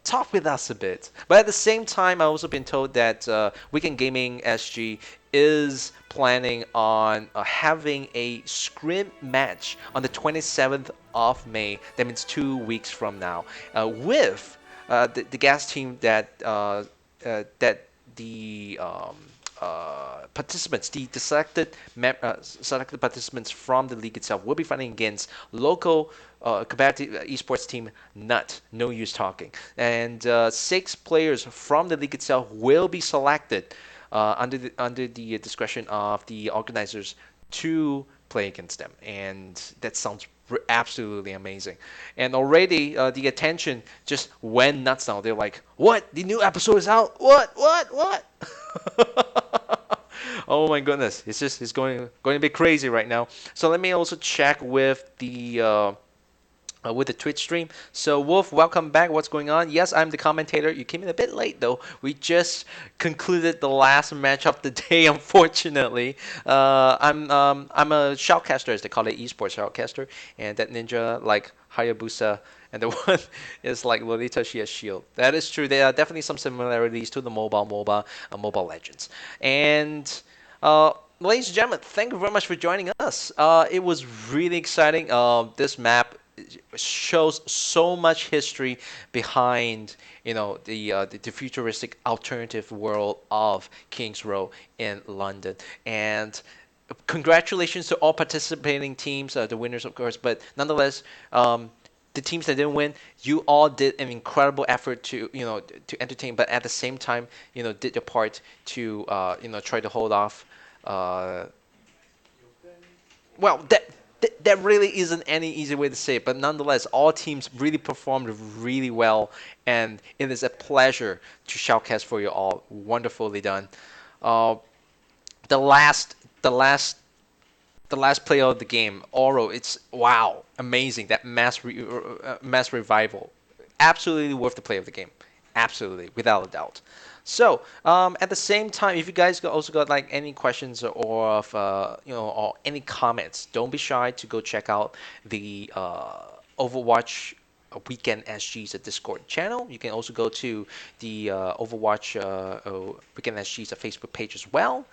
Talk with us a bit. But at the same time, I've also been told that Weekend Gaming SG is planning on having a scrim match on the 27th of May. That means 2 weeks from now, with the gas team that the participants, the selected participants from the league itself will be fighting against local competitive esports team Nut. No use talking. And 6 players from the league itself will be selected under the discretion of the organizers to play against them. And that sounds absolutely amazing. And already the attention just went nuts now. They're like, what? The new episode is out? What? Oh my goodness, it's going a bit crazy right now. So let me also check with the Twitch stream. So Wolf, welcome back. What's going on? Yes, I'm the commentator. You came in a bit late though. We just concluded the last match of the day, unfortunately. I'm a shoutcaster, as they call it, esports shoutcaster, and that ninja like Hayabusa. And the one is like Lolita, she has shield. That is true. There are definitely some similarities to the Mobile Legends. And ladies and gentlemen, thank you very much for joining us. It was really exciting. This map shows so much history behind the futuristic alternative world of Kings Row in London. And congratulations to all participating teams, the winners of course, but nonetheless, the teams that didn't win, you all did an incredible effort to entertain, but at the same time, did your part to try to hold off. Well, That really isn't any easy way to say it, but nonetheless, all teams really performed really well, and it is a pleasure to shoutcast for you all. Wonderfully done. Uh, the last, the last, the last play of the game, Oro. It's wow, amazing that mass revival. Absolutely worth the play of the game. Absolutely, without a doubt. So, at the same time, if you guys also got like any questions or of, or any comments, don't be shy to go check out the Overwatch Weekend SG's Discord channel. You can also go to the Overwatch Weekend SG's Facebook page as well.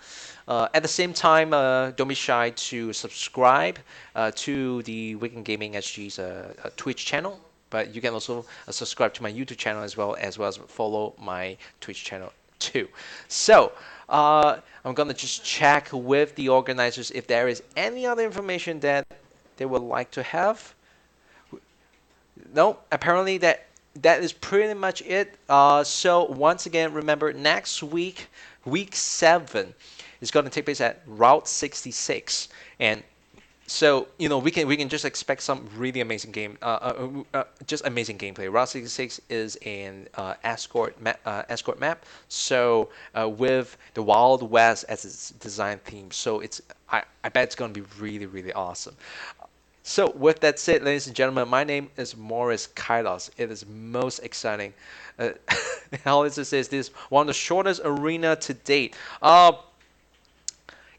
At the same time, don't be shy to subscribe to the Weekend Gaming SG's Twitch channel. But you can also subscribe to my YouTube channel as well as follow my Twitch channel too. So I'm gonna just check with the organizers if there is any other information that they would like to have. No, apparently that is pretty much it. So once again, remember next week, week 7, is going to take place at Route 66, and so we can just expect some really amazing just amazing gameplay. Route 66 is an escort map, so with the Wild West as its design theme, so I bet it's going to be really really awesome. So with that said, ladies and gentlemen, my name is MorrisKytos. It is most exciting. Uh, how is this one of the shortest arena to date?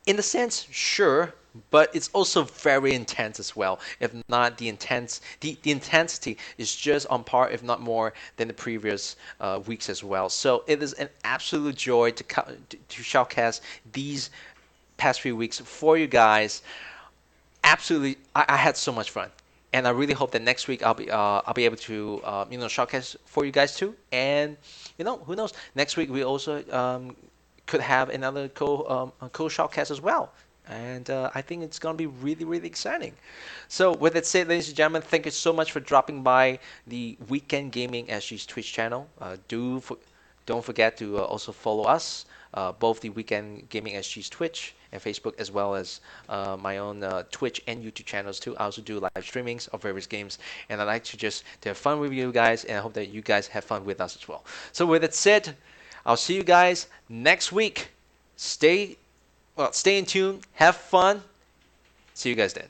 In the sense, sure, but it's also very intense as well. If not the intensity is just on par, if not more, than the previous weeks as well. So it is an absolute joy to shoutcast these past few weeks for you guys. Absolutely, I had so much fun, and I really hope that next week I'll be able to showcase for you guys too. And who knows, next week we also could have another co showcase as well. And I think it's gonna be really really exciting. So with that said, ladies and gentlemen, thank you so much for dropping by the Weekend Gaming SG's Twitch channel. Don't forget to also follow us, both the Weekend Gaming SG's Twitch and Facebook, as well as my own Twitch and YouTube channels too. I also do live streamings of various games, and I like to have fun with you guys, and I hope that you guys have fun with us as well. So with that said, I'll see you guys next week. Stay in tune, have fun. See you guys then.